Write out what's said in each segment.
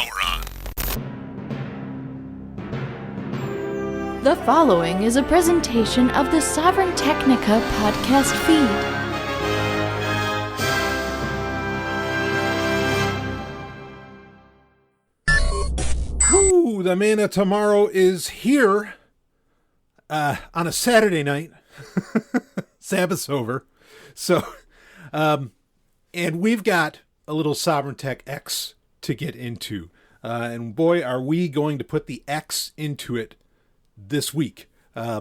power on. The following is a presentation of the Sovryn Technica podcast feed. Ooh, the man of tomorrow is here on a Saturday night. Sabbath's over. So, and we've got a little Sovryn Tech X to get into. And boy, are we going to put the X into it this week. I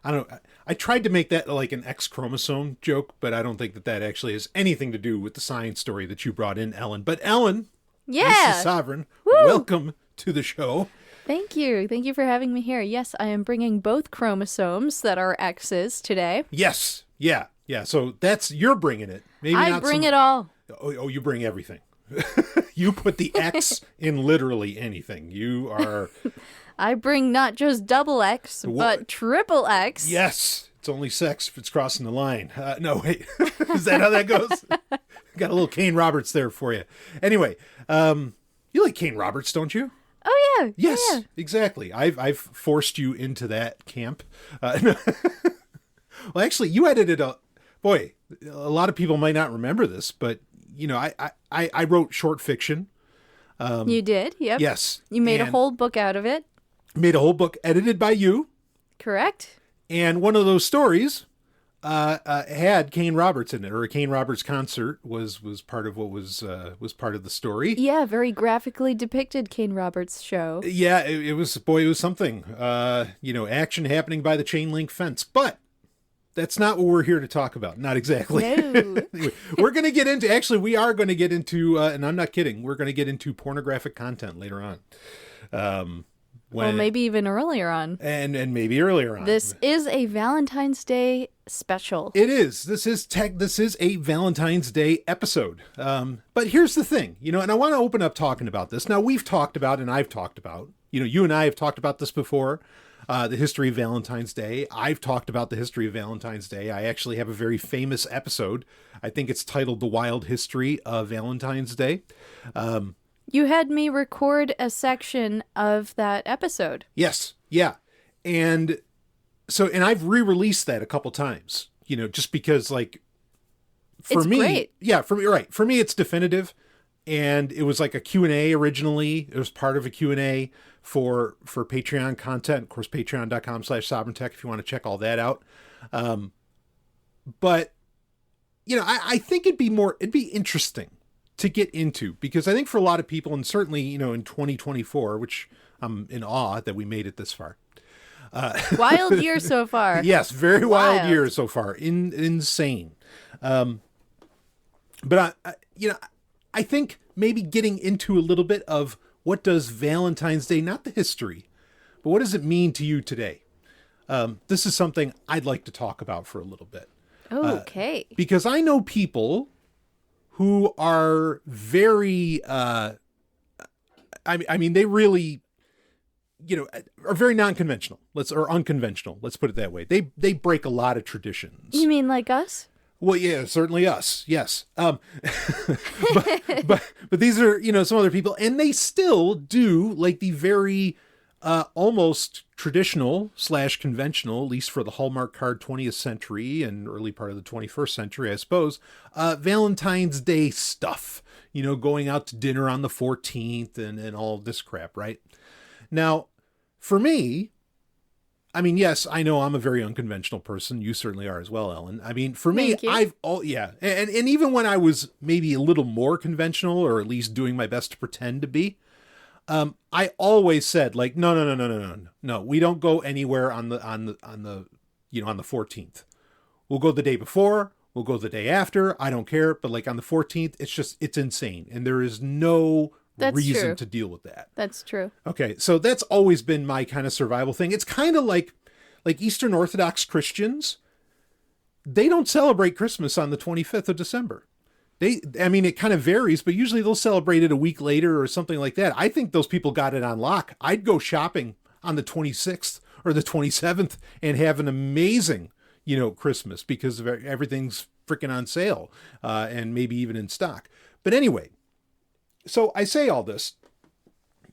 don't know. I tried to make that like an X chromosome joke, but I don't think that actually has anything to do with the science story that you brought in, Ellen. But Ellen, this is Sovryn. Woo! Welcome to the show. Thank you. Thank you for having me here. Yes, I am bringing both chromosomes that are X's today. Yes. Yeah. So you're bringing it. Maybe I bring it all. Oh, you bring everything. You put the X in literally anything. You are... I bring not just double X, but triple X. Yes. It's only sex if it's crossing the line. No, wait. Is that how that goes? Got a little Kane Roberts there for you. Anyway, you like Kane Roberts, don't you? Oh, yeah. Yes, yeah. Exactly. I've forced you into that camp. Well, actually, you edited boy, a lot of people might not remember this, but, you know, I wrote short fiction. You did? Yep. Yes. You made a whole book out of it. Made a whole book edited by you. Correct. And one of those stories had Kane Roberts in it, or a Kane Roberts concert was part of what was part of the story. Yeah, very graphically depicted Kane Roberts' show. Yeah, it was something. Action happening by the chain link fence. But that's not what we're here to talk about. Not exactly. No. We're going to get into, actually, we are going to get into, and I'm not kidding, we're going to get into pornographic content later on. Well, maybe even earlier on. And maybe earlier on. This is a Valentine's Day special. It is. This is a Valentine's Day episode. But here's the thing, and I want to open up talking about this. Now, we've talked about, and I've talked about, you and I have talked about this before, the history of Valentine's Day. I've talked about the history of Valentine's Day. I actually have a very famous episode. I think it's titled The Wild History of Valentine's Day. You had me record a section of that episode. Yes. Yeah. And I've re-released that a couple times, just because It's great. Yeah, for me, right. For me, it's definitive. And it was like a Q&A originally. It was part of a Q&A for Patreon content. Of course, patreon.com/SovrynTech if you want to check all that out. But, I think it'd be interesting to get into, because I think for a lot of people, and certainly, in 2024, which I'm in awe that we made it this far. Wild year so far. Yes, very wild year so far. Insane. But I think maybe getting into a little bit of what does Valentine's Day, not the history, but what does it mean to you today? This is something I'd like to talk about for a little bit. Okay. Because I know people who are very, they really, are very non-conventional. Or unconventional. Let's put it that way. They break a lot of traditions. You mean like us? Well, yeah, certainly us. Yes. But these are, some other people, and they still do like the very, almost traditional / conventional, at least for the Hallmark card 20th century and early part of the 21st century, I suppose, Valentine's Day stuff, going out to dinner on the 14th and all this crap, right? Now, for me, yes, I know I'm a very unconventional person. You certainly are as well, Ellen. For me, and even when I was maybe a little more conventional, or at least doing my best to pretend to be, I always said no, we don't go anywhere on the 14th. We'll go the day before, we'll go the day after. I don't care. But on the 14th, it's insane. And there is no reason to deal with that. That's true. Okay. So that's always been my kind of survival thing. It's kind of like Eastern Orthodox Christians. They don't celebrate Christmas on the 25th of December. It kind of varies, but usually they'll celebrate it a week later or something like that. I think those people got it on lock. I'd go shopping on the 26th or the 27th and have an amazing, Christmas, because everything's freaking on sale, and maybe even in stock. But anyway, so I say all this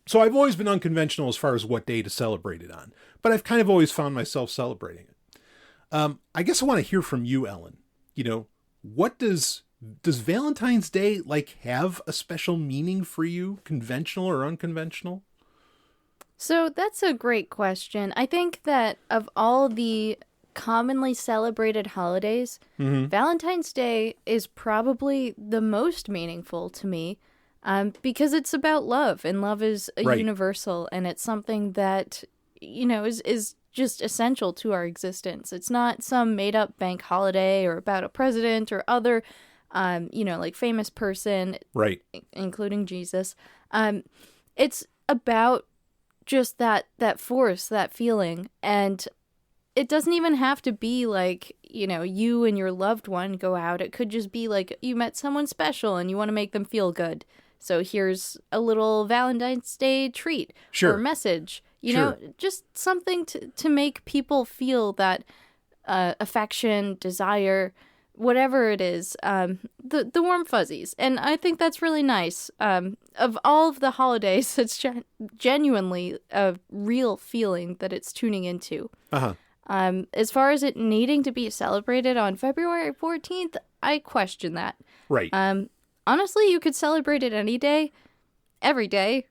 So I've always been unconventional as far as what day to celebrate it on, but I've kind of always found myself celebrating it. I guess I want to hear from you, Ellen. What does Valentine's Day have a special meaning for you, conventional or unconventional? So that's a great question. I think that of all the commonly celebrated holidays, Valentine's Day is probably the most meaningful to me, because it's about love, and love is a universal, and it's something that, is just essential to our existence. It's not some made-up bank holiday or about a president or other, famous person, right, including Jesus. It's about just that force, that feeling, and it doesn't even have to be you and your loved one go out. It could just be you met someone special and you want to make them feel good. So here's a little Valentine's Day treat or message, just something to make people feel that affection, desire, whatever it is, the warm fuzzies. And I think that's really nice. Of all of the holidays, it's genuinely a real feeling that it's tuning into. Uh-huh. As far as it needing to be celebrated on February 14th, I question that. Right. Honestly, you could celebrate it any day, every day.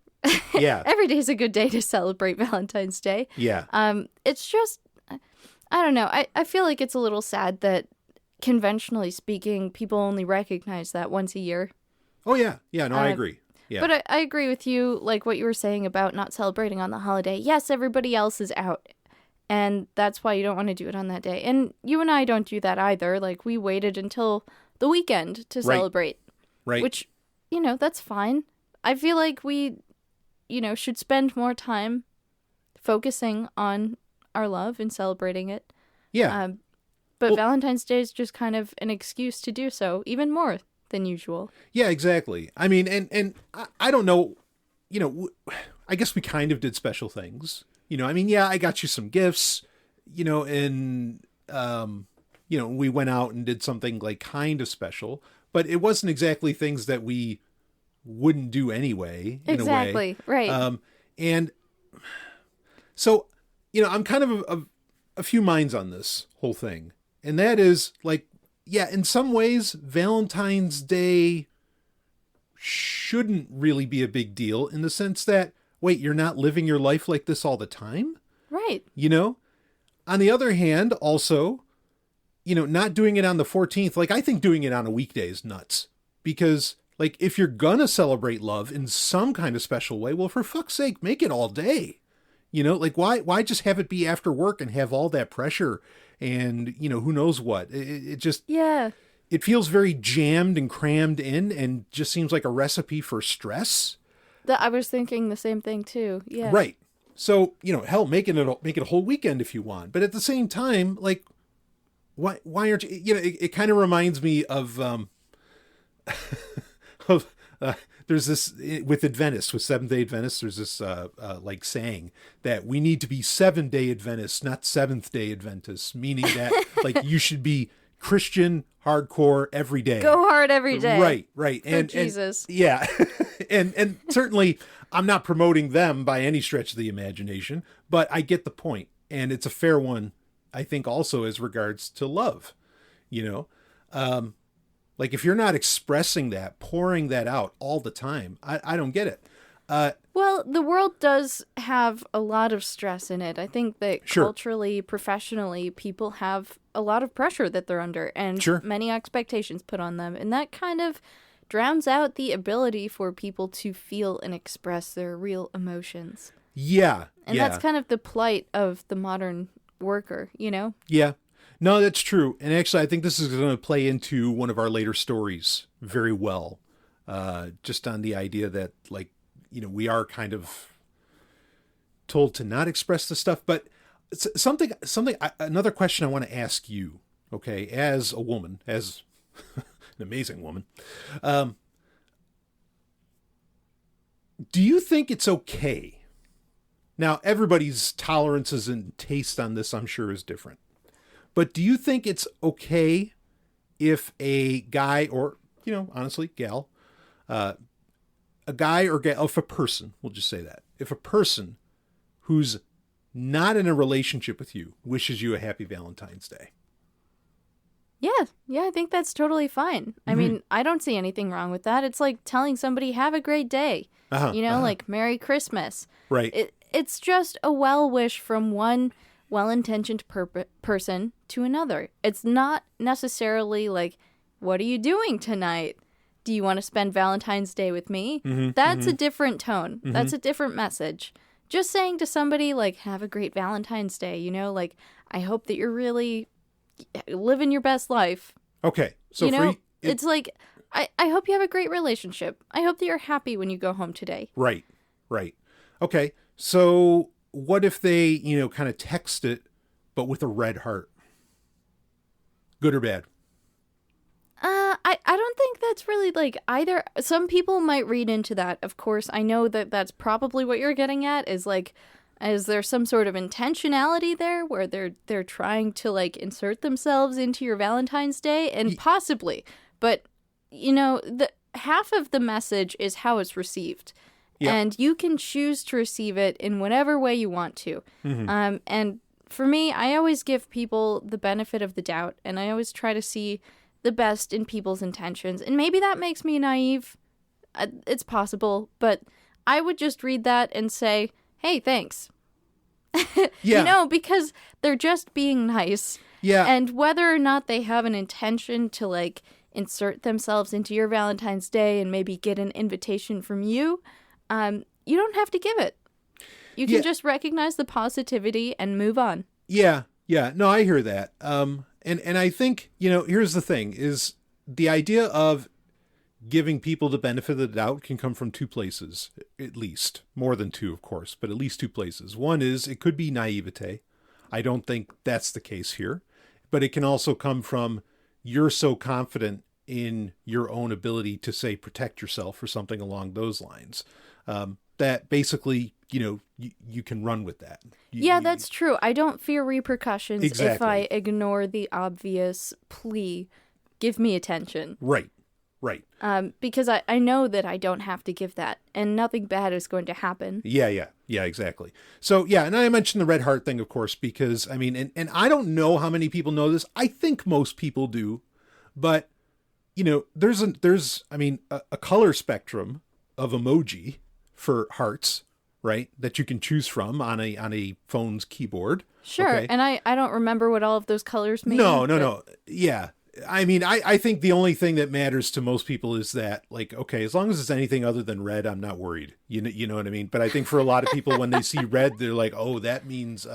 Yeah. Every day is a good day to celebrate Valentine's Day. Yeah. It's just, I don't know. I feel like it's a little sad that, conventionally speaking, people only recognize that once a year. Oh, yeah. Yeah, no, I agree. Yeah. But I agree with you, what you were saying about not celebrating on the holiday. Yes, everybody else is out, and that's why you don't want to do it on that day. And you and I don't do that either. We waited until the weekend to celebrate. Right. Which, that's fine. I feel like we, should spend more time focusing on our love and celebrating it. Yeah. But Valentine's Day is just kind of an excuse to do so, even more than usual. Yeah, exactly. I mean, and I don't know, I guess we kind of did special things. I got you some gifts, and, we went out and did something kind of special. But it wasn't exactly things that we wouldn't do anyway, in a way. Exactly, right. And so, I'm kind of a few minds on this whole thing. And that is, in some ways, Valentine's Day shouldn't really be a big deal in the sense that, wait, you're not living your life like this all the time? Right. On the other hand, also, not doing it on the 14th, I think doing it on a weekday is nuts. Because, if you're gonna celebrate love in some kind of special way, well, for fuck's sake, make it all day. Why just have it be after work and have all that pressure and, who knows what? It just... Yeah. It feels very jammed and crammed in and just seems like a recipe for stress. I was thinking the same thing, too. Yeah. Right. So, hell, make it a whole weekend if you want. But at the same time, why aren't you, it kind of reminds me of, there's this, with Adventists, with Seventh-day Adventists, there's this, saying that we need to be 7-day Adventists, not Seventh-day Adventists, meaning that, you should be Christian, hardcore, every day. Go hard every day. Right. For Jesus. And, yeah. and certainly, I'm not promoting them by any stretch of the imagination, but I get the point. And it's a fair one, I think, also as regards to love, if you're not expressing that, pouring that out all the time, I don't get it. Well, the world does have a lot of stress in it. I think that culturally, professionally, people have a lot of pressure that they're under and many expectations put on them. And that kind of drowns out the ability for people to feel and express their real emotions. Yeah. And that's kind of the plight of the modern worker, Yeah. No, that's true. And actually, I think this is going to play into one of our later stories very well. Just on the idea that, we are kind of told to not express the stuff. But another question I want to ask you, okay, as a woman, as an amazing woman, do you think it's okay? Now, everybody's tolerances and taste on this, I'm sure, is different. But do you think it's okay if a guy or, honestly, gal, a guy or gal, if a person, we'll just say that, if a person who's not in a relationship with you wishes you a happy Valentine's Day. Yeah, I think that's totally fine. I mean, I don't see anything wrong with that. It's like telling somebody, have a great day. Like Merry Christmas. Right. It's just a well wish from one well-intentioned person to another. It's not necessarily like, what are you doing tonight? Do you want to spend Valentine's Day with me? That's a different tone. That's a different message. Just saying to somebody, like, have a great Valentine's Day, like, I hope that you're really living your best life. Okay. So it's like, I hope you have a great relationship. I hope that you're happy when you go home today. Right. Okay. So what if they, kind of text it, but with a red heart? Good or bad? I don't think that's really like either. Some people might read into that. Of course, I know that that's probably what you're getting at is like, is there some sort of intentionality there where they're trying to like insert themselves into your Valentine's Day? And possibly, but the half of the message is how it's received. Yep. And you can choose to receive it in whatever way you want to. And for me, I always give people the benefit of the doubt, and I always try to see the best in people's intentions. And maybe that makes me naive. It's possible, but I would just read that and say, hey, thanks. Yeah. Because they're just being nice. Yeah. And whether or not they have an intention to like insert themselves into your Valentine's Day and maybe get an invitation from you, you don't have to give it. You can just recognize the positivity and move on. Yeah. No, I hear that. And I think, here's the thing is the idea of giving people the benefit of the doubt can come from two places, at least. More than two, of course, but at least two places. One is it could be naivete. I don't think that's the case here. But it can also come from you're so confident in your own ability to, say, protect yourself or something along those lines. That basically, you can run with that. That's true. I don't fear repercussions if I ignore the obvious plea, give me attention. Right. Because I know that I don't have to give that, and nothing bad is going to happen. Yeah, exactly. So, and I mentioned the red heart thing, of course, because, I mean, and I don't know how many people know this. I think most people do, but, there's a color spectrum of emoji for hearts, right? That you can choose from on a phone's keyboard. Sure. Okay? And I don't remember what all of those colors mean. No. Yeah. I mean, I think the only thing that matters to most people is that, like, okay, as long as it's anything other than red, I'm not worried. You know what I mean? But I think for a lot of people, when they see red, they're like, oh, that means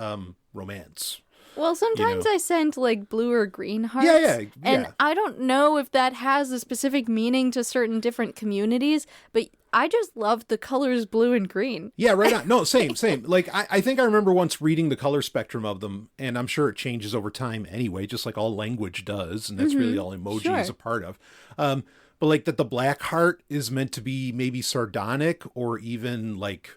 romance. Well, sometimes I send like blue or green hearts. Yeah. And I don't know if that has a specific meaning to certain different communities, but I just love the colors blue and green. Yeah, right on. No, same. Like, I think I remember once reading the color spectrum of them, and I'm sure it changes over time anyway, just like all language does, and that's really all emoji is a part of. But like that the black heart is meant to be maybe sardonic or even like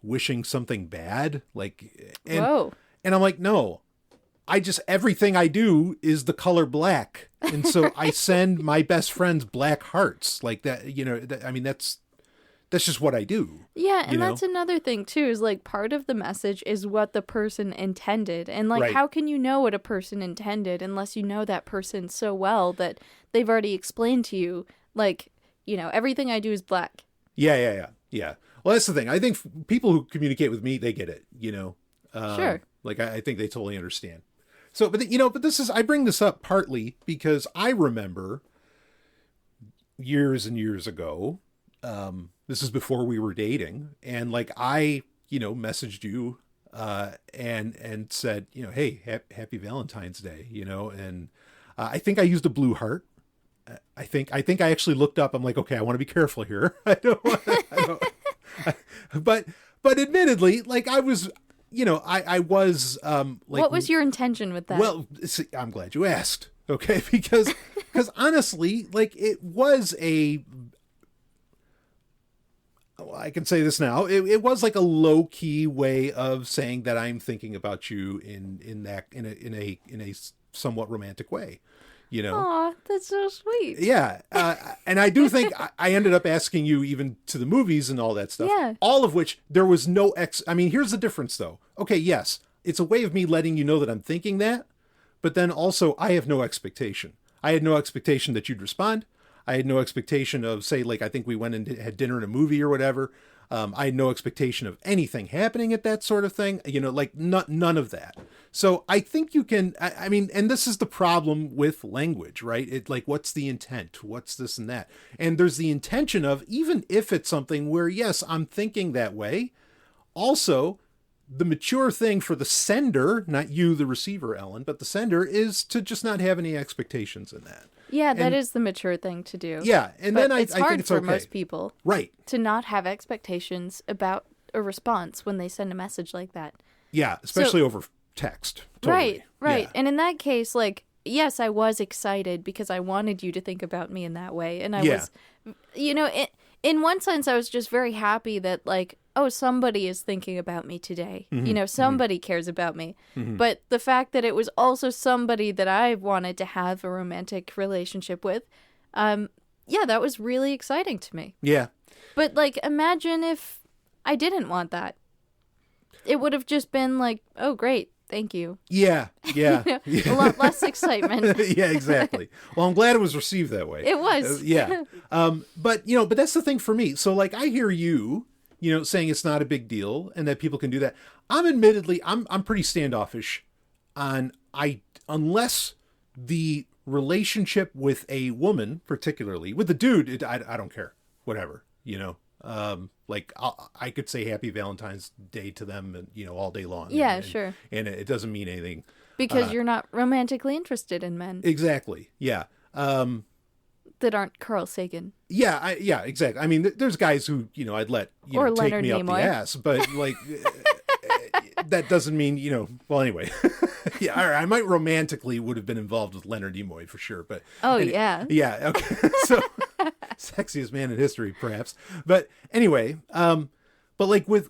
wishing something bad. Like, Whoa. And I'm like, no. Everything I do is the color black. And so I send my best friends black hearts like that, that's just what I do. Yeah. And that's another thing too, is like part of the message is what the person intended. And like, how can you know what a person intended unless you know that person so well that they've already explained to you, like, everything I do is black. Yeah. Well, that's the thing. I think people who communicate with me, they get it, Sure. Like, I think they totally understand. So, but I bring this up partly because I remember years and years ago, this is before we were dating, and like I, messaged you, and said, hey, happy Valentine's Day, and I think I used a blue heart. I think I actually looked up. I'm like, okay, I want to be careful here. But admittedly, like I was. I was like. What was your intention with that? Well, see, I'm glad you asked. Okay, because honestly, like it was I can say this now. It was like a low key way of saying that I'm thinking about you in a somewhat romantic way. you know? Aw, that's so sweet. Yeah. And I do think I ended up asking you even to the movies and all that stuff. Yeah. All of which there was no I mean, here's the difference though. Okay, yes, it's a way of me letting you know that I'm thinking that, but then also I have no expectation. I had no expectation that you'd respond. I had no expectation of, say, like, I think we went and had dinner and a movie or whatever. I had no expectation of anything happening at that sort of thing, you know, like none of that. So I think you can, I mean, and this is the problem with language, right? It like, what's the intent? What's this and that? And there's the intention of, even if it's something where, yes, I'm thinking that way, also the mature thing for the sender, not you, the receiver, Ellen, but the sender, is to just not have any expectations in that. Yeah, that is the mature thing to do. Yeah, and but then it's I hard think it's for okay. most people, right, to not have expectations about a response when they send a message like that. Yeah, especially over text. Totally. Right. Yeah. And in that case, like, yes, I was excited because I wanted you to think about me in that way, and I was, you know, in one sense, I was just very happy that, like, oh, somebody is thinking about me today. Mm-hmm. You know, somebody cares about me. Mm-hmm. But the fact that it was also somebody that I wanted to have a romantic relationship with, yeah, that was really exciting to me. Yeah. But, like, imagine if I didn't want that. It would have just been like, oh, great, thank you. Yeah. Yeah. You know, a lot less excitement. Yeah, exactly. Well, I'm glad it was received that way. It was. Yeah. But, you know, but that's the thing for me. So, like, I hear you, you know, saying it's not a big deal and that people can do that. I'm pretty standoffish on unless the relationship with a woman, particularly with the dude, I don't care, whatever, you know. Like I could say Happy Valentine's Day to them, and you know, all day long. Yeah, sure. And it doesn't mean anything because you're not romantically interested in men. Exactly. Yeah. That aren't Carl Sagan. Yeah. Yeah. Exactly. I mean, there's guys who, you know, I'd let or take Leonard me Nimoy. up the ass, but like that doesn't mean, you know. Well, anyway. Yeah, all right, I might romantically would have been involved with Leonard Nimoy for sure, but yeah. Okay. So sexiest man in history, perhaps. But anyway, but like with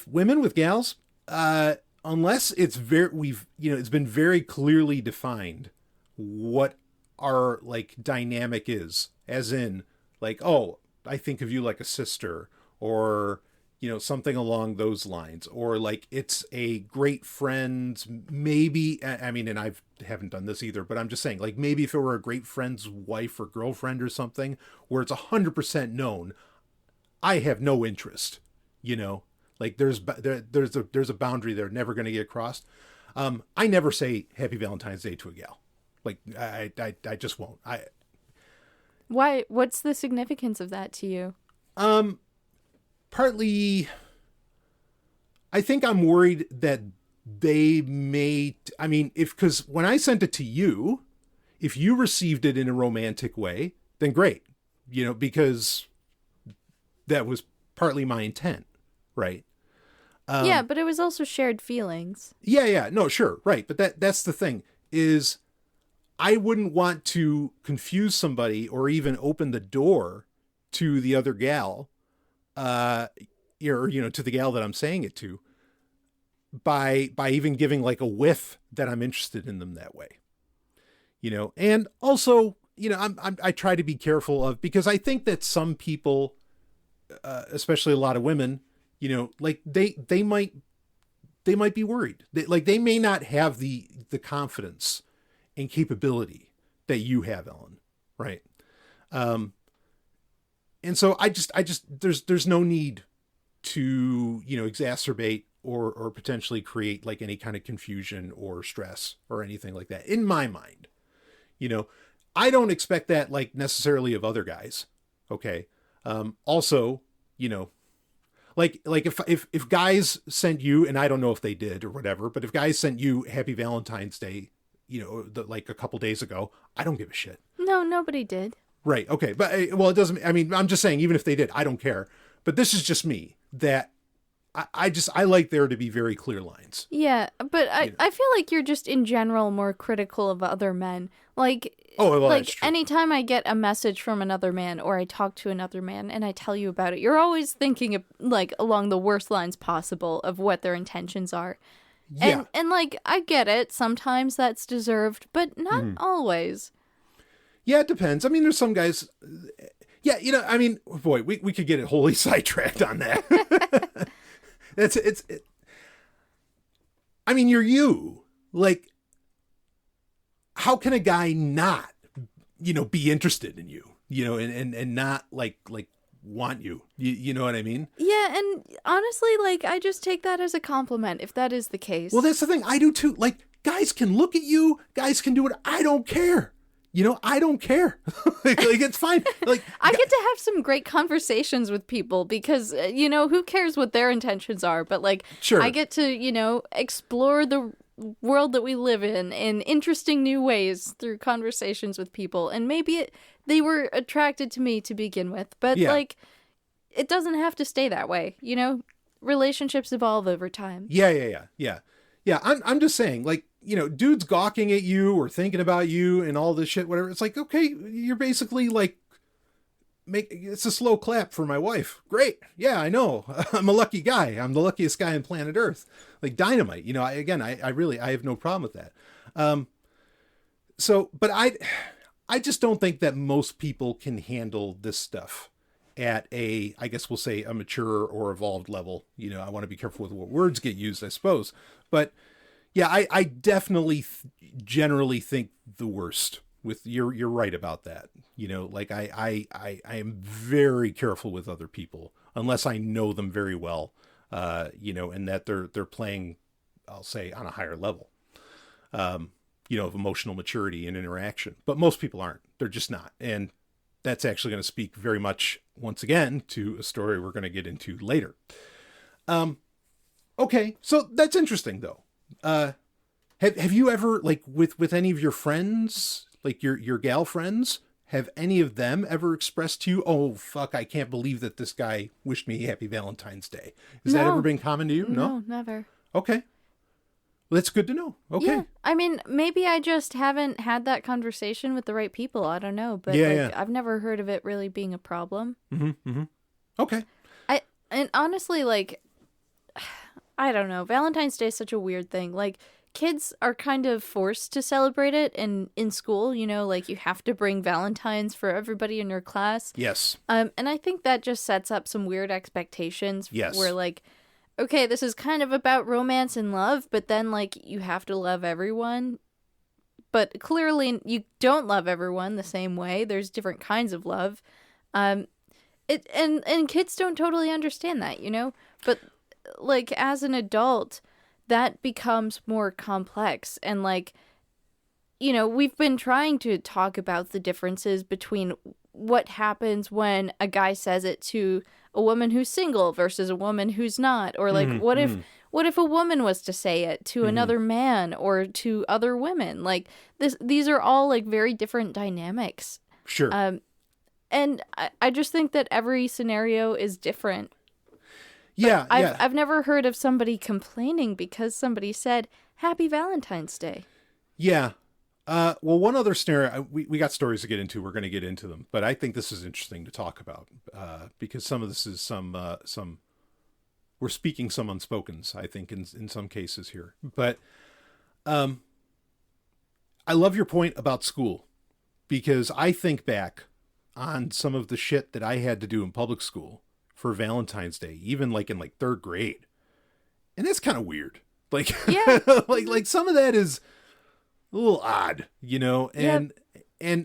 women, with gals, unless it's it's been very clearly defined what our like dynamic is, as in like, oh, I think of you like a sister, or you know, something along those lines, or like it's a great friend, maybe. I mean, and I haven't done this either, but I'm just saying, like, maybe if it were a great friend's wife or girlfriend or something, where it's 100% known, I have no interest, you know, like there's a boundary there, never going to get crossed. I never say Happy Valentine's Day to a gal. Like, I just won't. Why? What's the significance of that to you? Partly, I think I'm worried that they may, I mean, because when I sent it to you, if you received it in a romantic way, then great, you know, because that was partly my intent, right? Yeah, but it was also shared feelings. Yeah, no, sure, right. But that's the thing, is I wouldn't want to confuse somebody or even open the door to the other gal, or, you know, to the gal that I'm saying it to, by even giving like a whiff that I'm interested in them that way, you know. And also, you know, I try to be careful of, because I think that some people, especially a lot of women, you know, like they might be worried. They may not have the confidence and capability that you have, Ellen, right? And so I just there's no need to, you know, exacerbate or potentially create like any kind of confusion or stress or anything like that in my mind. You know, I don't expect that like necessarily of other guys. Okay. Also, you know, like if guys sent you, and I don't know if they did or whatever, but if guys sent you Happy Valentine's Day, you know, like a couple days ago, I don't give a shit. No, nobody did. Right. Okay. But well, it doesn't, I mean, I'm just saying, even if they did, I don't care. But this is just me, that I like there to be very clear lines. Yeah. But I feel like you're just in general more critical of other men. Like, well, like anytime I get a message from another man or I talk to another man and I tell you about it, you're always thinking of, like, along the worst lines possible of what their intentions are. Yeah. And like, I get it. Sometimes that's deserved, but not always. Yeah, it depends. I mean, there's some guys. Yeah, I mean, boy, we could get it wholly sidetracked on that. I mean, you're you. Like, how can a guy not, be interested in you, and not like want you? You know what I mean? Yeah, and honestly, like, I just take that as a compliment if that is the case. Well, that's the thing. I do too. Like, guys can look at you. Guys can do it. I don't care. I don't care. like, it's fine. Like, I get to have some great conversations with people because, who cares what their intentions are? But, like, sure. I get to, explore the world that we live in interesting new ways through conversations with people. And maybe they were attracted to me to begin with. But, like, it doesn't have to stay that way. Relationships evolve over time. Yeah. I'm just saying, like, dudes gawking at you or thinking about you and all this shit, whatever. It's like, okay, you're basically like, it's a slow clap for my wife. Great. Yeah, I know. I'm a lucky guy. I'm the luckiest guy on planet Earth. Like dynamite. I really have no problem with that. But I just don't think that most people can handle this stuff at I guess we'll say a mature or evolved level. I want to be careful with what words get used, I suppose. But yeah, I definitely generally think the worst with you're right about that. Like I am very careful with other people unless I know them very well, and that they're playing, I'll say, on a higher level, of emotional maturity and interaction. But most people aren't. They're just not. And that's actually going to speak very much, once again, to a story we're going to get into later. Okay, so that's interesting, though. Have you ever, like, with any of your friends, like your gal friends, have any of them ever expressed to you, oh, fuck, I can't believe that this guy wished me happy Valentine's Day? Has that ever been common to you? No, never. Okay. Well, that's good to know. Okay. Yeah. I mean, maybe I just haven't had that conversation with the right people. I don't know. But I've never heard of it really being a problem. Mm-hmm. Okay. And honestly, like, I don't know. Valentine's Day is such a weird thing. Like, kids are kind of forced to celebrate it in school, like you have to bring Valentines for everybody in your class. Yes. And I think that just sets up some weird expectations. Yes. Where, like, okay, this is kind of about romance and love, but then, like, you have to love everyone. But clearly you don't love everyone the same way. There's different kinds of love. And kids don't totally understand that, But, like, as an adult, that becomes more complex. And, like, we've been trying to talk about the differences between what happens when a guy says it to a woman who's single versus a woman who's not. Or, like, what if a woman was to say it to another man or to other women? Like, these are all, like, very different dynamics. Sure. And I just think that every scenario is different. Yeah, I've never heard of somebody complaining because somebody said Happy Valentine's Day. Yeah. Well, one other scenario, we got stories to get into. We're going to get into them, but I think this is interesting to talk about because some of this is some we're speaking some unspokens, I think, in some cases here. But I love your point about school because I think back on some of the shit that I had to do in public school for Valentine's Day, even like in like third grade. And that's kind of weird. Like, yeah. like some of that is a little odd, and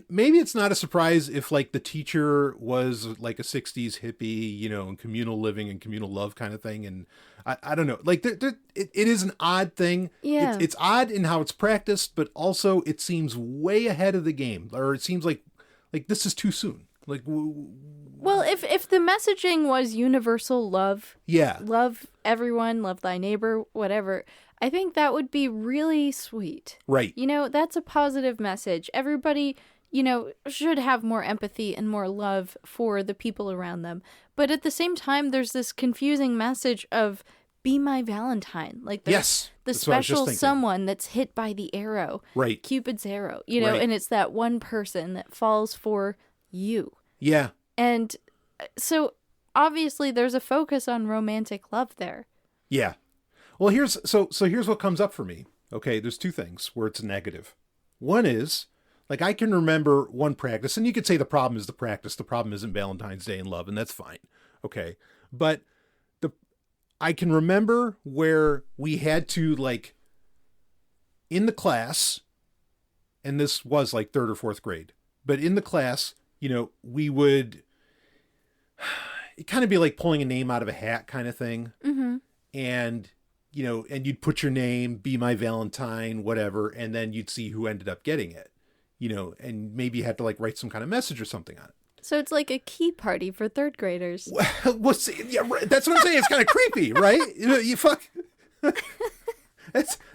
maybe it's not a surprise if like the teacher was like a 60s hippie, and communal living and communal love kind of thing. And I don't know, like it is an odd thing. Yeah. It's odd in how it's practiced, but also it seems way ahead of the game, or it seems like this is too soon. Like, well, if the messaging was universal love, love everyone, love thy neighbor, whatever, I think that would be really sweet. Right. That's a positive message. Everybody, should have more empathy and more love for the people around them. But at the same time, there's this confusing message of be my Valentine. Like, there's the special someone that's hit by the arrow. Right. Cupid's arrow, right. And it's that one person that falls for you. Yeah. And so obviously there's a focus on romantic love there. Yeah. Well, here's what comes up for me. Okay, there's two things where it's negative. One is Like, I can remember one practice, and you could say the problem is the practice. The problem isn't Valentine's Day and love, and that's fine. Okay. But I can remember where we had to, like, in the class, and this was like 3rd or 4th grade, but in the class, we would, it kind of be like pulling a name out of a hat kind of thing. Mm-hmm. And, and you'd put your name, be my Valentine, whatever, and then you'd see who ended up getting it, and maybe you had to, like, write some kind of message or something on it. So it's like a key party for 3rd graders. Well, see, yeah, that's what I'm saying. It's kind of creepy, right? You fuck.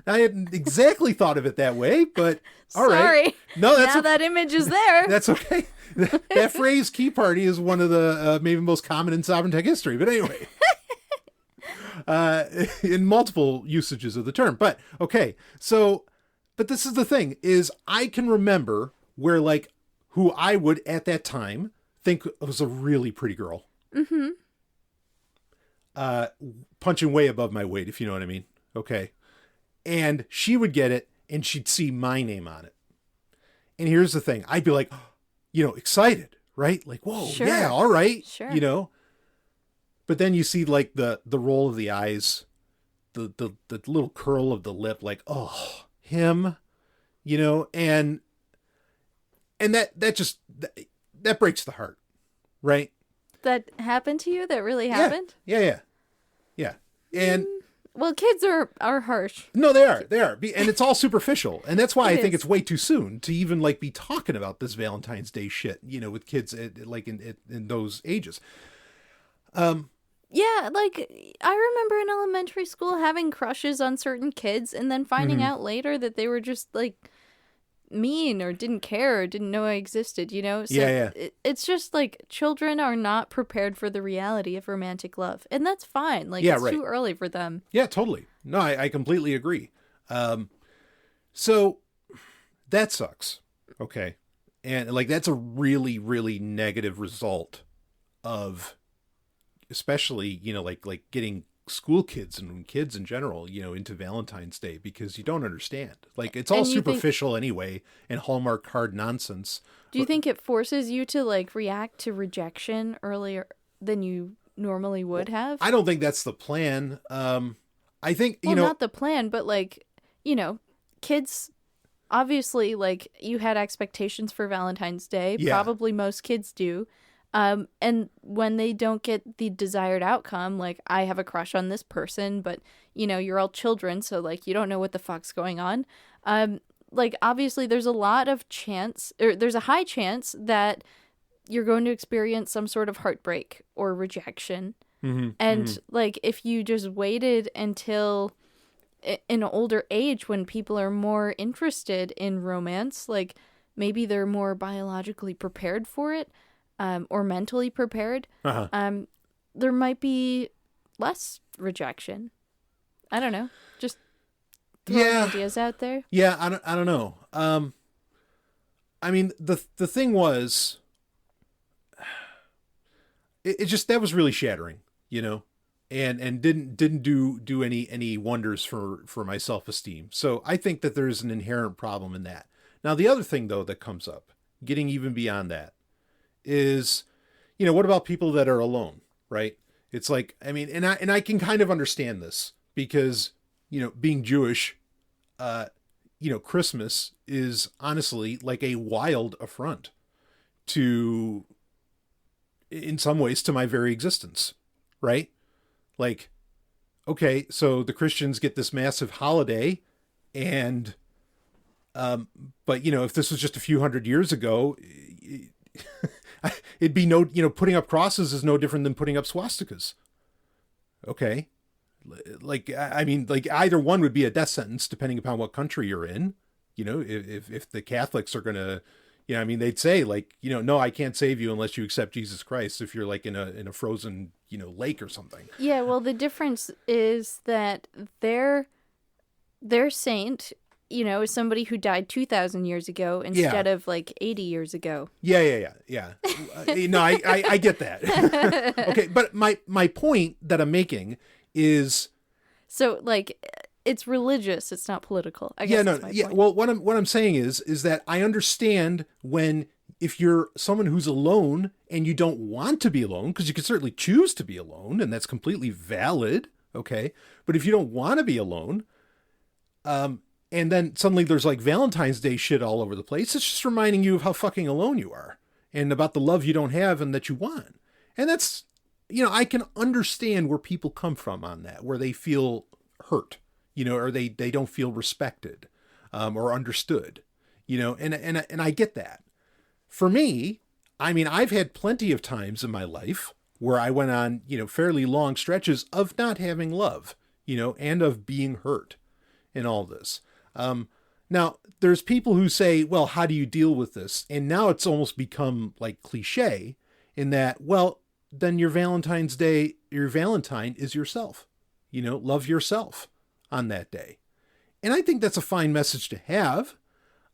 I hadn't exactly thought of it that way, but all right. Sorry. No, that's now that image is there. That's okay. That phrase "key party" is one of the maybe most common in Sovereign Tech history. But anyway, in multiple usages of the term. But okay, so, but this is the thing: is I can remember where, like, who I would at that time think was a really pretty girl. Mm-hmm. Punching way above my weight, if you know what I mean. Okay. And she would get it, and she'd see my name on it. And here's the thing. I'd be like, excited, right? Like, whoa, sure. Yeah, all right. Sure. But then you see, like, the roll of the eyes, the little curl of the lip, like, oh, him, and that just, that breaks the heart, right? That happened to you? That really happened? Yeah. And well, kids are harsh. no, they are, and it's all superficial, and that's why I think is. it's way too soon to even, like, be talking about this Valentine's Day shit, with kids like in those ages. Yeah, like, I remember in elementary school having crushes on certain kids and then finding out later that they were just, like, mean or didn't care or didn't know I existed, So Yeah. it's just, like, children are not prepared for the reality of romantic love. And that's fine. Like, Yeah, it's right. too early for them. Yeah, totally. No, I completely agree. So that sucks. Okay. And, like, that's a really, really negative result of, especially, like getting school kids and kids in general, into Valentine's Day, because you don't understand. Like, it's all superficial anyway, and Hallmark card nonsense. Do you think it forces you to, like, react to rejection earlier than you normally would have? I don't think that's the plan. I think, well, not the plan, but, like, kids, obviously, like, you had expectations for Valentine's Day. Yeah. Probably most kids do. And when they don't get the desired outcome, like, I have a crush on this person, but, you're all children, so, like, you don't know what the fuck's going on. Like, obviously there's a high chance that you're going to experience some sort of heartbreak or rejection. Mm-hmm, and like, if you just waited until in an older age when people are more interested in romance, like, maybe they're more biologically prepared for it, or mentally prepared, there might be less rejection. I don't know. Just throwing ideas out there. Yeah, I don't know. I mean, the thing was, it just, that was really shattering, and didn't do any wonders for my self-esteem. So I think that there's an inherent problem in that. Now, the other thing, though, that comes up, getting even beyond that, is, what about people that are alone, right? It's like, I mean, and I can kind of understand this because, being Jewish, Christmas is honestly like a wild affront to, in some ways, to my very existence, right? Like, okay, so the Christians get this massive holiday, and, but, if this was just a few hundred years ago, it'd be putting up crosses is no different than putting up swastikas. Okay. Like, I mean, like, either one would be a death sentence depending upon what country you're in. If the Catholics are going to, I mean, they'd say, like, no, I can't save you unless you accept Jesus Christ if you're, like, in a frozen, lake or something. Yeah. Well, the difference is that their saint, is somebody who died 2,000 years ago instead of, like, 80 years ago. Yeah. No, I get that. Okay, but my point that I'm making is, so, like, it's religious. It's not political. I guess Yeah, no, that's my yeah. point. Well, what I'm saying is that I understand when if you're someone who's alone and you don't want to be alone, because you can certainly choose to be alone, and that's completely valid. Okay, but if you don't want to be alone, and then suddenly there's like Valentine's Day shit all over the place, it's just reminding you of how fucking alone you are and about the love you don't have and that you want. And that's, I can understand where people come from on that, where they feel hurt, or they don't feel respected, or understood, and I get that. For me, I mean, I've had plenty of times in my life where I went on, fairly long stretches of not having love, and of being hurt in all this. Now, there's people who say, well, how do you deal with this? And now it's almost become like cliche in that, well, then your Valentine's Day, your Valentine is yourself. Love yourself on that day. And I think that's a fine message to have.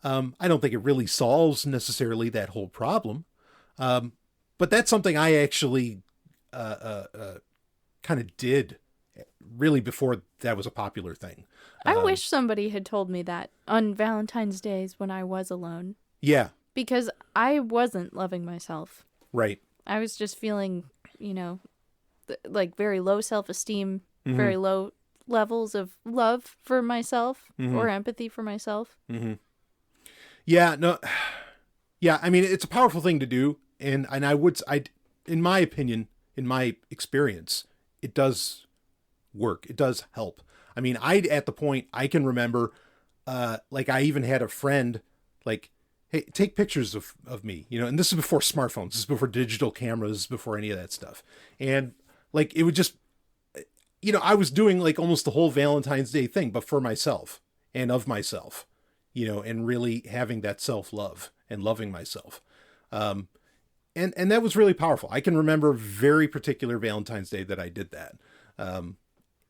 I don't think it really solves necessarily that whole problem. But that's something I actually kind of did really before that was a popular thing. I wish somebody had told me that on Valentine's Days when I was alone. Yeah. Because I wasn't loving myself. Right. I was just feeling, like very low self-esteem, very low levels of love for myself or empathy for myself. Mm-hmm. Yeah, no. Yeah, I mean, it's a powerful thing to do. And in my opinion, in my experience, it does work. It does help. I mean, at the point I can remember, like I even had a friend like, hey, take pictures of me, and this is before smartphones, this is before digital cameras, before any of that stuff. And like, it would just, I was doing like almost the whole Valentine's Day thing, but for myself and of myself, and really having that self-love and loving myself. And that was really powerful. I can remember very particular Valentine's Day that I did that.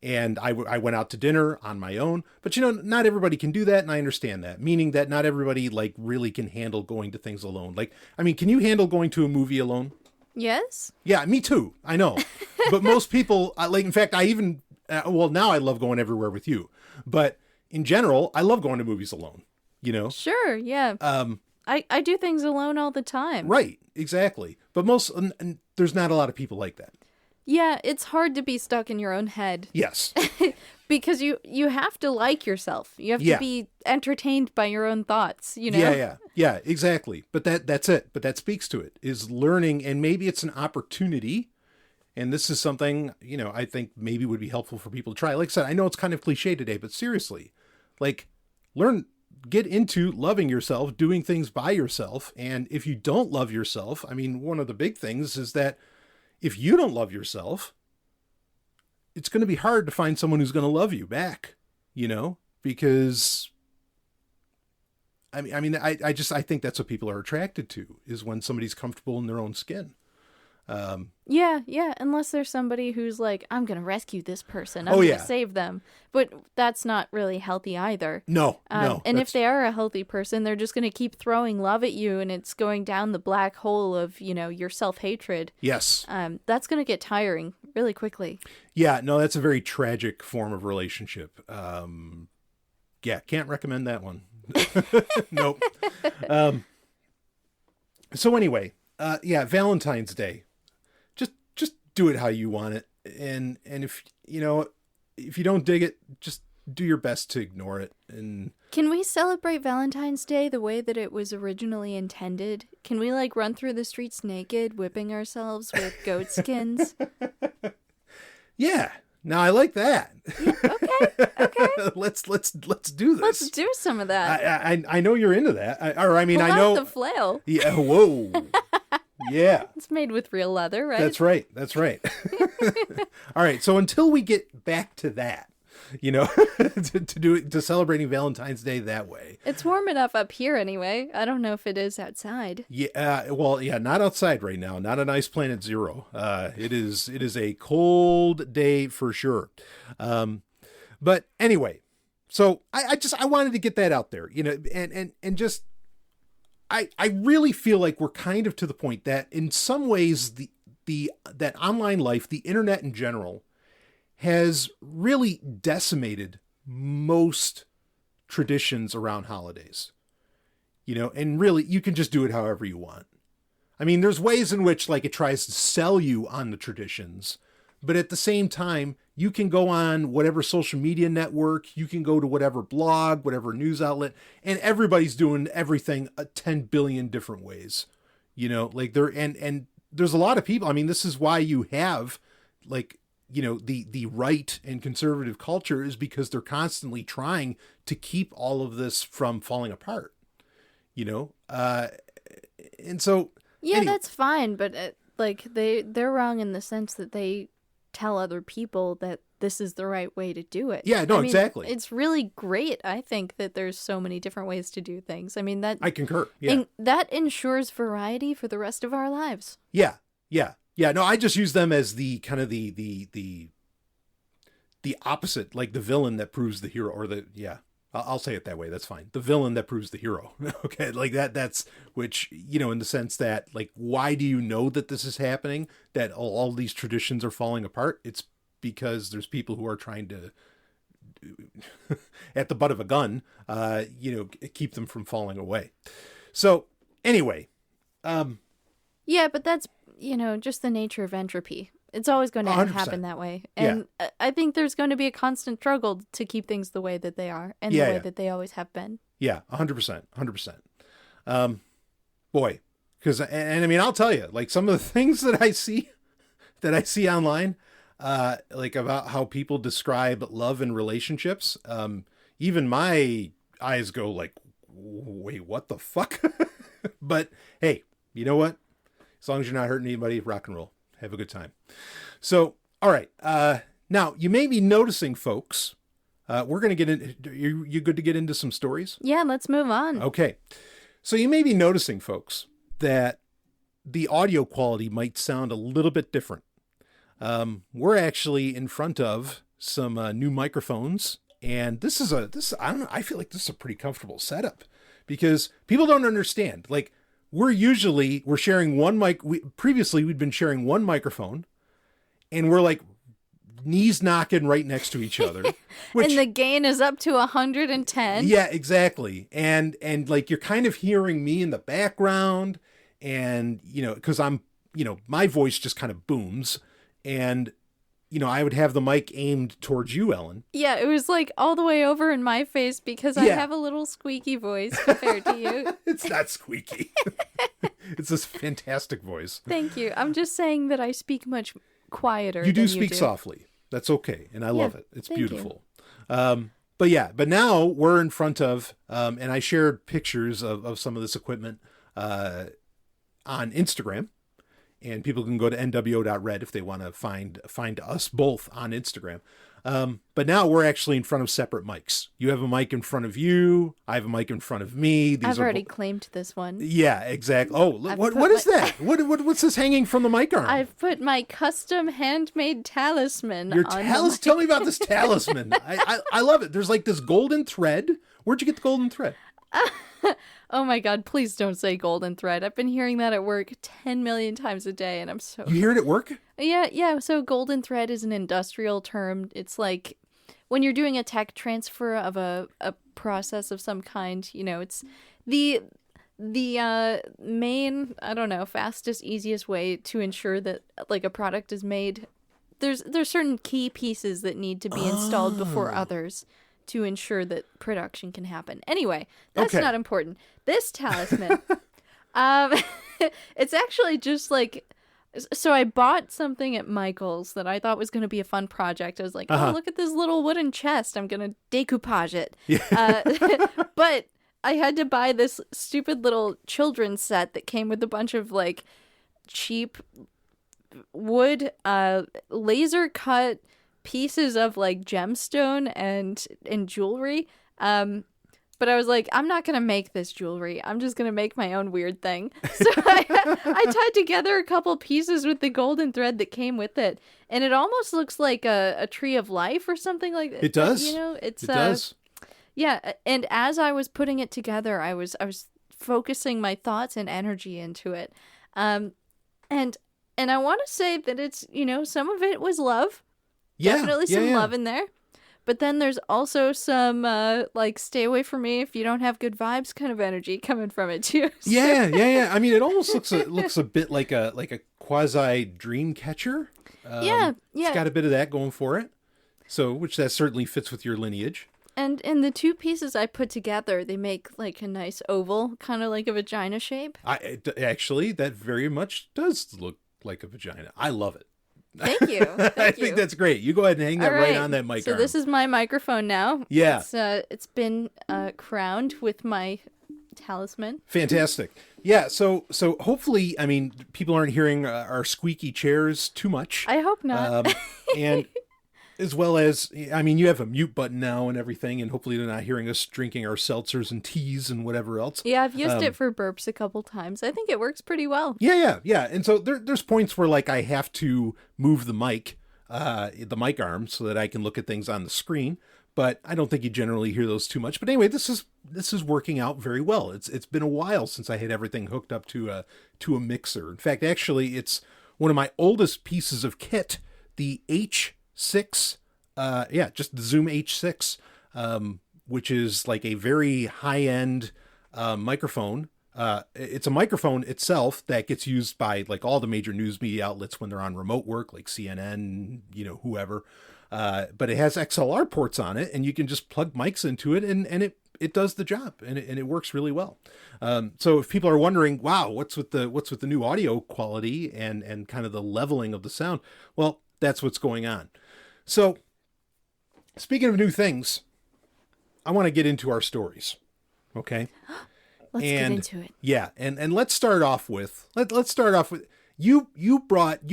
And I went out to dinner on my own, but not everybody can do that. And I understand that, meaning that not everybody like really can handle going to things alone. Like, I mean, can you handle going to a movie alone? Yes. Yeah, me too. I know. But most people, like, in fact, I even, now I love going everywhere with you, but in general, I love going to movies alone, Sure. Yeah. I do things alone all the time. Right. Exactly. But and there's not a lot of people like that. Yeah, it's hard to be stuck in your own head. Yes. Because you have to like yourself. You have to be entertained by your own thoughts, Yeah, exactly. But that's it. But that speaks to it, is learning, and maybe it's an opportunity. And this is something, I think maybe would be helpful for people to try. Like I said, I know it's kind of cliche today, but seriously, like, get into loving yourself, doing things by yourself. And if you don't love yourself, I mean, one of the big things is that if you don't love yourself, it's going to be hard to find someone who's going to love you back, because I think that's what people are attracted to, is when somebody's comfortable in their own skin. Yeah. Unless there's somebody who's like, I'm going to rescue this person. I'm going to save them. But that's not really healthy either. No. And if they are a healthy person, they're just going to keep throwing love at you, and it's going down the black hole of, your self-hatred. Yes. That's going to get tiring really quickly. Yeah, no, that's a very tragic form of relationship. Yeah, can't recommend that one. Nope. So anyway, Valentine's Day. Just do it how you want it. And if you don't dig it, just do your best to ignore it. And can we celebrate Valentine's Day the way that it was originally intended? Can we like run through the streets naked, whipping ourselves with goat skins? Yeah. Now I like that. Okay. Let's do this. Let's do some of that. I know you're into that. I Pull know out the flail. Yeah. Whoa. Yeah. It's made with real leather, right? That's right. All right. So until we get back to that, to celebrating Valentine's Day that way. It's warm enough up here anyway. I don't know if it is outside. Yeah. Well, yeah, not outside right now. Not on Ice Planet Zero. It is a cold day for sure. But anyway, so I wanted to get that out there, and just, I really feel like we're kind of to the point that in some ways that online life, the internet in general, has really decimated most traditions around holidays. And really, you can just do it however you want. I mean, there's ways in which like it tries to sell you on the traditions, but at the same time, you can go on whatever social media network, you can go to whatever blog, whatever news outlet, and everybody's doing everything 10 billion different ways. Like and there's a lot of people. I mean, this is why you have like, the right and conservative culture is because they're constantly trying to keep all of this from falling apart, and so. Yeah, anyway. that's fine, but they're wrong in the sense that they tell other people that this is the right way to do it. Yeah, no, exactly. It's really great, I think, that there's so many different ways to do things. I mean, that I concur. Yeah. That ensures variety for the rest of our lives. Yeah. No, I just use them as the kind of the opposite, like the villain that proves the hero, or I'll say it that way. That's fine. The villain that proves the hero. Okay. Like that's, which, in the sense that like, why do you know that this is happening? That all these traditions are falling apart? It's because there's people who are trying to, at the butt of a gun, keep them from falling away. So anyway. Yeah, but that's, just the nature of entropy. It's always going to 100%. happen that way. And I think there's going to be a constant struggle to keep things the way that they are and the way that they always have been. Yeah, 100%. 100%. Boy, because, and I mean, I'll tell you, like some of the things that I see online, like about how people describe love and relationships, even my eyes go like, wait, what the fuck? But hey, you know what? As long as you're not hurting anybody, rock and roll. Have a good time. So, all right. Now, you may be noticing, folks, we're going to get in. You good to get into some stories? Yeah, let's move on. Okay. So you may be noticing, folks, that the audio quality might sound a little bit different. We're actually in front of some new microphones. And I don't know, I feel like this is a pretty comfortable setup because people don't understand. Like, we're sharing one mic. Previously, we'd been sharing one microphone, and we're like knees knocking right next to each other. And the gain is up to 110. Yeah, exactly. And like you're kind of hearing me in the background, and because I'm, my voice just kind of booms, and I would have the mic aimed towards you, Ellen. Yeah, it was like all the way over in my face because I have a little squeaky voice compared to you. It's not squeaky. It's this fantastic voice. Thank you. I'm just saying that I speak much quieter. You do speak softly. That's okay. And I love it. It's beautiful. But now we're in front of, and I shared pictures of some of this equipment on Instagram. And people can go to nwo.red if they want to find us both on Instagram. But now we're actually in front of separate mics. You have a mic in front of you. I have a mic in front of me. I've already claimed this one. Yeah, exactly. Oh, what is that? What's this hanging from the mic arm? I've put my custom handmade talisman Your on talisman? Tell me about this talisman. I love it. There's like this golden thread. Where'd you get the golden thread? Oh my God, please don't say golden thread. I've been hearing that at work 10 million times a day and I'm so... You hear it at work? Yeah. So golden thread is an industrial term. It's like when you're doing a tech transfer of a process of some kind, it's the main, I don't know, fastest, easiest way to ensure that like a product is made. There's certain key pieces that need to be installed before others to ensure that production can happen. Anyway, that's not important. This talisman, it's actually just like, so I bought something at Michael's that I thought was going to be a fun project. I was like, oh, look at this little wooden chest. I'm going to decoupage it. Yeah. But I had to buy this stupid little children's set that came with a bunch of like cheap wood, laser cut pieces of like gemstone and jewelry. But I was like, I'm not going to make this jewelry. I'm just going to make my own weird thing. So I tied together a couple pieces with the golden thread that came with it. And it almost looks like a tree of life or something like that. It does. It does. Yeah. And as I was putting it together, I was focusing my thoughts and energy into it. And I want to say that it's, some of it was love. Yeah, definitely some love in there. But then there's also some like stay away from me if you don't have good vibes kind of energy coming from it too. Yeah. I mean, it almost looks a bit like a quasi dream catcher. Yeah. It's got a bit of that going for it. So, which that certainly fits with your lineage. And in the two pieces I put together, they make like a nice oval, kind of like a vagina shape. Actually, that very much does look like a vagina. I love it. Thank you. I think that's great. You go ahead and hang that right on that mic arm. So this is my microphone now. Yeah. It's been crowned with my talisman. Fantastic. Yeah, so hopefully, I mean, people aren't hearing our squeaky chairs too much. I hope not. And as well as, I mean, you have a mute button now and everything, and hopefully they're not hearing us drinking our seltzers and teas and whatever else. Yeah, I've used it for burps a couple times. I think it works pretty well. Yeah. And so there's points where, like, I have to move the mic arm so that I can look at things on the screen. But I don't think you generally hear those too much. But anyway, this is working out very well. It's been a while since I had everything hooked up to a mixer. In fact, actually, it's one of my oldest pieces of kit, the H6, just the Zoom H6, which is like a very high-end microphone. It's a microphone itself that gets used by like all the major news media outlets when they're on remote work, like CNN, whoever. But it has XLR ports on it, and you can just plug mics into it, and it does the job, and it works really well. So if people are wondering, wow, what's with the new audio quality and kind of the leveling of the sound? Well, that's what's going on. So speaking of new things, I want to get into our stories. Okay. Let's get into it. Yeah, and let's start off with you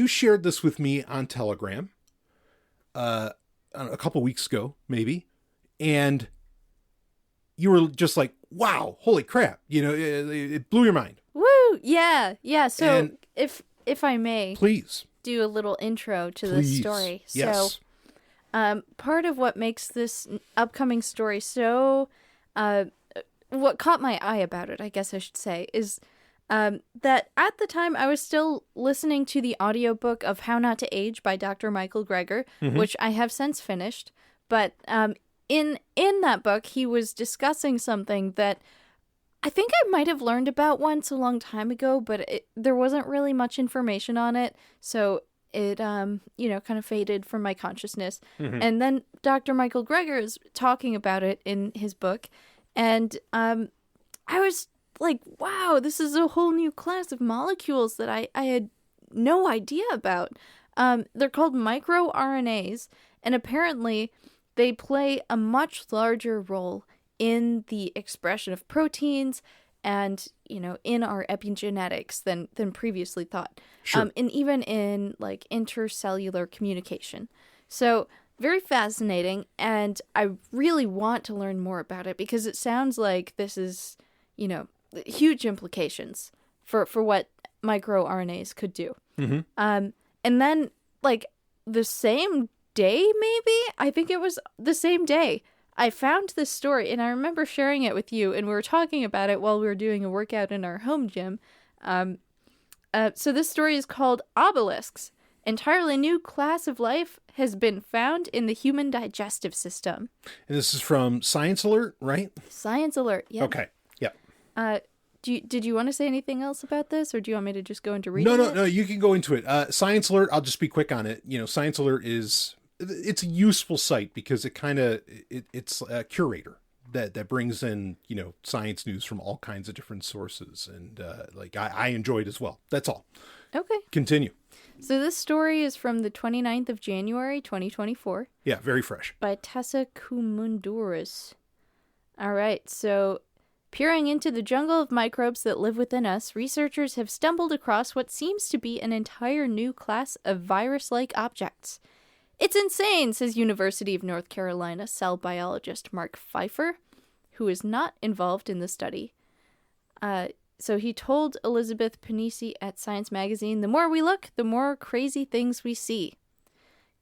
shared this with me on Telegram. A couple weeks ago, maybe, and you were just like, wow, holy crap, it blew your mind. Woo, yeah. So and if I may please do a little intro to this story. Yes. So part of what makes this upcoming story so what caught my eye about it, I guess I should say, is that at the time I was still listening to the audiobook of How Not to Age by Dr. Michael Greger, which I have since finished. But in that book, he was discussing something that I think I might have learned about once a long time ago, but there wasn't really much information on it. So it, kind of faded from my consciousness. And then Dr. Michael Greger is talking about it in his book. And I was like, wow, this is a whole new class of molecules that I had no idea about. They're called microRNAs, and apparently they play a much larger role in the expression of proteins and, in our epigenetics than previously thought. Sure. And even in, like, intercellular communication. So very fascinating, and I really want to learn more about it because it sounds like this is, huge implications for what microRNAs could do. And then, like, the same day, maybe? I think it was the same day, I found this story, and I remember sharing it with you, and we were talking about it while we were doing a workout in our home gym. So this story is called Obelisks. Entirely new class of life has been found in the human digestive system. And this is from Science Alert, right? Science Alert, yeah. Okay, yeah. Did you want to say anything else about this, or do you want me to just go into reading it? No, you can go into it. Science Alert, I'll just be quick on it. Science Alert it's a useful site because it kind of, it's a curator that brings in, science news from all kinds of different sources. And I enjoy it as well. That's all. Okay. Continue. So this story is from the 29th of January, 2024. Yeah, very fresh. By Tessa Koumoundouris. All right, so peering into the jungle of microbes that live within us, researchers have stumbled across what seems to be an entire new class of virus-like objects. It's insane, says University of North Carolina cell biologist Mark Pfeiffer, who is not involved in the study. So he told Elizabeth Panisi at Science Magazine, "The more we look, the more crazy things we see.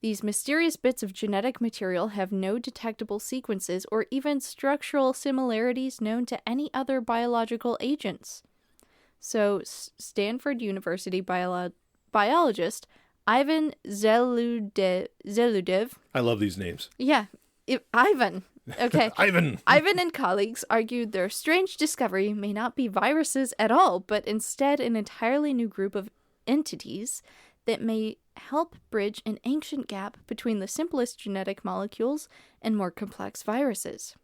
These mysterious bits of genetic material have no detectable sequences or even structural similarities known to any other biological agents." So Stanford University biologist Ivan Zeludev. I love these names. Yeah. Ivan. Okay. Ivan. Ivan and colleagues argued their strange discovery may not be viruses at all, but instead an entirely new group of entities that may help bridge an ancient gap between the simplest genetic molecules and more complex viruses.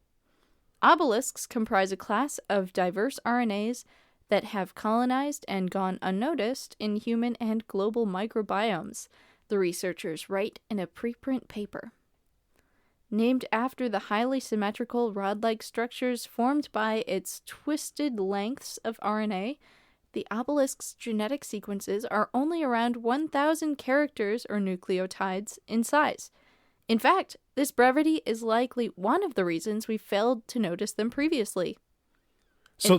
Obelisks comprise a class of diverse RNAs that have colonized and gone unnoticed in human and global microbiomes, the researchers write in a preprint paper. Named after the highly symmetrical rod-like structures formed by its twisted lengths of RNA, the obelisk's genetic sequences are only around 1,000 characters or nucleotides in size. In fact, this brevity is likely one of the reasons we failed to notice them previously. So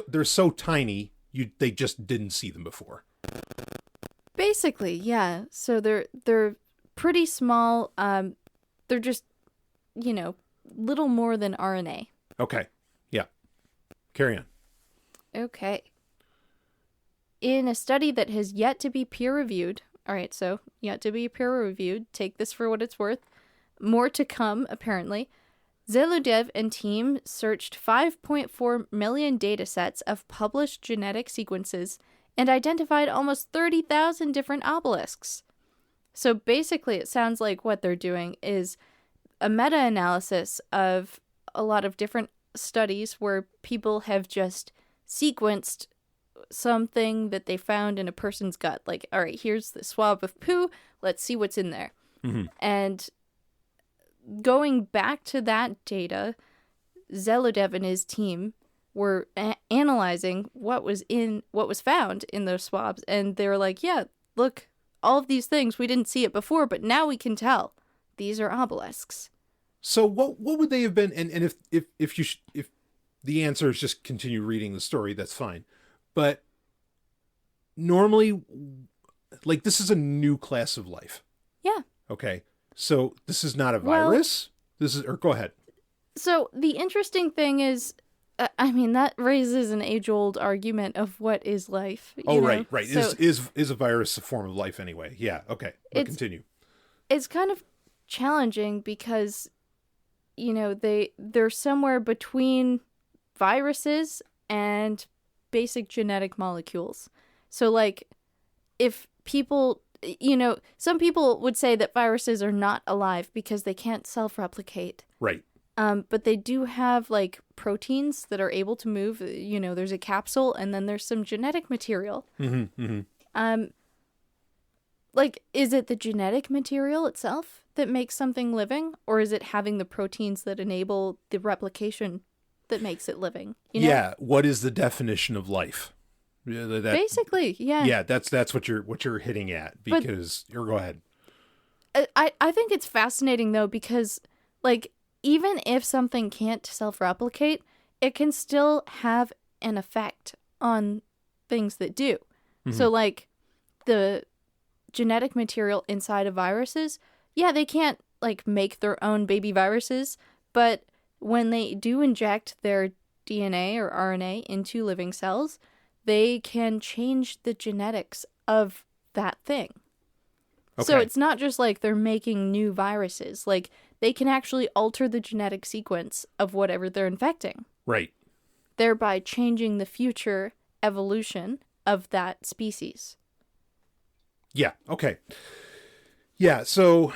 they're so tiny, they just didn't see them before. Basically, yeah. So they're pretty small. They're just, little more than RNA. Okay. Yeah. Carry on. Okay. In a study that has yet to be peer-reviewed, all right, so yet to be peer-reviewed, take this for what it's worth, more to come, apparently, Zeludev and team searched 5.4 million datasets of published genetic sequences and identified almost 30,000 different obelisks. So basically, it sounds like what they're doing is a meta-analysis of a lot of different studies where people have just sequenced something that they found in a person's gut. Like, all right, here's the swab of poo. Let's see what's in there. Mm-hmm. And going back to that data, Zeludev and his team were analyzing what was found in those swabs, and they were like, yeah, look, all of these things, we didn't see it before, but now we can tell. These are obelisks. So what would they have been? And if the answer is just continue reading the story, that's fine. But normally, like, this is a new class of life. Yeah. Okay. So this is not a virus. Go ahead. So the interesting thing is, that raises an age-old argument of what is life. Right. So, Is a virus a form of life anyway? Yeah. Okay. But continue. It's kind of challenging because, they're somewhere between viruses and basic genetic molecules. So, like, if people, some people would say that viruses are not alive because they can't self-replicate. Right. But they do have, like, proteins that are able to move. There's a capsule, and then there's some genetic material. Mm-hmm, mm-hmm. Like, is it the genetic material itself that makes something living? Or is it having the proteins that enable the replication that makes it living? Yeah. What is the definition of life? Basically, yeah. Yeah, that's what you're hitting at, because go ahead. I think it's fascinating, though, because, like, even if something can't self-replicate, it can still have an effect on things that do. Mm-hmm. So, like, the genetic material inside of viruses, yeah, they can't, like, make their own baby viruses, but when they do inject their DNA or RNA into living cells, they can change the genetics of that thing. Okay. So it's not just like they're making new viruses. Like, they can actually alter the genetic sequence of whatever they're infecting. Right. Thereby changing the future evolution of that species. Yeah, okay. Yeah, so,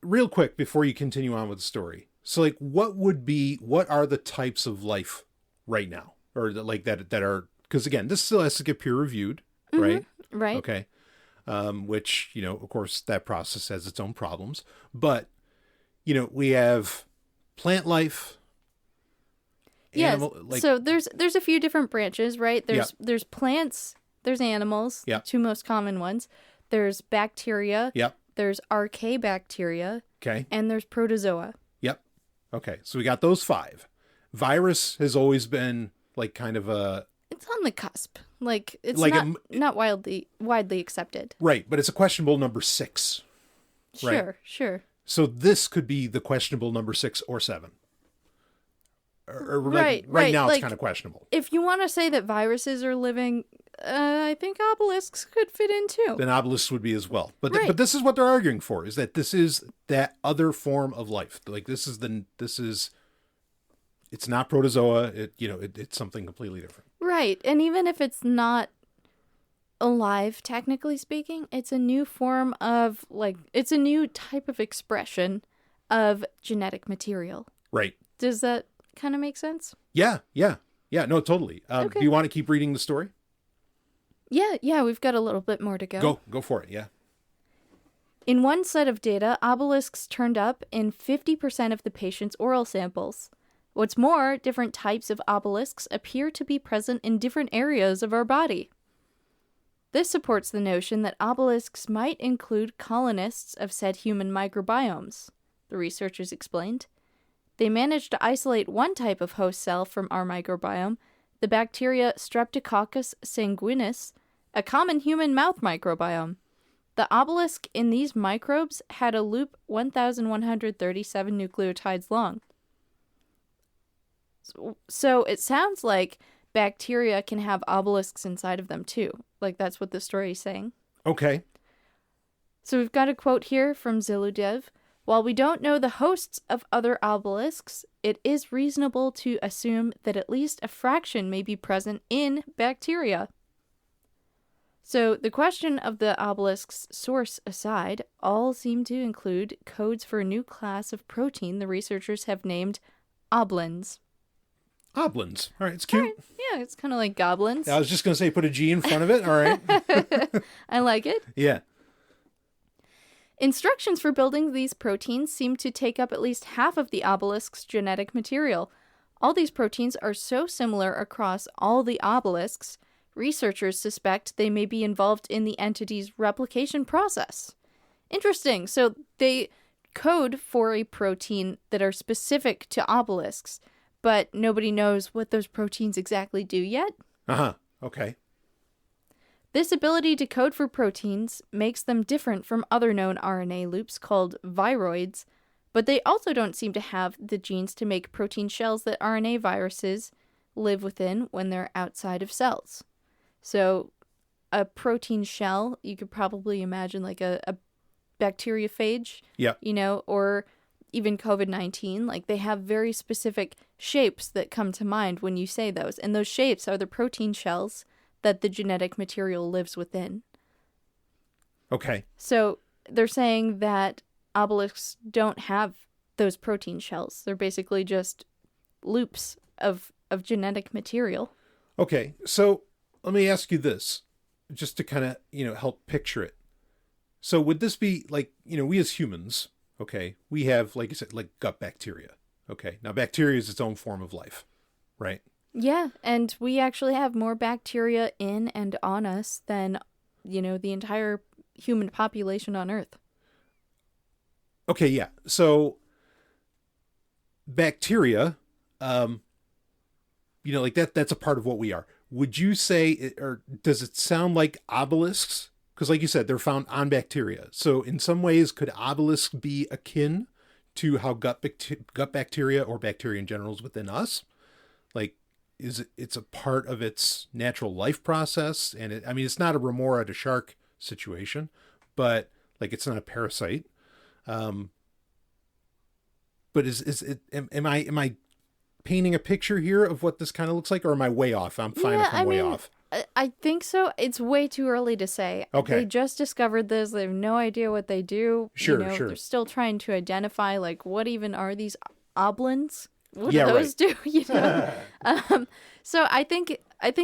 real quick before you continue on with the story. So, like, what are the types of life right now? Or, like, that are, because, again, this still has to get peer-reviewed, right? Mm-hmm. Right. Okay. Which, of course, that process has its own problems. But, we have plant life. Yes. So there's a few different branches, right? There's plants, there's animals, the two most common ones. There's bacteria. Yep. There's archaebacteria. Okay. And there's protozoa. Yep. Okay. So we got those 5. Virus has always been, like, kind of a... It's on the cusp. Like, it's like not widely accepted. Right, but it's a questionable number 6. Right? Sure. So this could be the questionable number 6 or 7. Right now, like, it's kind of questionable. If you want to say that viruses are living, I think obelisks could fit in too. Then obelisks would be as well. But Right. but this is what they're arguing for, is that this is that other form of life. Like it's not protozoa. It's something completely different. Right. And even if it's not alive, technically speaking, it's a new form of, it's a new type of expression of genetic material. Right. Does that kind of make sense? Yeah. No, totally. Okay. Do you want to keep reading the story? Yeah, we've got a little bit more to go. Go for it. Yeah. In one set of data, obelisks turned up in 50% of the patient's oral samples. What's more, different types of obelisks appear to be present in different areas of our body. This supports the notion that obelisks might include colonists of said human microbiomes, the researchers explained. They managed to isolate one type of host cell from our microbiome, the bacteria Streptococcus sanguinis, a common human mouth microbiome. The obelisk in these microbes had a loop 1,137 nucleotides long. So it sounds like bacteria can have obelisks inside of them too. Like, that's what the story is saying. Okay. So we've got a quote here from Ziludev. While we don't know the hosts of other obelisks, it is reasonable to assume that at least a fraction may be present in bacteria. So the question of the obelisk's source aside, all seem to include codes for a new class of protein the researchers have named oblins. Oblins. All right, it's cute. All right. Yeah, it's kind of like goblins. I was just going to say put a G in front of it. All right. I like it. Yeah. Instructions for building these proteins seem to take up at least half of the obelisk's genetic material. All these proteins are so similar across all the obelisks, researchers suspect they may be involved in the entity's replication process. Interesting. So they code for a protein that are specific to obelisks, but nobody knows what those proteins exactly do yet. Uh-huh. Okay. This ability to code for proteins makes them different from other known RNA loops called viroids, but they also don't seem to have the genes to make protein shells that RNA viruses live within when they're outside of cells. So a protein shell, you could probably imagine like a bacteriophage, Yep. Or even COVID-19. Like, they have very specific shapes that come to mind when you say those. And those shapes are the protein shells that the genetic material lives within. Okay. So they're saying that obelisks don't have those protein shells. They're basically just loops of genetic material. Okay. So let me ask you this, just to kind of, help picture it. So would this be like, we as humans, okay, we have, like I said, like gut bacteria. Okay. Now bacteria is its own form of life, right? Yeah, and we actually have more bacteria in and on us than, the entire human population on Earth. Okay, yeah. So bacteria, like that's a part of what we are. Would you say, or does it sound like obelisks? Because like you said, they're found on bacteria. So in some ways, could obelisks be akin to how gut bacteria or bacteria in general is within us? Like, it's a part of its natural life process, and it's not a remora to shark situation, but like it's not a parasite. But am I painting a picture here of what this kind of looks like, or am I way off? I'm fine if I'm way off. I think so. It's way too early to say. Okay. They just discovered this. They have no idea what they do. Sure. They're still trying to identify, like, what even are these oblins? What Yeah, do those do? right. So I think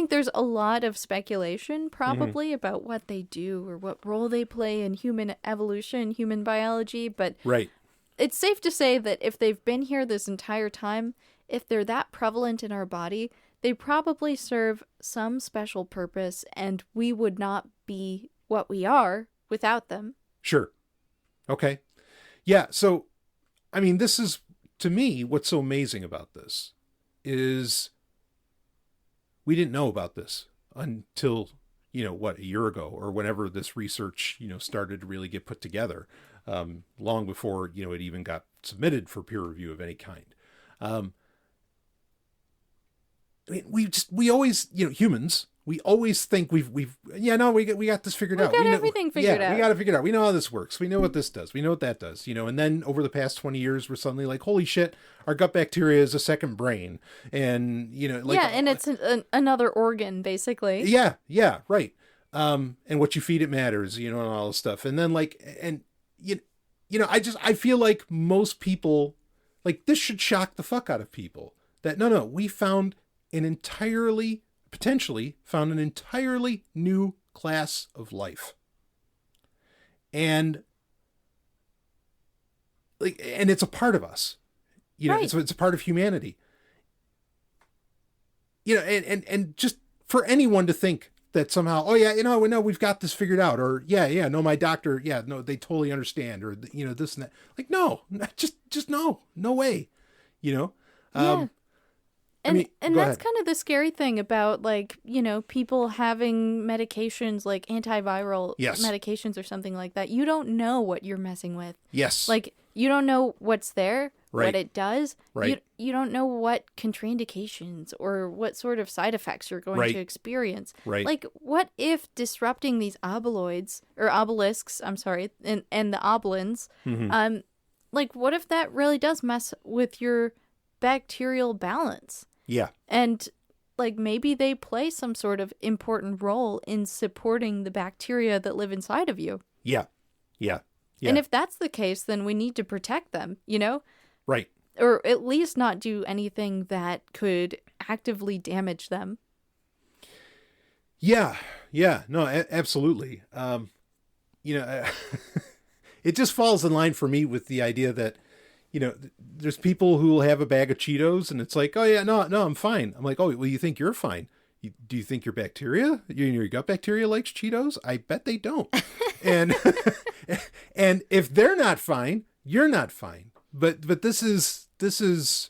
there's a lot of speculation probably about what they do or what role they play in human evolution, human biology. But Right. it's safe to say that if they've been here this entire time, if they're that prevalent in our body, they probably serve some special purpose, and we would not be what we are without them. Sure. Okay. Yeah. So, this is, to me, what's so amazing about this is we didn't know about this until, a year ago, or whenever this research, started to really get put together, long before, it even got submitted for peer review of any kind. We always, humans We always think we got this figured out. We got know, everything figured out. We got it figured out. We know how this works. We know what this does. We know what that does. And then over the past 20 years, we're suddenly like, holy shit, our gut bacteria is a second brain, and and it's another organ basically. Yeah, right. And what you feed it matters, and all this stuff. And then I feel like most people, like, this should shock the fuck out of people that no, we potentially found an entirely new class of life. And it's a part of us, right. It's a part of humanity, and just for anyone to think that somehow, oh yeah, we know we've got this figured out, or no, my doctor, no, they totally understand, or this and that. Like, no, just no way, Yeah. And that's ahead. Kind of the scary thing about, like, people having medications like antiviral medications or something like that. You don't know what you're messing with. Yes. Like, you don't know what's there, right. what it does. Right. You don't know what contraindications or what sort of side effects you're going right. to experience. Right. Like, what if disrupting these obelisks, and the oblins, mm-hmm. Like, what if that really does mess with your bacterial balance? Yeah. And, like, maybe they play some sort of important role in supporting the bacteria that live inside of you. Yeah. And if that's the case, then we need to protect them, Right. Or at least not do anything that could actively damage them. Yeah. No, absolutely. It just falls in line for me with the idea that, there's people who will have a bag of Cheetos and it's like, oh yeah, no, I'm fine. I'm like, oh, well, you think you're fine? Do you think your bacteria, your gut bacteria likes Cheetos? I bet they don't. and and if they're not fine, you're not fine. But this is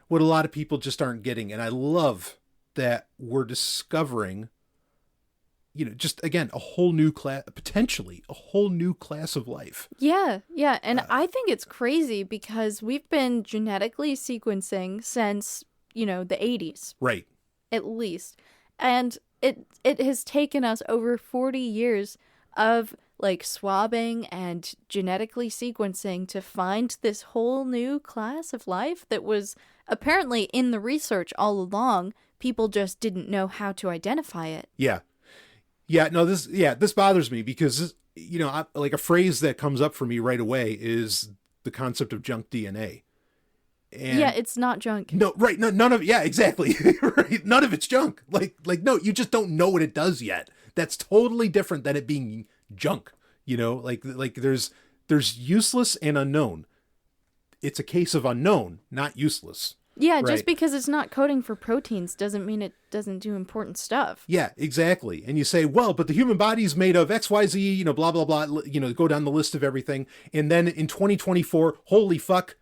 what a lot of people just aren't getting. And I love that we're discovering, just again, potentially a whole new class of life. Yeah. And I think it's crazy because we've been genetically sequencing since, the 80s. Right. At least. And it has taken us over 40 years of, like, swabbing and genetically sequencing to find this whole new class of life that was apparently in the research all along. People just didn't know how to identify it. Yeah. Yeah, no, this bothers me because, like, a phrase that comes up for me right away is the concept of junk DNA. And it's not junk. No, right. No, none of it. Yeah, exactly. Right. None of it's junk. Like, no, you just don't know what it does yet. That's totally different than it being junk. Like there's useless and unknown. It's a case of unknown, not useless. Yeah, right? Just because it's not coding for proteins doesn't mean it doesn't do important stuff. Yeah, exactly. And you say, well, but the human body is made of XYZ, blah, blah, blah, go down the list of everything. And then in 2024, holy fuck,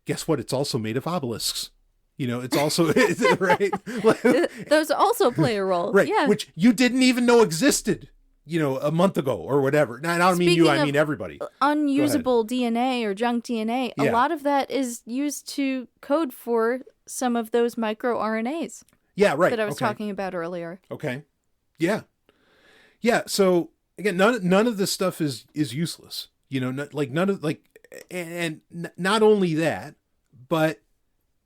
guess what? It's also made of obelisks. It's also, right? Those also play a role. Right, yeah. Which you didn't even know existed, a month ago or whatever. Now, I don't mean you, I mean everybody. Unusable DNA or junk DNA, a lot of that is used to code for some of those microRNAs. Yeah, right. That I was talking about earlier. Okay. Yeah. Yeah, so again, none of this stuff is useless. And not only that, but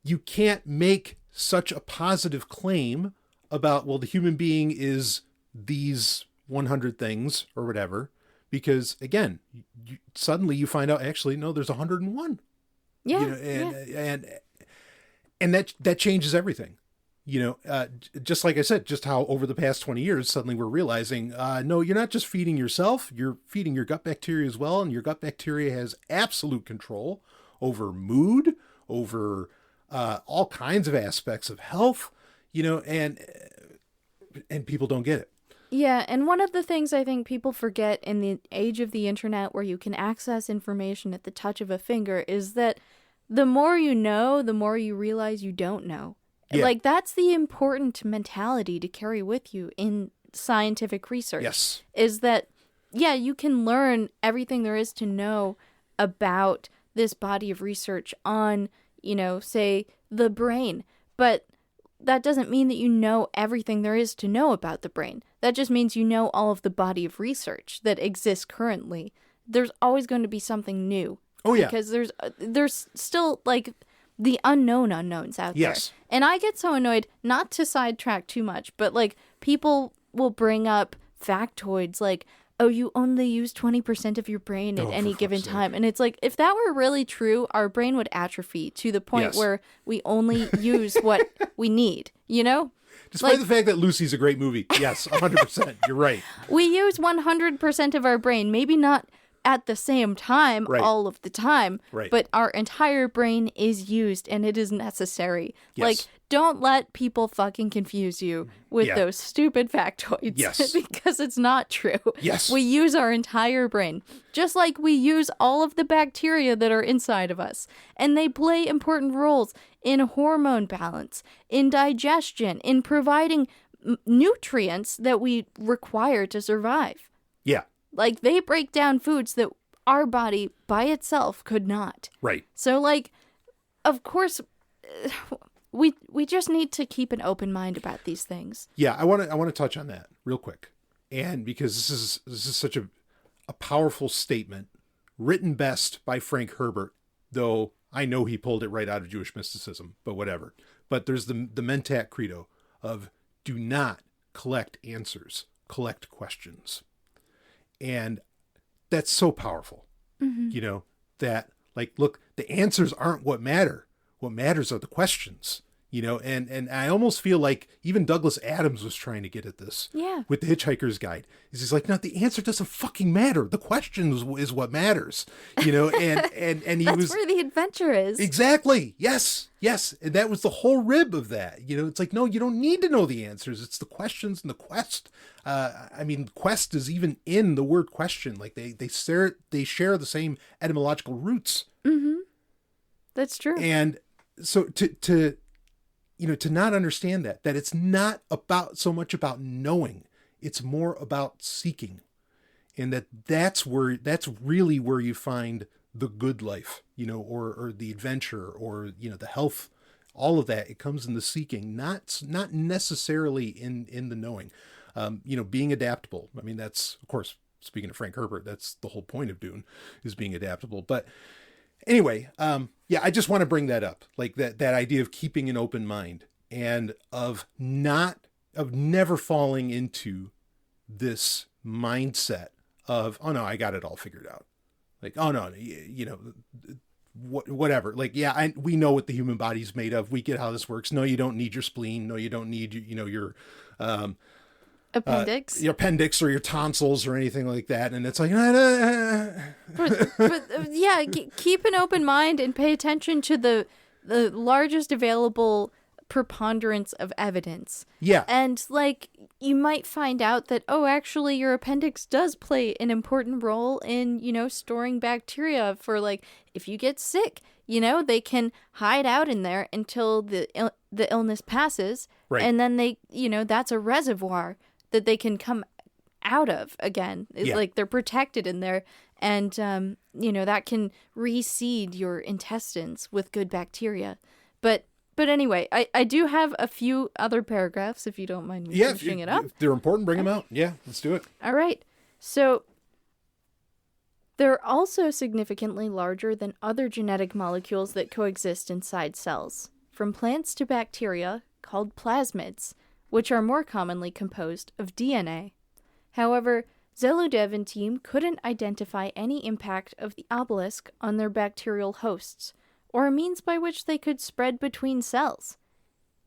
you can't make such a positive claim about, well, the human being is these 100 things or whatever, because again, suddenly you find out, actually, no, there's 101. Yeah. And that changes everything. Just like I said, just how over the past 20 years, suddenly we're realizing, no, you're not just feeding yourself, you're feeding your gut bacteria as well. And your gut bacteria has absolute control over mood, over all kinds of aspects of health, and people don't get it. Yeah, and one of the things I think people forget in the age of the internet, where you can access information at the touch of a finger, is that the more you know, the more you realize you don't know. Yeah. Like, that's the important mentality to carry with you in scientific research. Yes. Is that, you can learn everything there is to know about this body of research on, say, the brain. But that doesn't mean that you know everything there is to know about the brain. That just means you know all of the body of research that exists currently. There's always going to be something new. Oh, yeah. Because there's still, like, the unknown unknowns out Yes. there. And I get so annoyed, not to sidetrack too much, but, like, people will bring up factoids like, oh, you only use 20% of your brain at any given time. And it's like, if that were really true, our brain would atrophy to the point Yes. where we only use what we need, you know? Despite the fact that Lucy's a great movie. Yes, 100%. You're right. We use 100% of our brain, maybe not at the same time all of the time, but our entire brain is used and it is necessary. Yes. Like, don't let people fucking confuse you with those stupid factoids. Yes. Because it's not true. Yes. We use our entire brain, just like we use all of the bacteria that are inside of us. And they play important roles in hormone balance, in digestion, in providing nutrients that we require to survive. Yeah. Like, they break down foods that our body by itself could not. Right. So, like, of course, we just need to keep an open mind about these things. Yeah, I want to touch on that real quick. And because this is such a powerful statement, written best by Frank Herbert, though I know he pulled it right out of Jewish mysticism, but whatever. But there's the Mentat credo of do not collect answers, collect questions. And that's so powerful, you know, that, like, look, the answers aren't what matter. What matters are the questions, you know, and I almost feel like even Douglas Adams was trying to get at this with the Hitchhiker's Guide. He's like, no, the answer doesn't fucking matter. The question is what matters, you know, and he That's was where the adventure is. Exactly. Yes. And that was the whole rib of that. You know, it's like, no, you don't need to know the answers. It's the questions and the quest. I mean, quest is even in the word question. Like they share the same etymological roots. Mm-hmm. That's true. And so to not understand that it's not about so much about knowing, it's more about seeking. And that's really where you find the good life, you know, or the adventure, or, you know, the health, all of that. It comes in the seeking, not necessarily in the knowing. You know, being adaptable. I mean, that's, of course, speaking of Frank Herbert, that's the whole point of Dune, is being adaptable. But anyway, I just want to bring that up, like that idea of keeping an open mind and of never falling into this mindset of, oh no, I got it all figured out. Like, oh no, you know, whatever. Like, yeah, we know what the human body's made of. We get how this works. No, you don't need your spleen. No, you don't need, you know, your appendix, your appendix or your tonsils or anything like that. And it's like, but yeah, keep an open mind and pay attention to the largest available preponderance of evidence. Yeah. And, like, you might find out that, oh, actually your appendix does play an important role in, you know, storing bacteria for, like, if you get sick, you know, they can hide out in there until the illness passes. Right. And then they, you know, that's a reservoir that they can come out of again. It's like they're protected in there. And, you know, that can reseed your intestines with good bacteria. But anyway, I do have a few other paragraphs, if you don't mind me finishing it up. If they're important, bring them out. Yeah, let's do it. All right. So they're also significantly larger than other genetic molecules that coexist inside cells, from plants to bacteria, called plasmids, which are more commonly composed of DNA. However, Zeludev and team couldn't identify any impact of the obelisk on their bacterial hosts, or a means by which they could spread between cells.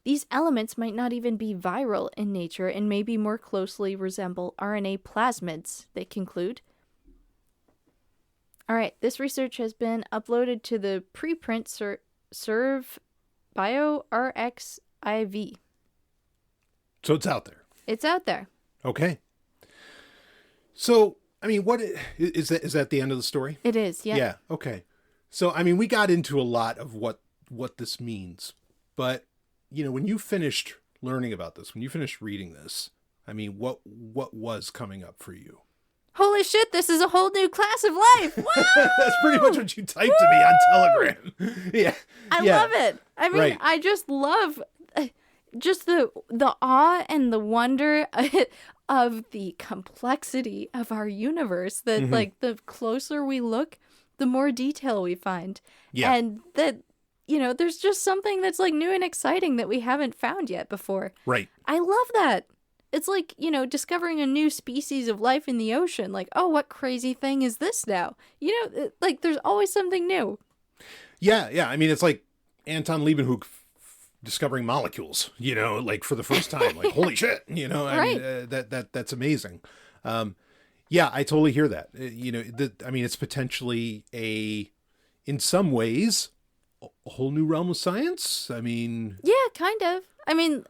These elements might not even be viral in nature and maybe more closely resemble RNA plasmids, they conclude. Alright, this research has been uploaded to the preprint Serve BioRxiv. So it's out there. It's out there. Okay. So, I mean, what is that the end of the story? It is, yeah. Yeah, okay. So, I mean, we got into a lot of what this means, but, you know, when you finished learning about this, when you finished reading this, I mean, what was coming up for you? Holy shit, this is a whole new class of life. Wow! That's pretty much what you typed to me on Telegram. Yeah. I love it. I mean, right. I just love... just the awe and the wonder of the complexity of our universe, that like the closer we look, the more detail we find. Yeah. And that, there's just something that's like new and exciting that we haven't found yet before. Right. I love that. It's like, discovering a new species of life in the ocean. Like, oh, what crazy thing is this now? Like there's always something new. Yeah, yeah. I mean, it's like Anton Leeuwenhoek discovering molecules, like for the first time. Like, holy shit, I mean, that's amazing. Yeah, I totally hear that. I mean, it's potentially in some ways, a whole new realm of science. I mean... Yeah, kind of. I mean,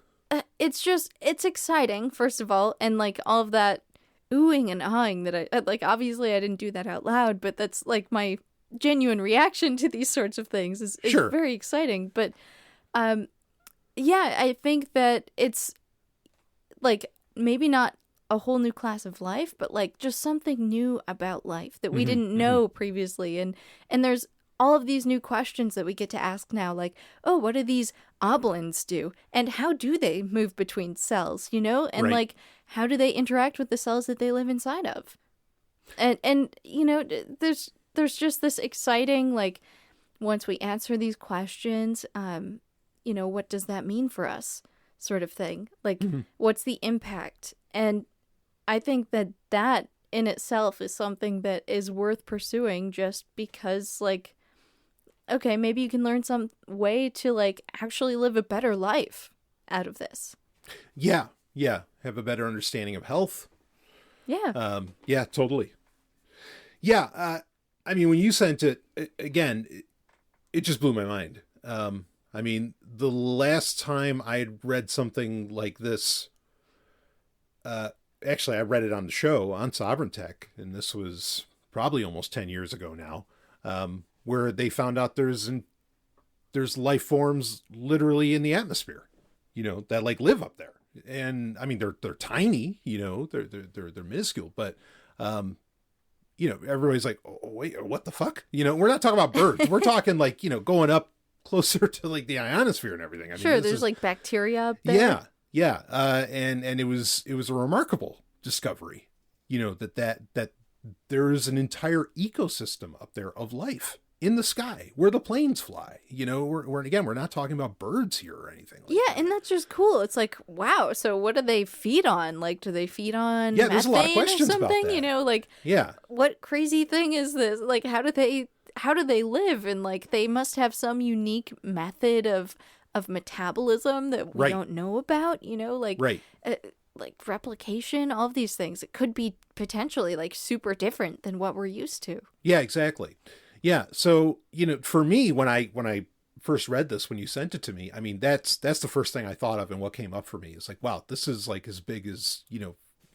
it's exciting, first of all, and like all of that oohing and ahhing that I, like, obviously I didn't do that out loud, but that's like my genuine reaction to these sorts of things is Sure. very exciting. But, yeah, I think that it's like maybe not a whole new class of life, but like just something new about life that we didn't know previously. And there's all of these new questions that we get to ask now, like, oh, what do these oblins do? And how do they move between cells, And Right. like, how do they interact with the cells that they live inside of? And there's just this exciting, like, once we answer these questions, what does that mean for us, sort of thing? Like, what's the impact? And I think that in itself is something that is worth pursuing, just because, like, okay, maybe you can learn some way to, like, actually live a better life out of this. Yeah, yeah. Have a better understanding of health. Yeah. Yeah, totally. Yeah, I mean, when you sent it, again, it just blew my mind. I mean, the last time I had read something like this, actually, I read it on the show on Sovryn Tech, and this was probably almost 10 years ago now, where they found out there's life forms literally in the atmosphere, that like live up there. And I mean, they're tiny, they're minuscule, but, everybody's like, oh, wait, what the fuck? We're not talking about birds. We're talking like, going up closer to like the ionosphere and everything. I mean, sure, there's like bacteria up there. Yeah. Yeah. And it was a remarkable discovery, that there is an entire ecosystem up there of life in the sky where the planes fly. We're not talking about birds here or anything like that. And that's just cool. It's like, wow, so what do they feed on? Like, do they feed on Yeah, there's a lot of questions or something? about that. Like, yeah, what crazy thing is this? Like, how do they live? And like, they must have some unique method of metabolism that we Right. don't know about, like, right. Like replication, all of these things. It could be potentially like super different than what we're used to. Yeah, exactly. Yeah. So, for me, when I first read this, when you sent it to me, I mean, that's the first thing I thought of, and what came up for me is like, wow, this is like as big as,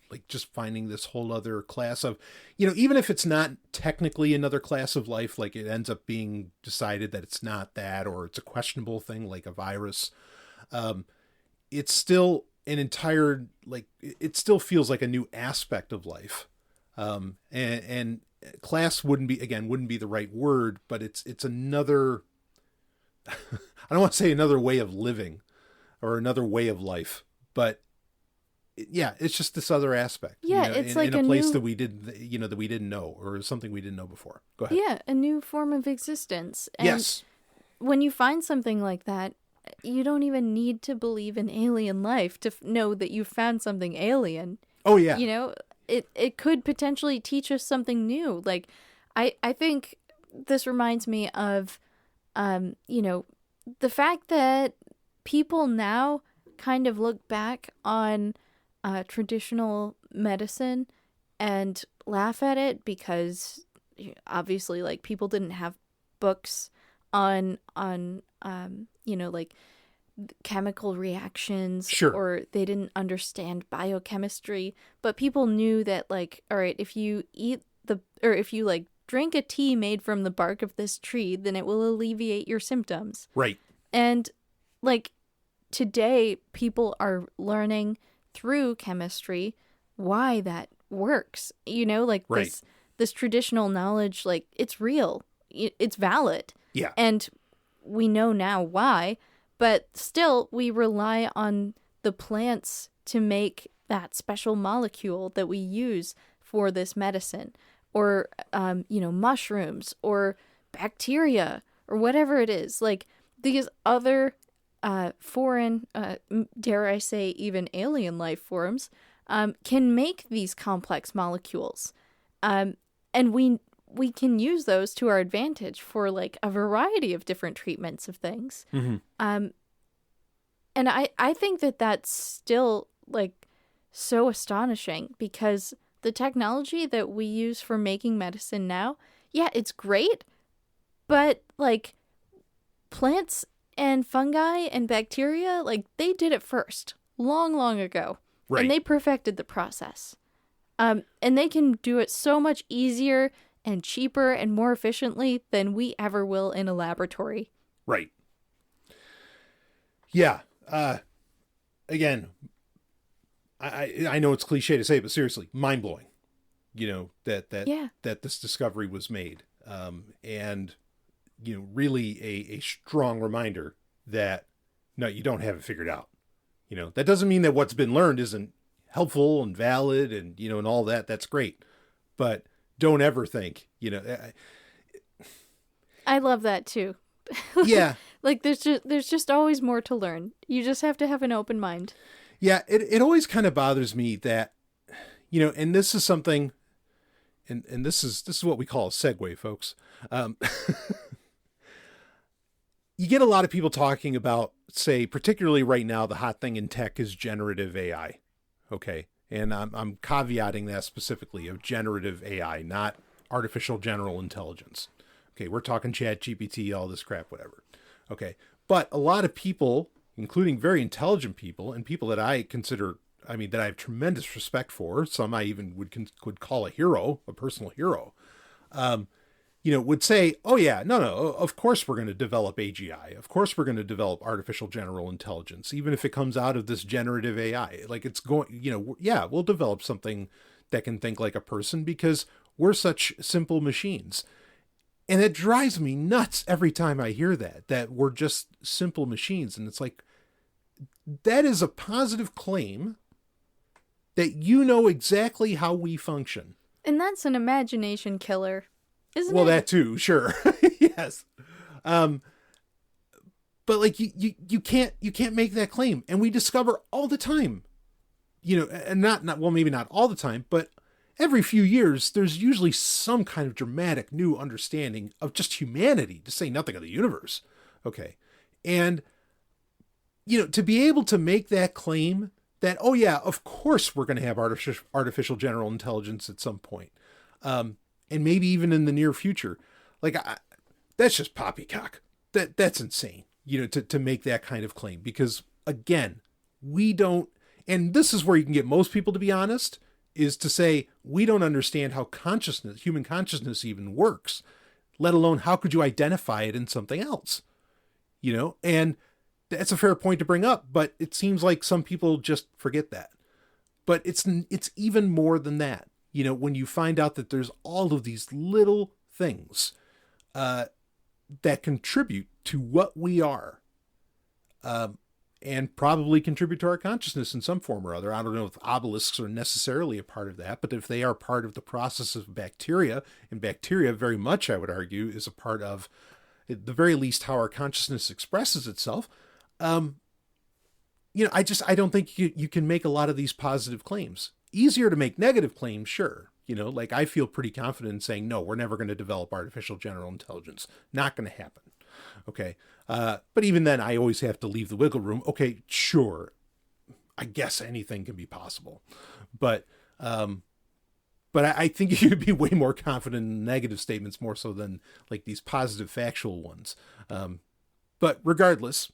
like just finding this whole other class of, even if it's not technically another class of life, like it ends up being decided that it's not that, or it's a questionable thing like a virus. It's still an entire, like, it still feels like a new aspect of life. And class wouldn't be the right word, but it's another, I don't want to say another way of living or another way of life, but yeah, it's just this other aspect. Yeah, it's like in a place new... that we didn't know, or something we didn't know before. Go ahead. Yeah, a new form of existence. And yes. when you find something like that, you don't even need to believe in alien life to know that you found something alien. Oh yeah. It could potentially teach us something new. Like, I think this reminds me of, the fact that people now kind of look back on traditional medicine and laugh at it because obviously, like, people didn't have books on like chemical reactions, Sure. or they didn't understand biochemistry, but people knew that, like, all right, if you if you like drink a tea made from the bark of this tree, then it will alleviate your symptoms. Right. And like today, people are learning through chemistry why that works. Like Right. this traditional knowledge, like, it's real, it's valid. Yeah. And we know now why, But still, we rely on the plants to make that special molecule that we use for this medicine, or mushrooms or bacteria or whatever it is. Like these other foreign, dare I say, even alien life forms, can make these complex molecules, and we can use those to our advantage for like a variety of different treatments of things. Mm-hmm. And I think that that's still like so astonishing, because the technology that we use for making medicine now, yeah, it's great, but like plants and fungi and bacteria, like they did it first, long, long ago. Right. And they perfected the process. And they can do it so much easier and cheaper and more efficiently than we ever will in a laboratory. Right. Yeah. Again, I know it's cliche to say, but seriously, mind blowing. That this discovery was made, and really a strong reminder that no, you don't have it figured out. That doesn't mean that what's been learned isn't helpful and valid and and all that. That's great, but don't ever think I love that too. Yeah. Like there's just always more to learn. You just have to have an open mind. Yeah, it always kind of bothers me that, and this is something, and this is what we call a segue, folks. You get a lot of people talking about, say, particularly right now, the hot thing in tech is generative AI. Okay. And I'm caveating that specifically of generative AI, not artificial general intelligence. Okay. We're talking chat, GPT, all this crap, whatever. Okay. But a lot of people, including very intelligent people and people that I consider, that I have tremendous respect for, some I even would call a hero, a personal hero, would say, oh yeah, no, of course we're going to develop AGI. Of course we're going to develop artificial general intelligence, even if it comes out of this generative AI. Like it's going, yeah, we'll develop something that can think like a person because we're such simple machines. And it drives me nuts every time I hear that we're just simple machines. And it's like, that is a positive claim that exactly how we function. And that's an imagination killer, isn't it? Well, that too, sure. Yes. But like you can't make that claim. And we discover all the time, and not well, maybe not all the time, but every few years, there's usually some kind of dramatic new understanding of just humanity, to say nothing of the universe. Okay. And, to be able to make that claim that, oh yeah, of course we're going to have artificial general intelligence at some point. And maybe even in the near future, like that's just poppycock. That's insane, to make that kind of claim, because again, we don't, and this is where you can get most people to be honest, is to say, we don't understand how human consciousness even works, let alone how could you identify it in something else, and that's a fair point to bring up, but it seems like some people just forget that. But it's even more than that. When you find out that there's all of these little things that contribute to what we are, and probably contribute to our consciousness in some form or other. I don't know if obelisks are necessarily a part of that, but if they are part of the process of bacteria, and bacteria very much, I would argue, is a part of, at the very least, how our consciousness expresses itself. I don't think you can make a lot of these positive claims. Easier to make negative claims, sure. Like I feel pretty confident in saying, no, we're never going to develop artificial general intelligence. Not going to happen. Okay. But even then, I always have to leave the wiggle room. Okay, sure. I guess anything can be possible. But I think you could be way more confident in negative statements more so than like these positive factual ones. But regardless,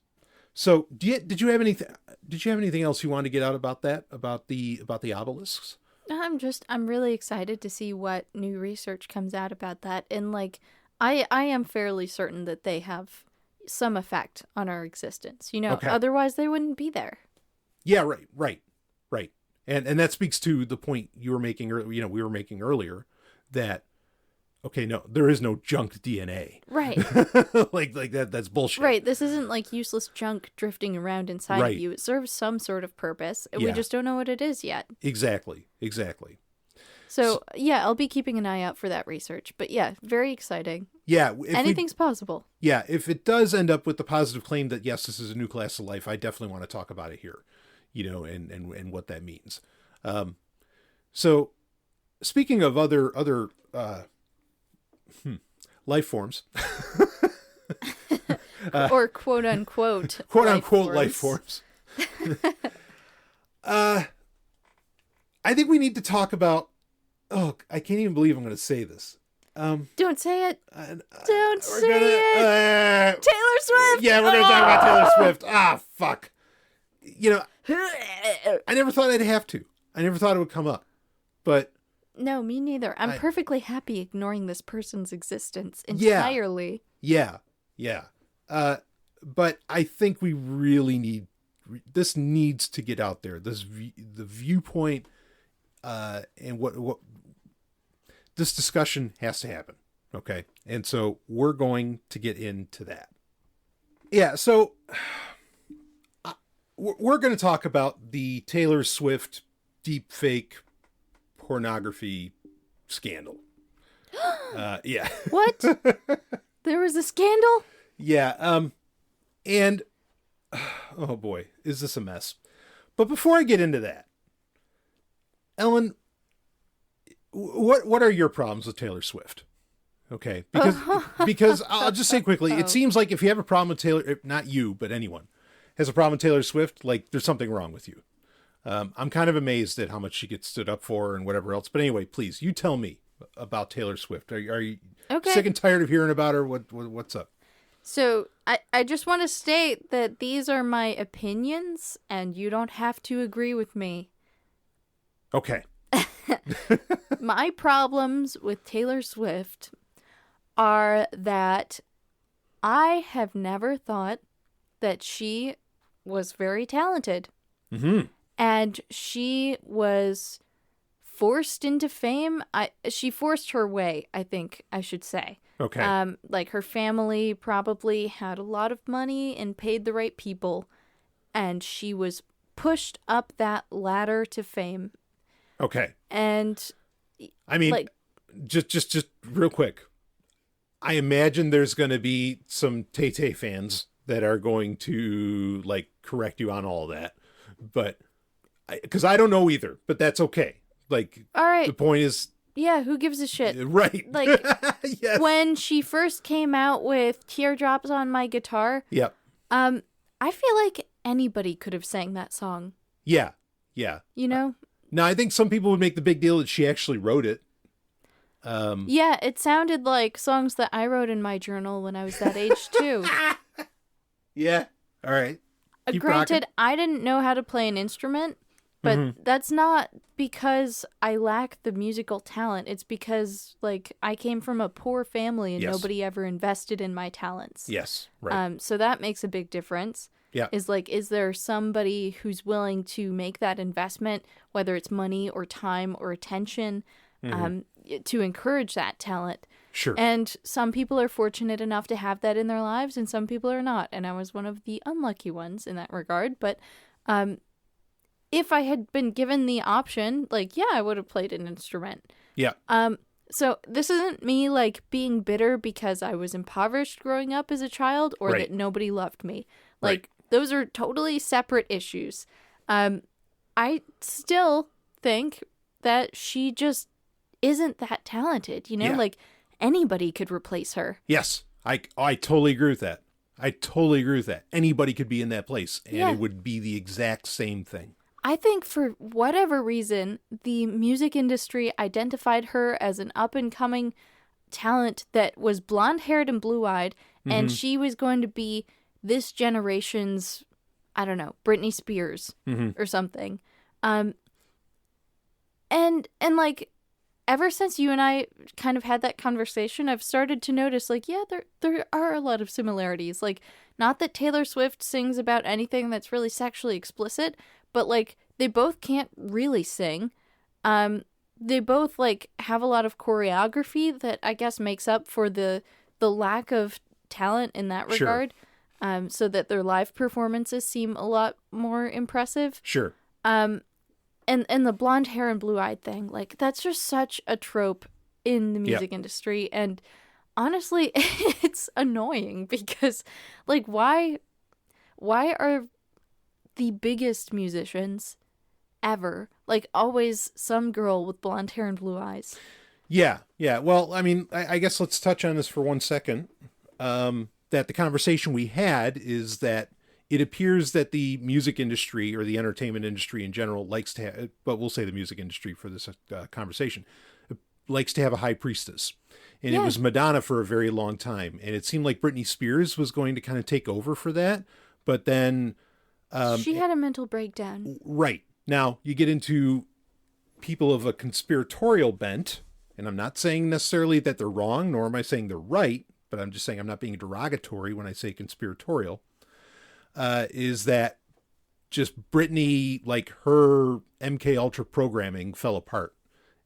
so did you have anything else you wanted to get out about that, about the obelisks? I'm really excited to see what new research comes out about that. And like, I am fairly certain that they have some effect on our existence, Okay. Otherwise they wouldn't be there. Yeah, right. And that speaks to the point you were making, we were making earlier, that Okay, no, there is no junk DNA. Right. like that's bullshit. Right. This isn't like useless junk drifting around inside Right. of you. It serves some sort of purpose, and we Yeah. just don't know what it is yet. Exactly. So, yeah, I'll be keeping an eye out for that research. But yeah, very exciting. Yeah. Anything's possible. Yeah, if it does end up with the positive claim that, yes, this is a new class of life, I definitely want to talk about it here, and what that means. So speaking of other life forms, Or quote unquote life forms. I think we need to talk about, I can't even believe I'm going to say this. Don't say it. Don't say it. Taylor Swift. Yeah, we're going to talk about Taylor Swift. Fuck. I never thought I'd have to. I never thought it would come up. But No, me neither. I'm perfectly happy ignoring this person's existence entirely. Yeah. But I think we really this needs to get out there. The viewpoint, and what this discussion has to happen. Okay. And so we're going to get into that. Yeah. So we're going to talk about the Taylor Swift deep fake pornography scandal. Yeah. What? There was a scandal? Yeah. And oh boy, is this a mess. But before I get into that, Ellen, what are your problems with Taylor Swift? Okay. Because I'll just say quickly, it seems like if you have a problem with Taylor, not you, but anyone has a problem with Taylor Swift, like there's something wrong with you. I'm kind of amazed at how much she gets stood up for and whatever else. But anyway, please, you tell me about Taylor Swift. Are you sick and tired of hearing about her? What's up? So I just want to state that these are my opinions and you don't have to agree with me. Okay. My problems with Taylor Swift are that I have never thought that she was very talented. Mm-hmm. And she was forced into fame. She forced her way, I think I should say. Okay. Like her family probably had a lot of money and paid the right people, and she was pushed up that ladder to fame. Okay. And I mean, like, just real quick. I imagine there's going to be some Tay-Tay fans that are going to like correct you on all that, but because I don't know either, but that's okay. Like, all right. The point is, yeah, who gives a shit? Right. Like, yes. When she first came out with Teardrops on My Guitar, Yep. I feel like anybody could have sang that song. Yeah. Yeah. You know? Now, I think some people would make the big deal that she actually wrote it. Yeah, it sounded like songs that I wrote in my journal when I was that age, too. Yeah. All right. Keep Granted, rocking. I didn't know how to play an instrument, but that's not because I lack the musical talent. It's because, like, I came from a poor family and nobody ever invested in my talents. Yes. Right. So that makes a big difference. Yeah. Is there somebody who's willing to make that investment, whether it's money or time or attention, to encourage that talent? Sure. And some people are fortunate enough to have that in their lives, and some people are not. And I was one of the unlucky ones in that regard. But if I had been given the option, like, yeah, I would have played an instrument. Yeah. So this isn't me, like, being bitter because I was impoverished growing up as a child or that nobody loved me. Like, those are totally separate issues. I still think that she just isn't that talented, you know? Yeah. Like, anybody could replace her. Yes. I totally agree with that. Anybody could be in that place, and it would be the exact same thing. I think for whatever reason, the music industry identified her as an up-and-coming talent that was blonde-haired and blue-eyed, and she was going to be this generation's, I don't know, Britney Spears or something. And like, ever since you and I kind of had that conversation, I've started to notice, like, yeah, there are a lot of similarities. Like, not that Taylor Swift sings about anything that's really sexually explicit, but, like, they both can't really sing. they both like have a lot of choreography that I guess makes up for the lack of talent in that Sure. regard. So that their live performances seem a lot more impressive. Sure. And the blonde hair and blue-eyed thing, like, that's just such a trope in the music industry. And honestly, it's annoying because, like, why are the biggest musicians ever, like, always some girl with blonde hair and blue eyes? Yeah. Well, I mean, I guess let's touch on this for 1 second. That the conversation we had is that it appears that the music industry or the entertainment industry in general likes to have, but we'll say the music industry for this conversation, likes to have a high priestess. And it was Madonna for a very long time. And it seemed like Britney Spears was going to kind of take over for that. But then... she had a mental breakdown. Right. Now, you get into people of a conspiratorial bent, and I'm not saying necessarily that they're wrong, nor am I saying they're right, but I'm just saying I'm not being derogatory when I say conspiratorial, is that just Britney, like, her MK Ultra programming fell apart.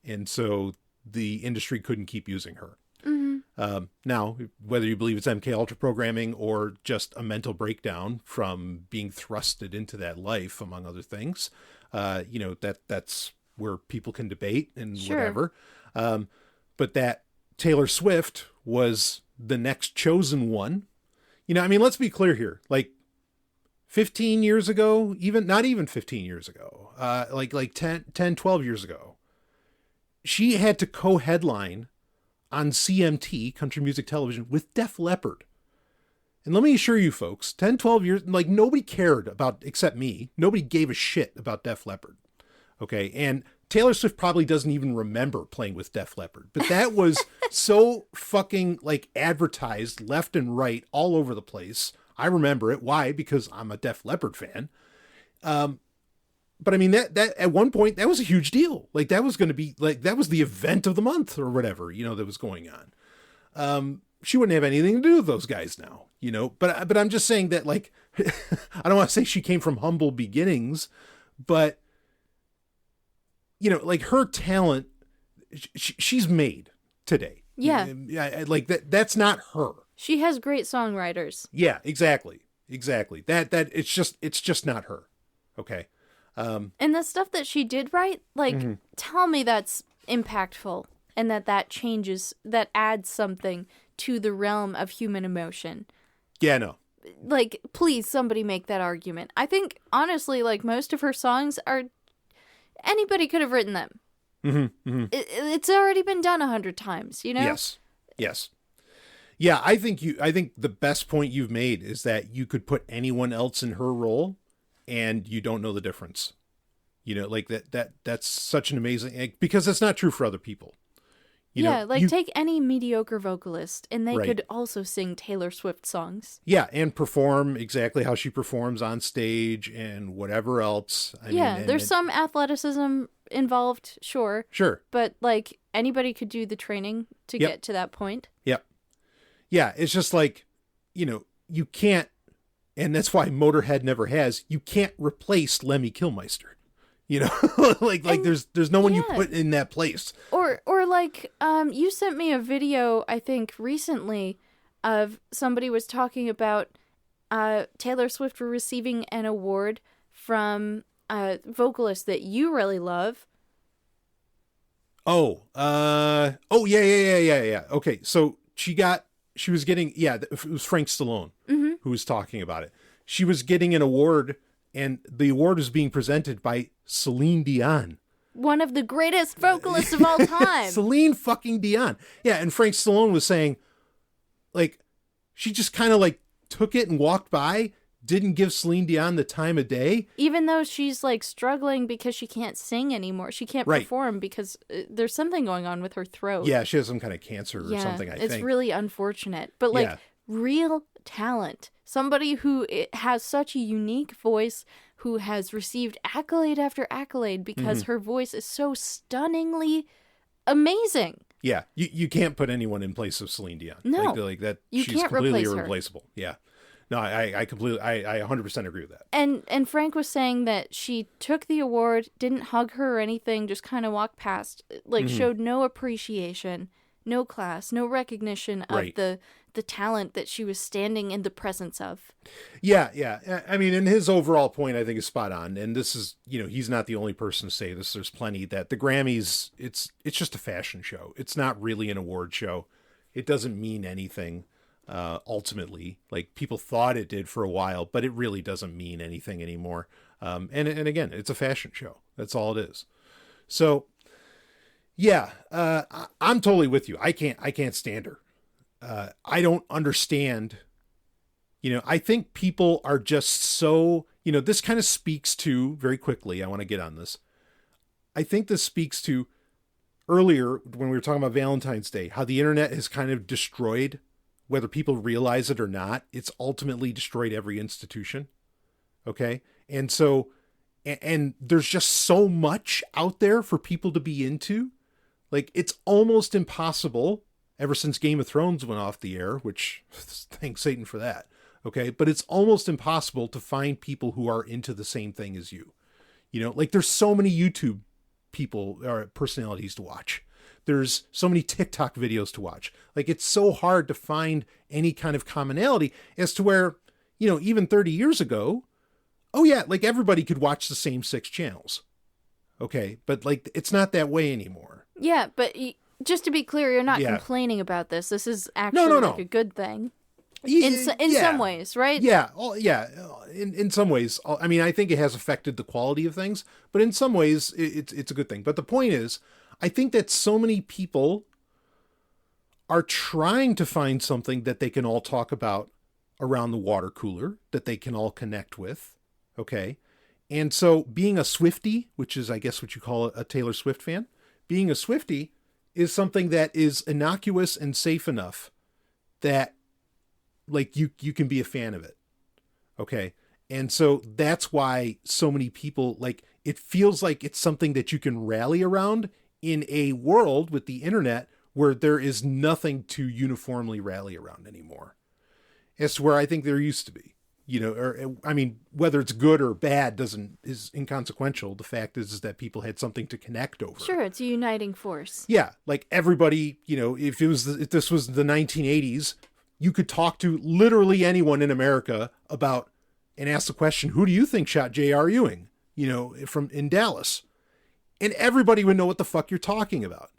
And so the industry couldn't keep using her. Mm-hmm. Now, whether you believe it's MK Ultra programming or just a mental breakdown from being thrusted into that life, among other things, that's where people can debate and whatever. But that Taylor Swift was the next chosen one. I mean, let's be clear here. Like 15 years ago, not even 15 years ago, like 10, 12 years ago, she had to co-headline on CMT, Country Music Television, with Def Leppard. And let me assure you folks, 10, 12 years, like, nobody cared about, except me, nobody gave a shit about Def Leppard. Okay. And Taylor Swift probably doesn't even remember playing with Def Leppard, but that was so fucking, like, advertised left and right all over the place. I remember it. Why? Because I'm a Def Leppard fan. But I mean, that at one point, that was a huge deal. Like, that was going to be, like, that was the event of the month or whatever, that was going on. She wouldn't have anything to do with those guys now, but I'm just saying that, like, I don't want to say she came from humble beginnings, but like, her talent, she's made today. Yeah. Like, that's not her. She has great songwriters. Yeah, exactly. That it's just not her. Okay. And the stuff that she did write, like, tell me that's impactful and that changes, that adds something to the realm of human emotion. Yeah, no. Like, please, somebody make that argument. I think, honestly, like, most of her songs are, anybody could have written them. It's already been done 100 times, Yes. Yeah, I think the best point you've made is that you could put anyone else in her role and you don't know the difference. Like, that's such an amazing, because it's not true for other people. Take any mediocre vocalist and they could also sing Taylor Swift songs. Yeah, and perform exactly how she performs on stage and whatever else. I mean, there's some athleticism involved, sure. Sure. But, like, anybody could do the training to get to that point. Yep. Yeah, it's just like, you can't, and that's why Motorhead never has, you can't replace Lemmy Kilmister. Like there's no one you put in that place. Or like, you sent me a video, I think, recently of somebody was talking about Taylor Swift receiving an award from a vocalist that you really love. Yeah. Okay, so she was getting, it was Frank Stallone who was talking about it. She was getting an award, and the award was being presented by Celine Dion. One of the greatest vocalists of all time. Celine fucking Dion. Yeah, and Frank Stallone was saying, like, she just kind of, like, took it and walked by, didn't give Celine Dion the time of day. Even though she's, like, struggling because she can't sing anymore. She can't perform because there's something going on with her throat. Yeah, she has some kind of cancer or something, I think. It's really unfortunate. But, like, real talent. Somebody who has such a unique voice, who has received accolade after accolade because her voice is so stunningly amazing. Yeah, you can't put anyone in place of Celine Dion. No, like that. You she's can't completely replace her. irreplaceable. Yeah, No, I completely, I 100% agree with that. And Frank was saying that she took the award, didn't hug her or anything, just kind of walked past, like showed no appreciation, no class, no recognition of Right. the talent that she was standing in the presence of. Yeah, yeah. I mean, and his overall point, I think, is spot on. And this is, he's not the only person to say this. There's plenty that the Grammys, it's just a fashion show. It's not really an award show. It doesn't mean anything, ultimately. Like, people thought it did for a while, but it really doesn't mean anything anymore. And again, it's a fashion show. That's all it is. So, yeah, I'm totally with you. I can't stand her. I don't understand. I think people are just so, this kind of speaks to, very quickly, I want to get on this. I think this speaks to earlier when we were talking about Valentine's Day, how the internet has kind of destroyed, whether people realize it or not, it's ultimately destroyed every institution. Okay. And so, and there's just so much out there for people to be into. Like, it's almost impossible, ever since Game of Thrones went off the air, which thank Satan for that. Okay. But it's almost impossible to find people who are into the same thing as you. Like, there's so many YouTube people or personalities to watch. There's so many TikTok videos to watch. Like, it's so hard to find any kind of commonality as to where, even 30 years ago, oh yeah, like everybody could watch the same 6 channels. Okay. But like, it's not that way anymore. Yeah. But just to be clear, you're not complaining about this. This is actually like a good thing. In some ways, right? Yeah. Yeah. In some ways, I mean, I think it has affected the quality of things, but in some ways it's a good thing. But the point is, I think that so many people are trying to find something that they can all talk about around the water cooler, that they can all connect with. Okay. And so being a Swiftie, which is, I guess, what you call a Taylor Swift fan, being a Swiftie is something that is innocuous and safe enough that, like, you can be a fan of it. Okay. And so that's why so many people, like, it feels like it's something that you can rally around in a world with the internet where there is nothing to uniformly rally around anymore. As to where I think there used to be, or, I mean, whether it's good or bad is inconsequential. The fact is that people had something to connect over. Sure. It's a uniting force. Yeah. Like, everybody, if this was the 1980s, you could talk to literally anyone in America about and ask the question, who do you think shot J.R. Ewing, from in Dallas? And everybody would know what the fuck you're talking about,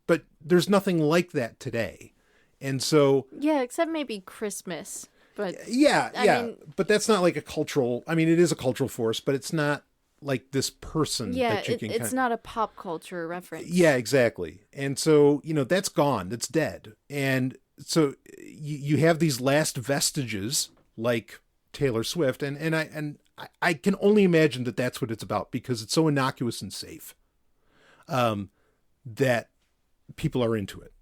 but there's nothing like that today. And so, yeah, except maybe Christmas, but I mean, but that's not like a cultural, I mean, it is a cultural force, but it's not like this person that you can it's not a pop culture reference. Yeah, exactly. And so, that's gone. That's dead. And so you have these last vestiges like Taylor Swift, and I can only imagine that that's what it's about, because it's so innocuous and safe, that people are into it,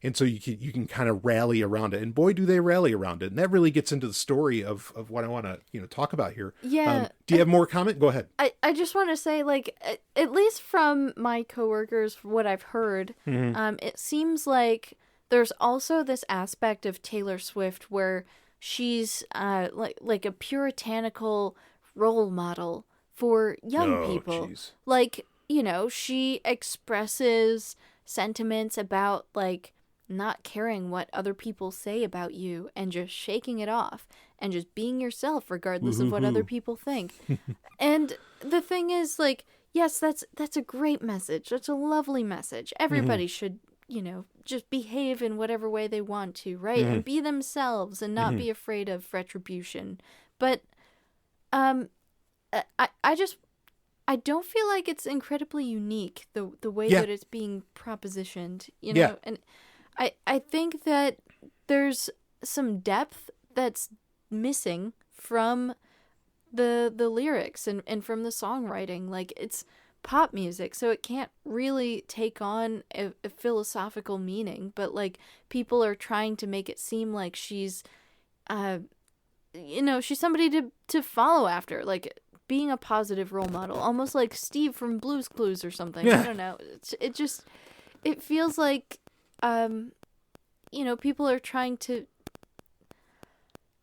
and so you can kind of rally around it, and boy, do they rally around it. And that really gets into the story of what I want to, talk about here. Yeah. Do you have more comment? Go ahead. I just want to say, like, at least from my coworkers, what I've heard, it seems like there's also this aspect of Taylor Swift where she's like a puritanical role model for young people. Geez. Like, she expresses sentiments about, like, not caring what other people say about you and just shaking it off and just being yourself regardless of what other people think. And the thing is, like, yes, that's a great message. That's a lovely message. Everybody should, just behave in whatever way they want to, right? And be themselves and not be afraid of retribution. But I don't feel like it's incredibly unique, the way that it's being propositioned, and I think that there's some depth that's missing from the lyrics and from the songwriting. Like, it's pop music, so it can't really take on a philosophical meaning, but, like, people are trying to make it seem like she's she's somebody to follow after, like being a positive role model, almost like Steve from Blue's Clues or something. I don't know, it feels like people are trying to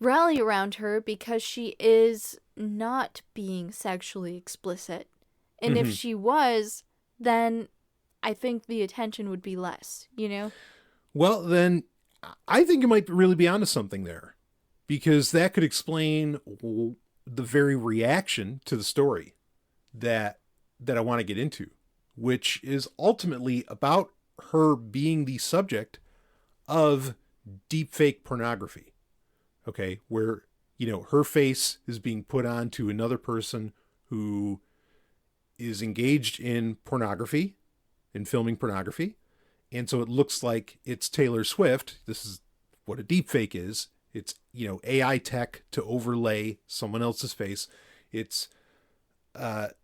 rally around her because she is not being sexually explicit. And if she was, then I think the attention would be less, you know? Well, then I think you might really be onto something there, because that could explain the very reaction to the story that I want to get into, which is ultimately about her being the subject of deepfake pornography. Okay, where, you know, her face is being put on to another person who is engaged in pornography, in filming pornography. And so it looks like it's Taylor Swift. This is what a deepfake is. It's, you know, AI tech to overlay someone else's face. It's,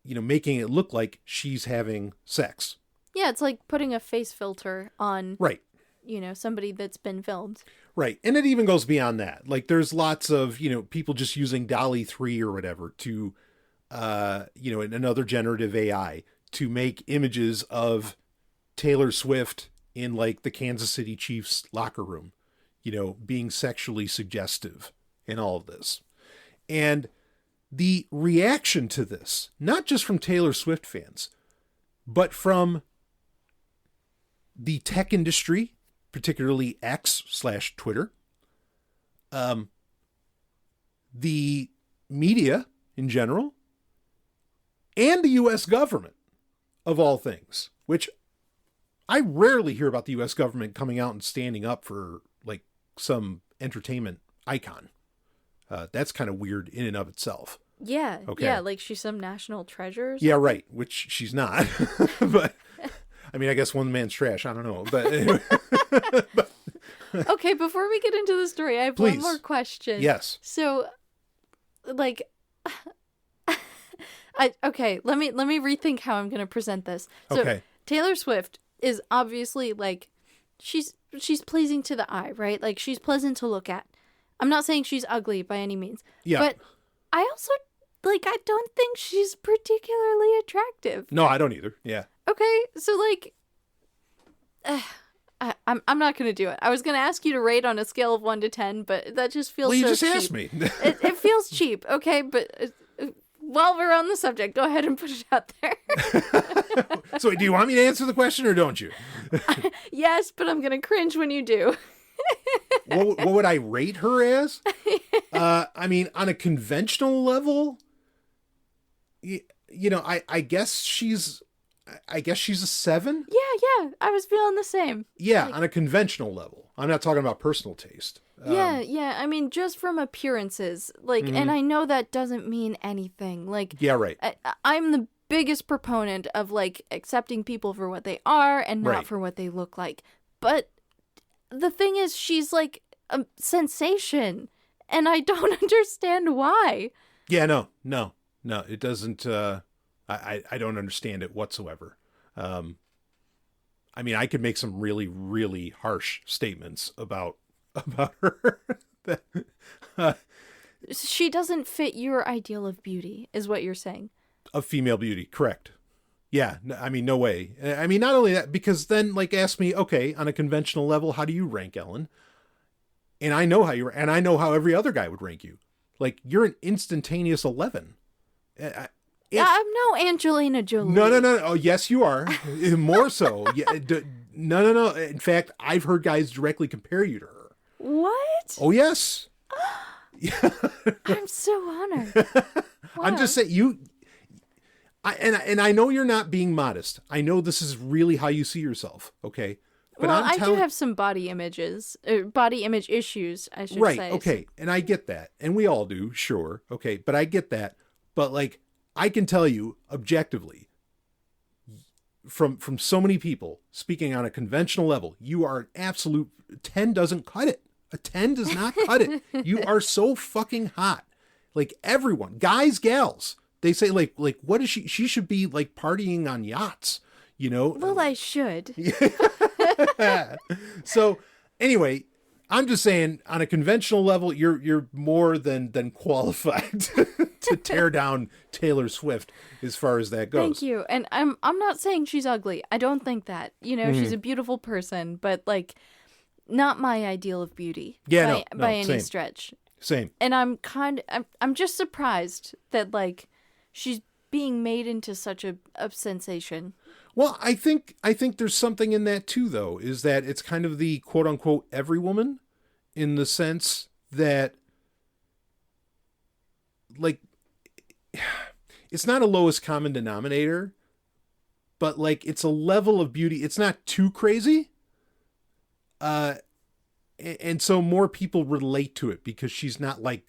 you know, making it look like she's having sex. Yeah, it's like putting a face filter on, right, you know, somebody that's been filmed. Right. And it even goes beyond that. Like, there's lots of, you know, people just using DALL-E 3 or whatever to, you know, another generative AI to make images of Taylor Swift in, like, the Kansas City Chiefs locker room, you know, being sexually suggestive and all of this. And the reaction to this, not just from Taylor Swift fans, but from the tech industry, particularly X/Twitter, the media in general, and the U.S. government, of all things, which I rarely hear about the U.S. government coming out and standing up for, like, some entertainment icon. That's kind of weird in and of itself. Yeah. Okay. Yeah, like she's some national treasure or something. Yeah, right, which she's not. But, I mean, I guess one man's trash. I don't know. But anyway. Okay, before we get into the story, I have Please. one more question. Yes. So, like, okay, let me rethink how I'm going to present this. So, Okay. Taylor Swift is obviously, like, she's pleasing to the eye, right? Like, she's pleasant to look at. I'm not saying she's ugly by any means. Yeah. But I also, like, I don't think she's particularly attractive. No, I don't either. Yeah. Okay, so, like, I'm not going to do it. I was going to ask you to rate on a scale of 1 to 10, but that just feels so cheap. Well, you just asked me. It feels cheap, okay? But while we're on the subject, go ahead and put it out there. So, do you want me to answer the question or don't you? Yes, but I'm going to cringe when you do. What would I rate her as? I mean, on a conventional level, you know, I guess she's a 7. Yeah, I was feeling the same. Yeah, like, on a conventional level. I'm not talking about personal taste. Yeah. I mean, just from appearances, like, and I know that doesn't mean anything. Like, yeah, right. I'm the biggest proponent of, like, accepting people for what they are and not Right. for what they look like. But the thing is, she's like a sensation, and I don't understand why. Yeah, no, it doesn't. I don't understand it whatsoever. I mean, I could make some really, really harsh statements about her. She doesn't fit your ideal of beauty, is what you're saying. Of female beauty, correct. Yeah, I mean, no way. I mean, not only that, because then, like, ask me, okay, on a conventional level, how do you rank Ellen? And I know how every other guy would rank you. Like, you're an instantaneous 11. I'm no Angelina Jolie. No. Oh, yes, you are. More so. Yeah, no. In fact, I've heard guys directly compare you to her. What? Oh, yes. I'm so honored. Wow. I'm just saying, and I know you're not being modest. I know this is really how you see yourself, okay? But well, I do have some body image issues, I should right, say. Right, okay, and I get that. And we all do, sure, okay, but I get that. But, like, I can tell you objectively, from so many people, speaking on a conventional level, you are an absolute 10 doesn't cut it. A 10 does not cut it. You are so fucking hot. Like, everyone, guys, gals, they say, like, what is she? She should be, like, partying on yachts, you know? Well, I should. So, anyway, I'm just saying, on a conventional level, you're more than qualified to tear down Taylor Swift as far as that goes. Thank you. And I'm not saying she's ugly. I don't think that. You know, she's a beautiful person, but, like, not my ideal of beauty. Yeah, by any same. stretch. Same. And I'm just surprised that like she's being made into such a sensation. Well, I think there's something in that too, though, is that it's kind of the quote unquote every woman, in the sense that, like, it's not a lowest common denominator, but like it's a level of beauty. It's not too crazy. And so more people relate to it because she's not like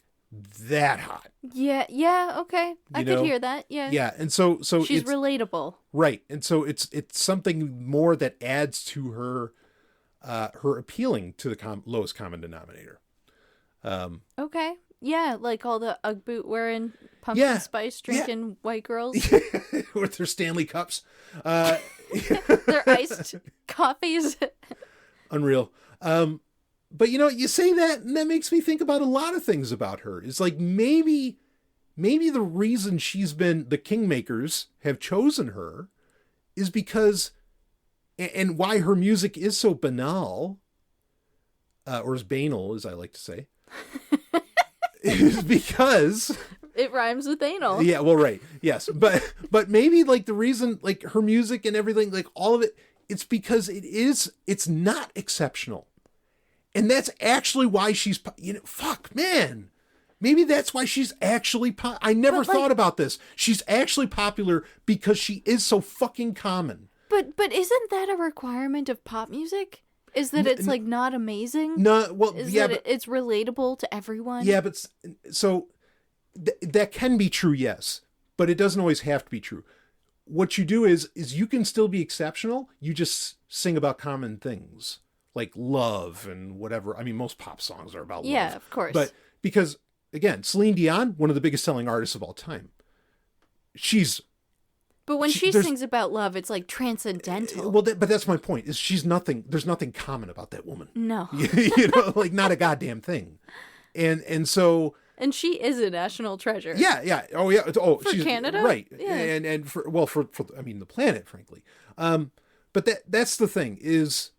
that hot. Yeah, okay. I could hear that. Yeah. Yeah, and so she's relatable. Right. And so it's something more that adds to her her appealing to the lowest common denominator. Okay. Yeah, like all the Ugg boot wearing, pumpkin spice drinking white girls with their Stanley cups. Their iced coffees. Unreal. But you say that, and that makes me think about a lot of things about her. It's like maybe the reason the Kingmakers have chosen her is because, and why her music is so banal, or as banal as I like to say, is because it rhymes with anal. Yeah, well, right. Yes. But maybe like the reason, like her music and everything, like all of it, it's because it's not exceptional. And that's actually why she's, fuck, man. Maybe that's why she's actually, I never thought about this. She's actually popular because she is so fucking common. But isn't that a requirement of pop music? Is that it's like not amazing? No, well, it's relatable to everyone? Yeah, but so that can be true, yes. But it doesn't always have to be true. What you do is you can still be exceptional. You just sing about common things. Like love and whatever. I mean, most pop songs are about love. Yeah, of course. But because, again, Celine Dion, one of the biggest selling artists of all time. But when she sings about love, it's like transcendental. Well, but that's my point. Is there's nothing common about that woman. No. Like not a goddamn thing. And so... And she is a national treasure. Yeah. Oh, yeah. Oh, for she's Canada? Right. Yeah. And for the planet, frankly. But that's the thing is...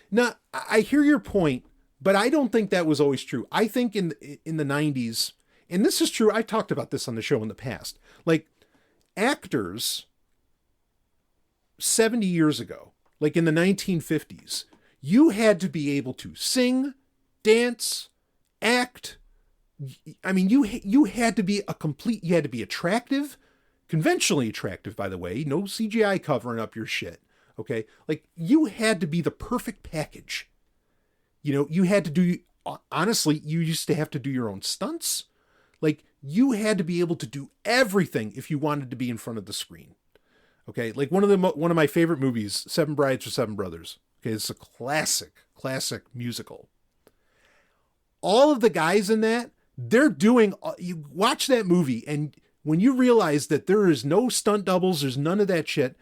Now, I hear your point, but I don't think that was always true. I think in the 90s, and this is true, I talked about this on the show in the past, like actors 70 years ago, like in the 1950s, you had to be able to sing, dance, act. I mean, you had to be you had to be attractive, conventionally attractive, by the way, no CGI covering up your shit. Okay. Like you had to be the perfect package. You had to do, honestly, you used to have to do your own stunts. Like you had to be able to do everything if you wanted to be in front of the screen. Okay. Like one of my favorite movies, Seven Brides for Seven Brothers. Okay. It's a classic musical. All of the guys in that, you watch that movie and when you realize that there is no stunt doubles, there's none of that shit.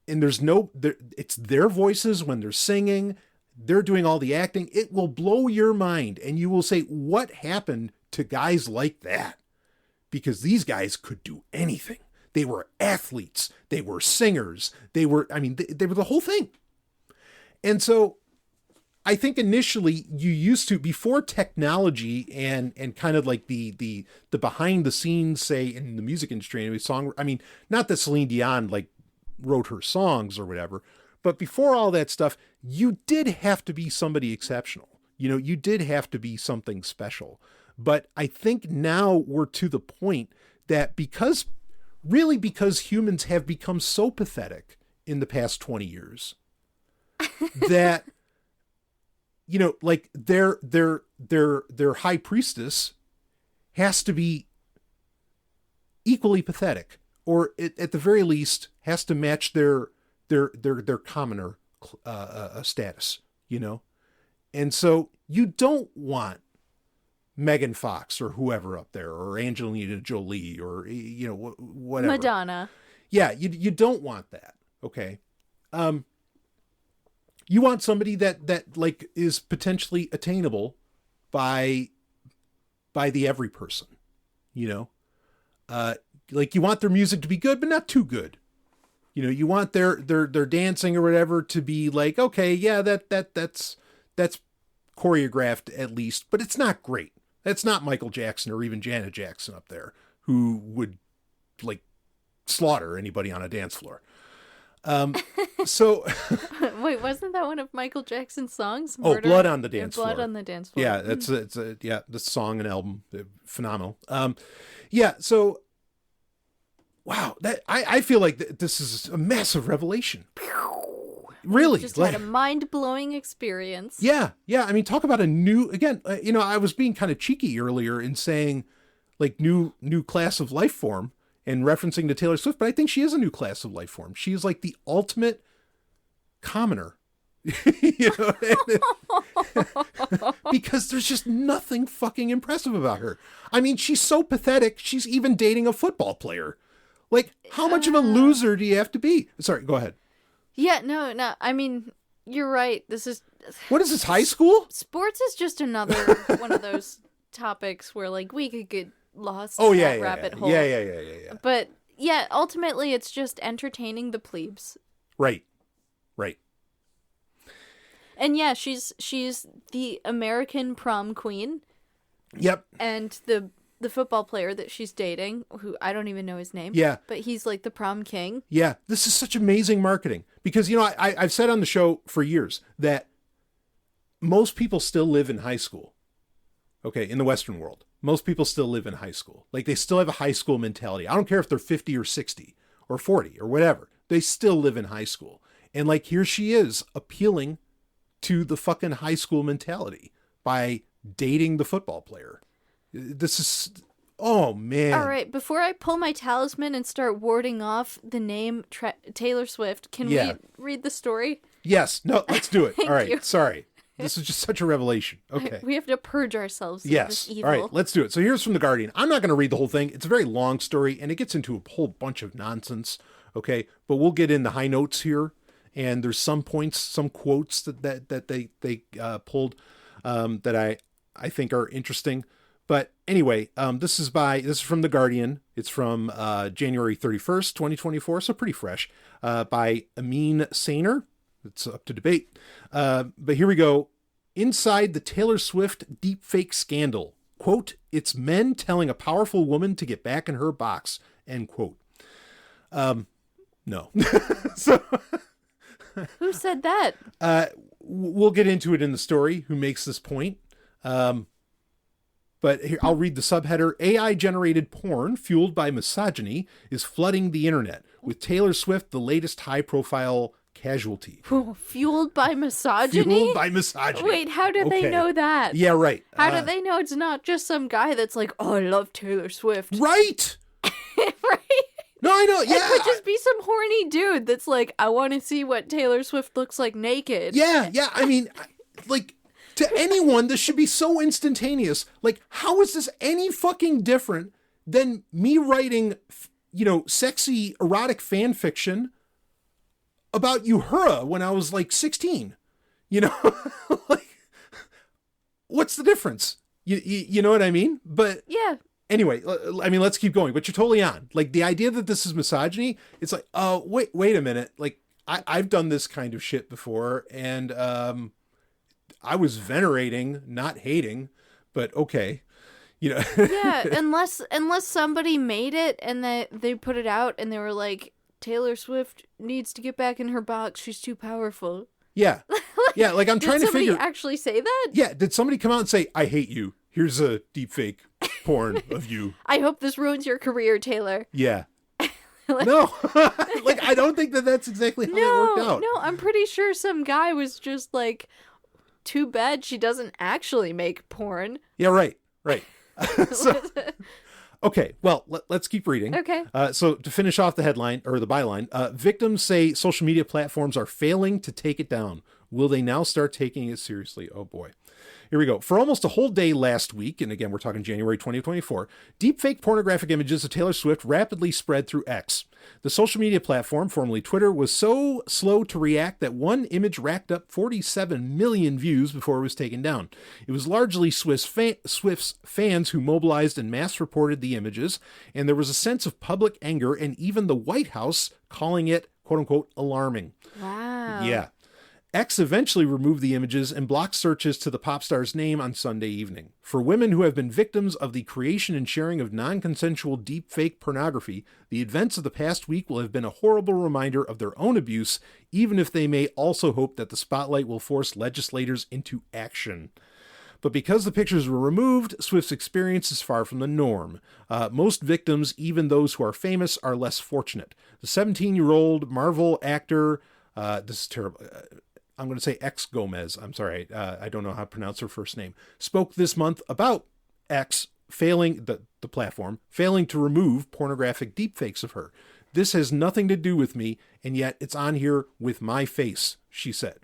And it's their voices when they're singing, they're doing all the acting. It will blow your mind. And you will say, what happened to guys like that? Because these guys could do anything. They were athletes. They were singers. They were the whole thing. And so I think initially you used to, before technology and kind of like the behind the scenes, say in the music industry, not that Celine Dion like wrote her songs or whatever, but before all that stuff, you did have to be somebody exceptional. You did have to be something special. But I think now we're to the point that because humans have become so pathetic in the past 20 years that, like their high priestess has to be equally pathetic, or at the very least has to match their commoner status, And so you don't want Megan Fox or whoever up there, or Angelina Jolie, or whatever. Madonna. Yeah, you don't want that. Okay. You want somebody that like is potentially attainable by the every person, like you want their music to be good, but not too good. You want their dancing or whatever to be like, okay, yeah, that's choreographed at least, but it's not great. That's not Michael Jackson or even Janet Jackson up there, who would like slaughter anybody on a dance floor. So wait, wasn't that one of Michael Jackson's songs? Oh, Blood on the Dance Floor. Blood on the Dance Floor. Yeah, it's the song and album, phenomenal. Yeah, so wow, that I feel like this is a massive revelation. Really, just had a mind-blowing experience. Yeah. I mean, talk about a new, again, I was being kind of cheeky earlier in saying like new class of life form and referencing to Taylor Swift, but I think she is a new class of life form. She is like the ultimate commoner. Because there's just nothing fucking impressive about her. I mean, she's so pathetic. She's even dating a football player. Like, how much of a loser do you have to be? Sorry, go ahead. Yeah, no. I mean, you're right. What is this, high school? Sports is just another one of those topics where, like, we could get lost in that rabbit hole. Yeah. But, yeah, ultimately, it's just entertaining the plebes. Right. And, yeah, she's the American prom queen. Yep. And the football player that she's dating, who I don't even know his name. Yeah. But he's, like, the prom king. Yeah. This is such amazing marketing. Because, I've said on the show for years that most people still live in high school. Okay, in the Western world. Most people still live in high school. Like, they still have a high school mentality. I don't care if they're 50 or 60 or 40 or whatever. They still live in high school. And, like, here she is appealing to the fucking high school mentality by dating the football player. This is... Oh, man. All right, before I pull my talisman and start warding off the name Taylor Swift, can we read the story? Yes. No, let's do it. Thank All right. you. Sorry. This is just such a revelation. Okay. We have to purge ourselves of Yes. this evil. All right, let's do it. So here's from The Guardian. I'm not going to read the whole thing. It's a very long story, and it gets into a whole bunch of nonsense. Okay, but we'll get in the high notes here, and there's some points, some quotes that they pulled that I think are interesting. But anyway, this is from The Guardian. It's from January 31st, 2024, so pretty fresh, by Amin Sainer. It's up to debate. But here we go. Inside the Taylor Swift deepfake scandal. Quote, it's men telling a powerful woman to get back in her box. End quote. No. So who said that? We'll get into it in the story, who makes this point. But here, I'll read the subheader. AI-generated porn fueled by misogyny is flooding the internet, with Taylor Swift the latest high-profile casualty. Fueled by misogyny? Fueled by misogyny. Wait, how did they know that? Yeah, right. How do they know it's not just some guy that's like, oh, I love Taylor Swift? Right! Right? No, I know, yeah. It could just be some horny dude that's like, I want to see what Taylor Swift looks like naked. Yeah, I mean, like... To anyone, this should be so instantaneous. Like, how is this any fucking different than me writing, sexy erotic fan fiction about Uhura when I was like 16? Like, what's the difference? You know what I mean? But yeah. Anyway, I mean, let's keep going. But you're totally on. Like, the idea that this is misogyny, it's like, oh, wait a minute. Like, I've done this kind of shit before, and I was venerating, not hating, but okay, Yeah, unless somebody made it and they put it out and they were like, Taylor Swift needs to get back in her box. She's too powerful. Yeah, yeah. Like I'm trying to figure. Did somebody actually say that? Yeah. Did somebody come out and say, "I hate you. Here's a deep fake porn of you." I hope this ruins your career, Taylor. Yeah. No, like I don't think that's exactly how it worked out. No, I'm pretty sure some guy was just like, too bad she doesn't actually make porn. Yeah, right. So, okay, well, let's keep reading. Okay. So to finish off the headline or the byline, victims say social media platforms are failing to take it down. Will they now start taking it seriously? Oh boy. Here we go. For almost a whole day last week, and again, we're talking January 2024, deepfake pornographic images of Taylor Swift rapidly spread through X. The social media platform, formerly Twitter, was so slow to react that one image racked up 47 million views before it was taken down. It was largely Swift's fans who mobilized and mass reported the images, and there was a sense of public anger and even the White House calling it, quote unquote, alarming. Wow. Yeah. X eventually removed the images and blocked searches to the pop star's name on Sunday evening. For women who have been victims of the creation and sharing of non-consensual deepfake pornography, the events of the past week will have been a horrible reminder of their own abuse, even if they may also hope that the spotlight will force legislators into action. But because the pictures were removed, Swift's experience is far from the norm. Most victims, even those who are famous, are less fortunate. The 17-year-old Marvel actor, this is terrible, I'm going to say X Gomez, I'm sorry, I don't know how to pronounce her first name, spoke this month about X failing, the platform, failing to remove pornographic deepfakes of her. This has nothing to do with me, and yet it's on here with my face, she said.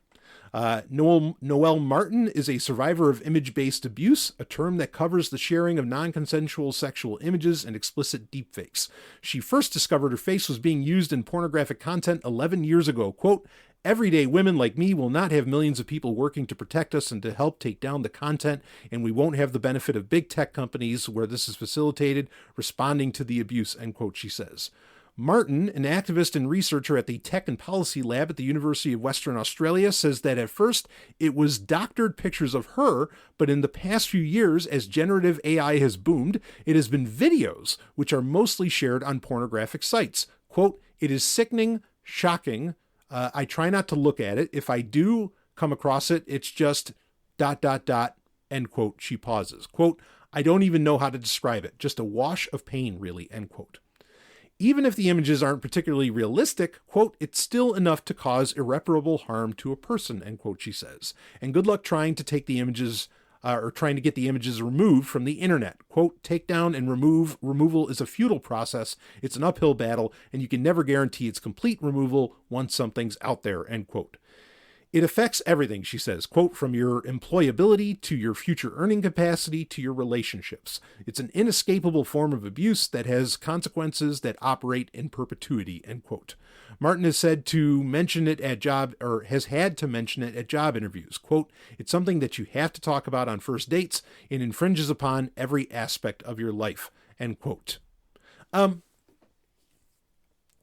Noelle Martin is a survivor of image-based abuse, a term that covers the sharing of non-consensual sexual images and explicit deepfakes. She first discovered her face was being used in pornographic content 11 years ago. Quote, "Everyday women like me will not have millions of people working to protect us and to help take down the content, and we won't have the benefit of big tech companies where this is facilitated responding to the abuse," end quote, she says. Martin, an activist and researcher at the Tech and Policy Lab at the University of Western Australia, says that at first it was doctored pictures of her, but in the past few years, as generative AI has boomed, it has been videos, which are mostly shared on pornographic sites. Quote, "It is sickening, shocking. I try not to look at it. If I do come across it, it's just ... end quote." She pauses. Quote, "I don't even know how to describe it. Just a wash of pain, really," end quote. Even if the images aren't particularly realistic, quote, "it's still enough to cause irreparable harm to a person," end quote, she says. And good luck trying to take the images or trying to get the images removed from the internet. Quote, "Takedown and removal is a futile process. It's an uphill battle, and you can never guarantee its complete removal once something's out there," end quote. "It affects everything," she says, quote, "from your employability to your future earning capacity to your relationships. It's an inescapable form of abuse that has consequences that operate in perpetuity," end quote. Martin has said to mention it at has had to mention it at job interviews. Quote, "It's something that you have to talk about on first dates. It infringes upon every aspect of your life," end quote. I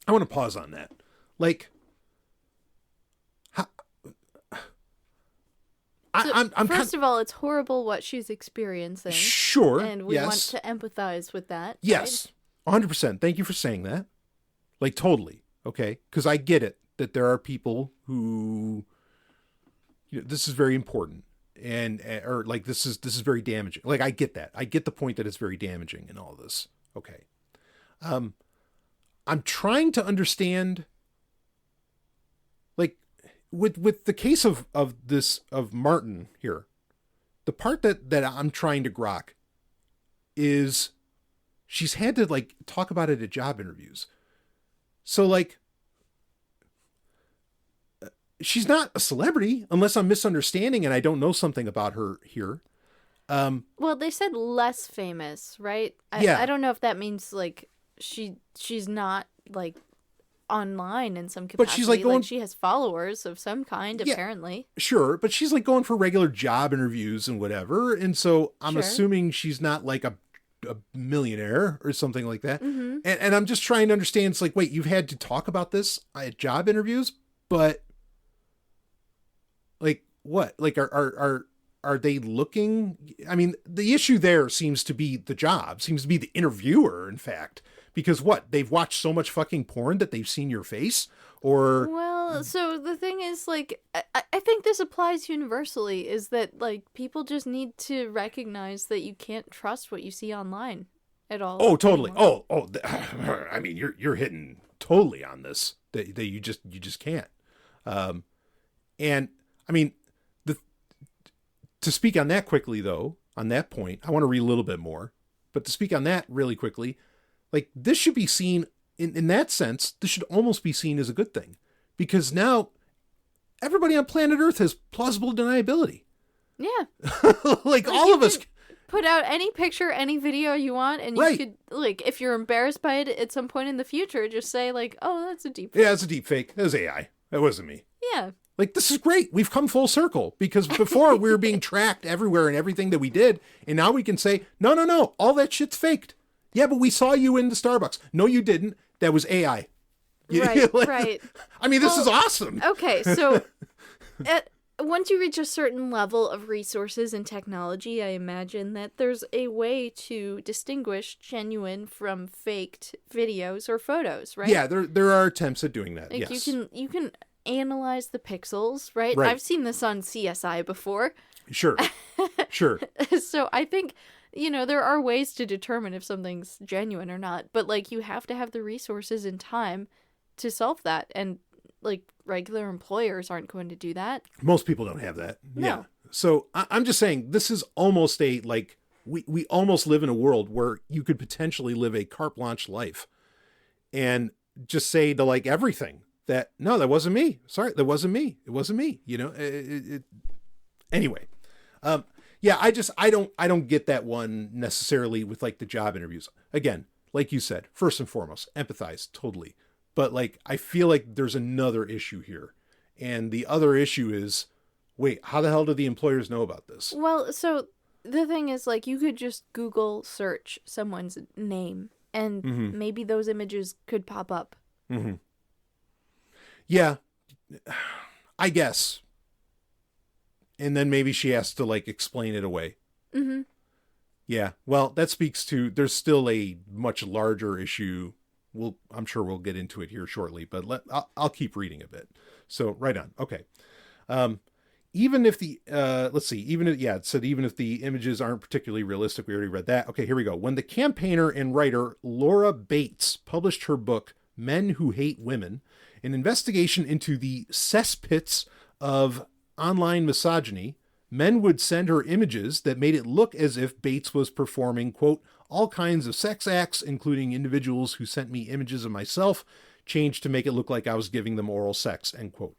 want to pause on that. Like, First of all, it's horrible what she's experiencing. Sure. And we want to empathize with that. Yes. Right? 100%. Thank you for saying that. Like, totally. Okay. Because I get it that there are people who, this is very important or like, this is very damaging. Like, I get that. I get the point that it's very damaging in all this. Okay. I'm trying to understand, like, with the case of Martin here, the part that I'm trying to grok is she's had to like talk about it at job interviews. So like, she's not a celebrity unless I'm misunderstanding and I don't know something about her here. Well, they said less famous, right? I don't know if that means like she's not like online in some capacity. But she's like going, she has followers of some kind, apparently. Sure, but she's like going for regular job interviews and whatever, and so I'm assuming she's not like a millionaire or something like that. Mm-hmm. And I'm just trying to understand. It's like, wait, you've had to talk about this at job interviews, but like what? Like are they looking? I mean, the issue there seems to be the job, seems to be the interviewer, in fact. Because what? They've watched so much fucking porn that they've seen your face? Or... Well, so the thing is, like, I think this applies universally, is that, like, people just need to recognize that you can't trust what you see online at all. Oh, totally. Anymore. I mean, you're hitting totally on this. That you just can't. And, I mean, to speak on that quickly, though, on that point, I want to read a little bit more. But to speak on that really quickly... Like, this should be seen, in that sense, this should almost be seen as a good thing. Because now, everybody on planet Earth has plausible deniability. Yeah. like all of us... Put out any picture, any video you want, and you could, like, if you're embarrassed by it at some point in the future, just say, like, oh, that's a deep fake. Yeah, it's a deep fake. That was AI. That wasn't me. Yeah. Like, this is great. We've come full circle. Because before, we were being tracked everywhere in everything that we did. And now we can say, no, all that shit's faked. Yeah, but we saw you in the Starbucks. No, you didn't. That was AI. Right, right. I mean, this is awesome. Okay, so Once you reach a certain level of resources and technology, I imagine that there's a way to distinguish genuine from faked videos or photos, right? Yeah, there are attempts at doing that. Like yes. you can analyze the pixels, right? Right. I've seen this on CSI before. Sure. Sure. So I think, there are ways to determine if something's genuine or not, but like you have to have the resources and time to solve that, and like regular employers aren't going to do that. Most people don't have that. No. Yeah. So I'm just saying this is almost we almost live in a world where you could potentially live a carte blanche life and just say to like everything that, no, that wasn't me. Sorry, that wasn't me. It wasn't me. Anyway. Yeah, I don't get that one necessarily with like the job interviews. Again, like you said, first and foremost, empathize totally. But like, I feel like there's another issue here. And the other issue is, wait, how the hell do the employers know about this? Well, so the thing is, like, you could just Google search someone's name and maybe those images could pop up. Mm-hmm. Yeah, I guess. And then maybe she has to like explain it away. Mm-hmm. Yeah, well, that speaks to, there's still a much larger issue. I'm sure we'll get into it here shortly, but I'll keep reading a bit. So right on. Okay. Even if the, let's see, it said even if the images aren't particularly realistic, we already read that. Okay, here we go. When the campaigner and writer Laura Bates published her book, Men Who Hate Women, an investigation into the cesspits of online misogyny, men would send her images that made it look as if Bates was performing, quote, all kinds of sex acts, including individuals who sent me images of myself, changed to make it look like I was giving them oral sex, end quote.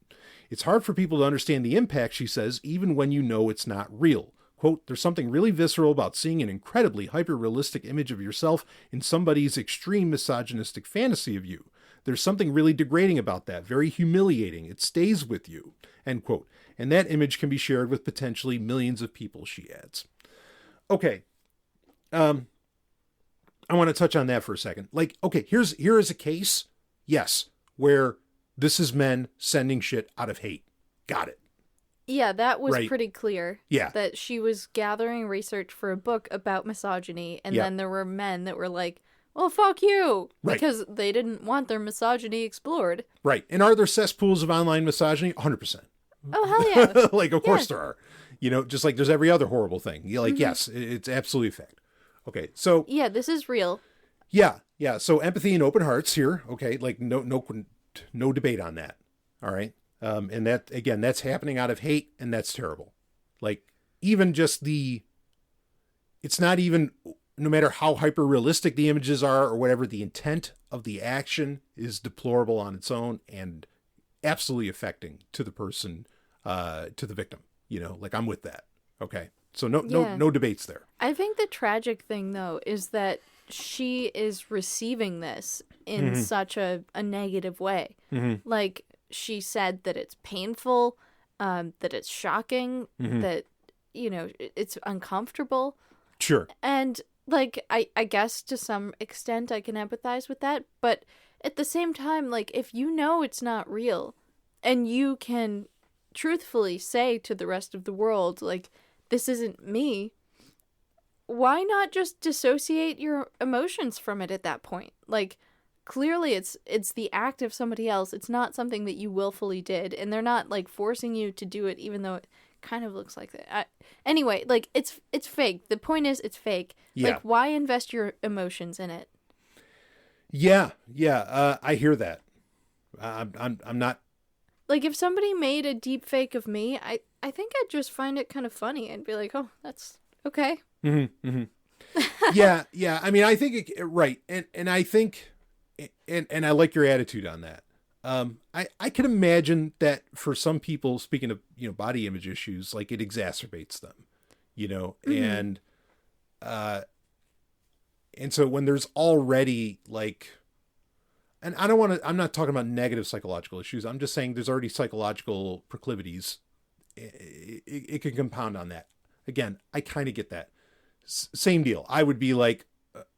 It's hard for people to understand the impact, she says, even when you know it's not real. Quote, there's something really visceral about seeing an incredibly hyper-realistic image of yourself in somebody's extreme misogynistic fantasy of you. There's something really degrading about that, very humiliating. It stays with you, end quote. And that image can be shared with potentially millions of people, she adds. Okay. I want to touch on that for a second. Like, okay, here is a case, yes, where this is men sending shit out of hate. Got it. Yeah, that was Right. pretty clear. Yeah. That she was gathering research for a book about misogyny, and Yeah. then there were men that were like, well, fuck you, Right. because they didn't want their misogyny explored. Right. And are there cesspools of online misogyny? 100%. Oh, hell yeah. Like, of course Yeah. there are. Just like there's every other horrible thing. You're like, yes, it's absolutely a fact. Okay, so Yeah, this is real. yeah. So empathy and open hearts here. Okay, like no debate on that. All right, and that again, that's happening out of hate, and that's terrible. Like even just it's not even, no matter how hyper realistic the images are or whatever, the intent of the action is deplorable on its own and absolutely affecting to the person, to the victim. Like I'm with that. Okay. So no debates there. I think the tragic thing, though, is that she is receiving this in such a negative way. Mm-hmm. Like, she said that it's painful, that it's shocking, that, it's uncomfortable. Sure. And, like, I guess to some extent I can empathize with that. But at the same time, like, if you know it's not real and you can truthfully say to the rest of the world, like, this isn't me, why not just dissociate your emotions from it at that point? Like, clearly it's the act of somebody else. It's not something that you willfully did, and they're not like forcing you to do it, even though it kind of looks like that. Anyway, like it's fake. The point is, it's fake. Yeah. Like, why invest your emotions in it? Yeah. I hear that. I'm not. Like, if somebody made a deep fake of me, I think I'd just find it kind of funny. I'd be like, oh, that's okay. Mm-hmm, mm-hmm. Yeah. I mean, I think right, and I think, and I like your attitude on that. I can imagine that for some people, speaking of body image issues, like it exacerbates them, and so when there's already like, and I'm not talking about negative psychological issues. I'm just saying there's already psychological proclivities. It can compound on that. Again, I kind of get that. Same deal. I would be like,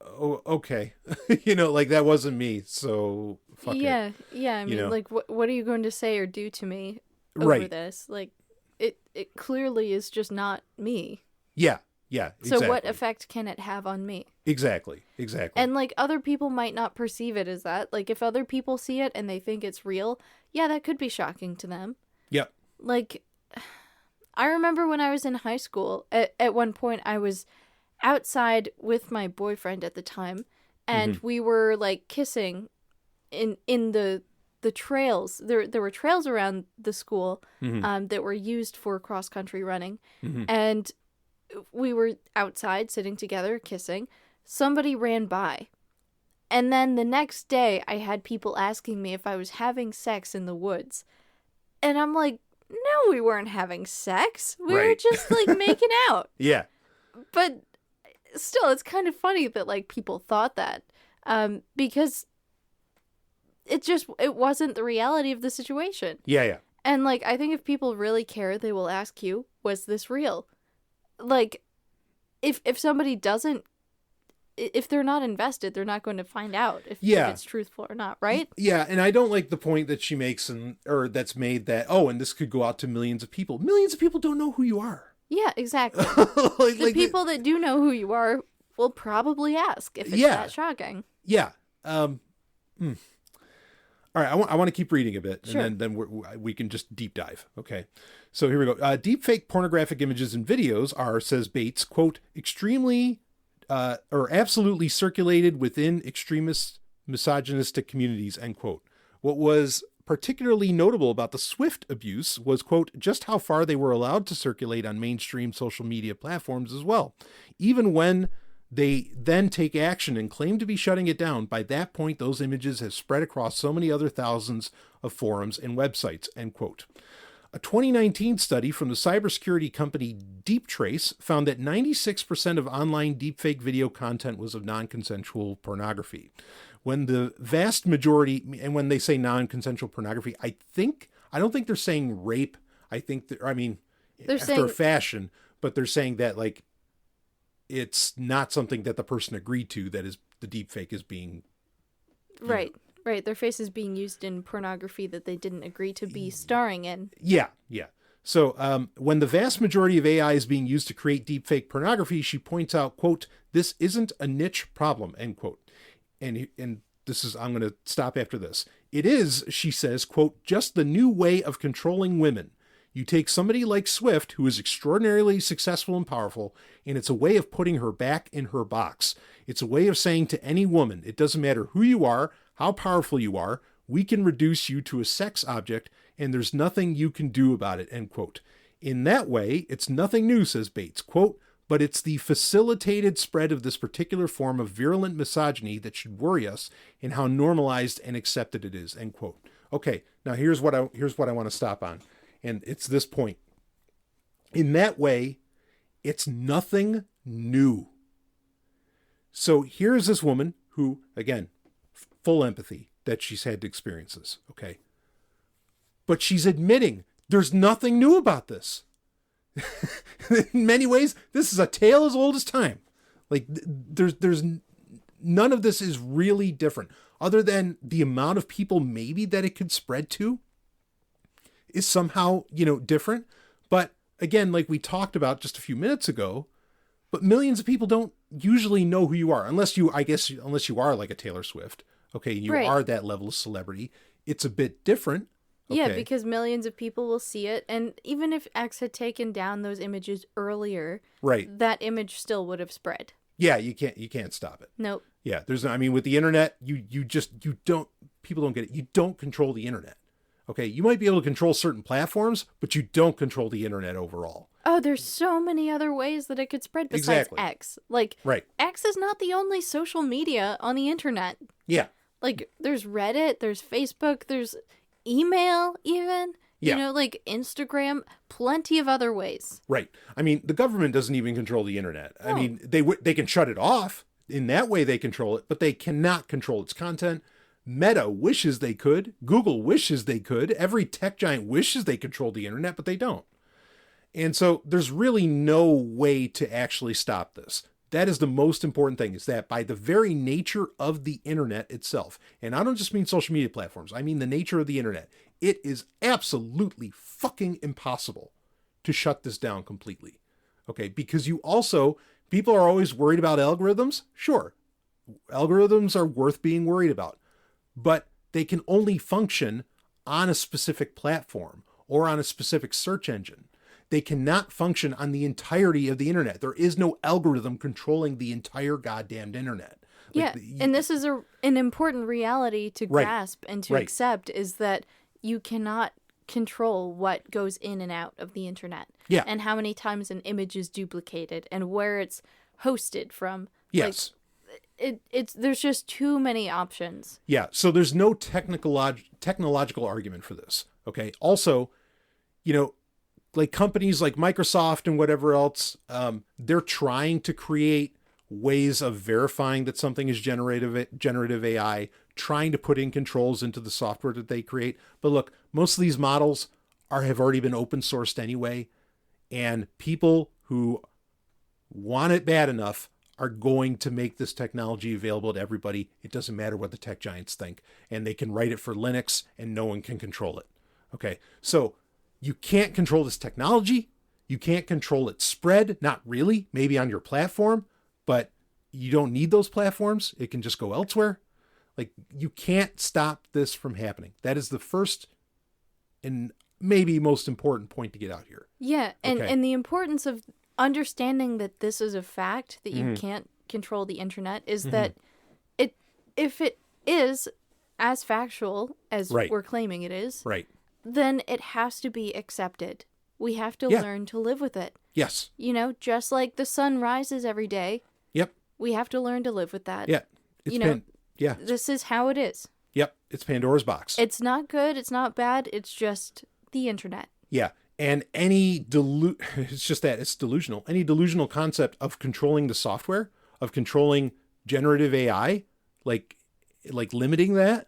oh, okay, like that wasn't me. So fuck it. Yeah. I mean, like, what are you going to say or do to me? over Right. this. Like, it clearly is just not me. Yeah. Yeah. Exactly. So what effect can it have on me? Exactly. And, like, other people might not perceive it as that. Like, if other people see it and they think it's real, yeah, that could be shocking to them. Yep. Like, I remember when I was in high school, at one point I was outside with my boyfriend at the time, and we were, like, kissing in the trails. There were trails around the school that were used for cross-country running, and we were outside sitting together kissing. Somebody ran by. And then the next day, I had people asking me if I was having sex in the woods. And I'm like, no, we weren't having sex. We were just, like, making out. Yeah. But still, it's kind of funny that, like, people thought that. Because it wasn't the reality of the situation. Yeah, yeah. And, like, I think if people really care, they will ask you, was this real? Like, if somebody doesn't, if they're not invested, they're not going to find out if it's truthful or not, right? Yeah, and I don't like the point that she makes, or that's made, that, oh, and this could go out to millions of people. Millions of people don't know who you are. Yeah, exactly. The people that do know who you are will probably ask if it's that shocking. Yeah. All right, I want to keep reading a bit, Sure. and then we can just deep dive. Okay, so here we go. Deepfake pornographic images and videos are, says Bates, quote, extremely or absolutely circulated within extremist misogynistic communities, end quote. What was particularly notable about the Swift abuse was, quote, just how far they were allowed to circulate on mainstream social media platforms as well. Even when they then take action and claim to be shutting it down, by that point, those images have spread across so many other thousands of forums and websites, end quote. A 2019 study from the cybersecurity company DeepTrace found that 96% of online deepfake video content was of non-consensual pornography. When the vast majority, and when they say non-consensual pornography, I don't think they're saying rape. I think they're after saying, fashion, but they're saying that, like, it's not something that the person agreed to, that is, the deepfake is being... Right. Right, their face is being used in pornography that they didn't agree to be starring in. Yeah, yeah. So when the vast majority of AI is being used to create deepfake pornography, she points out, quote, this isn't a niche problem, end quote. And this is, I'm going to stop after this. It is, she says, quote, just the new way of controlling women. You take somebody like Swift, who is extraordinarily successful and powerful, and it's a way of putting her back in her box. It's a way of saying to any woman, it doesn't matter who you are, how powerful you are, we can reduce you to a sex object, and there's nothing you can do about it, end quote. In that way, it's nothing new, says Bates, quote, but it's the facilitated spread of this particular form of virulent misogyny that should worry us, and how normalized and accepted it is, end quote. Okay, now here's what I want to stop on, and it's this point. In that way, it's nothing new. So here's this woman who, again, full empathy that she's had to experience this, okay? But she's admitting there's nothing new about this. In many ways, this is a tale as old as time. Like, there's none of this is really different, other than the amount of people maybe that it could spread to is somehow, different. But again, like we talked about just a few minutes ago, but millions of people don't usually know who you are, unless you are like a Taylor Swift. Okay, you are that level of celebrity. It's a bit different. Okay. Yeah, because millions of people will see it, and even if X had taken down those images earlier, that image still would have spread. Yeah, you can't stop it. Nope. Yeah, with the internet, people don't get it. You don't control the internet. Okay, you might be able to control certain platforms, but you don't control the internet overall. Oh, there's so many other ways that it could spread besides X. Like, X is not the only social media on the internet. Yeah. Like, there's Reddit, there's Facebook, there's email even. Yeah. Like Instagram, plenty of other ways. Right. I mean, the government doesn't even control the internet. No. I mean, they can shut it off. In that way, they control it, but they cannot control its content. Meta wishes they could. Google wishes they could. Every tech giant wishes they controlled the internet, but they don't. And so there's really no way to actually stop this. That is the most important thing, is that by the very nature of the internet itself, and I don't just mean social media platforms, I mean the nature of the internet, it is absolutely fucking impossible to shut this down completely. Okay, because people are always worried about algorithms. Sure, algorithms are worth being worried about, but they can only function on a specific platform or on a specific search engine. They cannot function on the entirety of the internet. There is no algorithm controlling the entire goddamn internet. And this is an important reality to grasp and to accept, is that you cannot control what goes in and out of the internet. Yeah. And how many times an image is duplicated and where it's hosted from. Yes. There's just too many options. Yeah. So there's no technological argument for this. Okay. Also, like companies like Microsoft and whatever else, they're trying to create ways of verifying that something is generative AI, trying to put in controls into the software that they create. But look, most of these models have already been open sourced anyway, and people who want it bad enough are going to make this technology available to everybody. It doesn't matter what the tech giants think, and they can write it for Linux and no one can control it. Okay, so you can't control this technology. You can't control its spread. Not really, maybe on your platform, but you don't need those platforms. It can just go elsewhere. Like, you can't stop this from happening. That is the first and maybe most important point to get out here. Yeah, and the importance of understanding that this is a fact, that you can't control the internet, is that if it is as factual as we're claiming it is, then it has to be accepted. We have to learn to live with it. Yes. Just like the sun rises every day. Yep. We have to learn to live with that. Yeah. This is how it is. Yep. It's Pandora's box. It's not good. It's not bad. It's just the internet. Yeah. And it's just that it's delusional. Any delusional concept of controlling the software, of controlling generative AI, like limiting that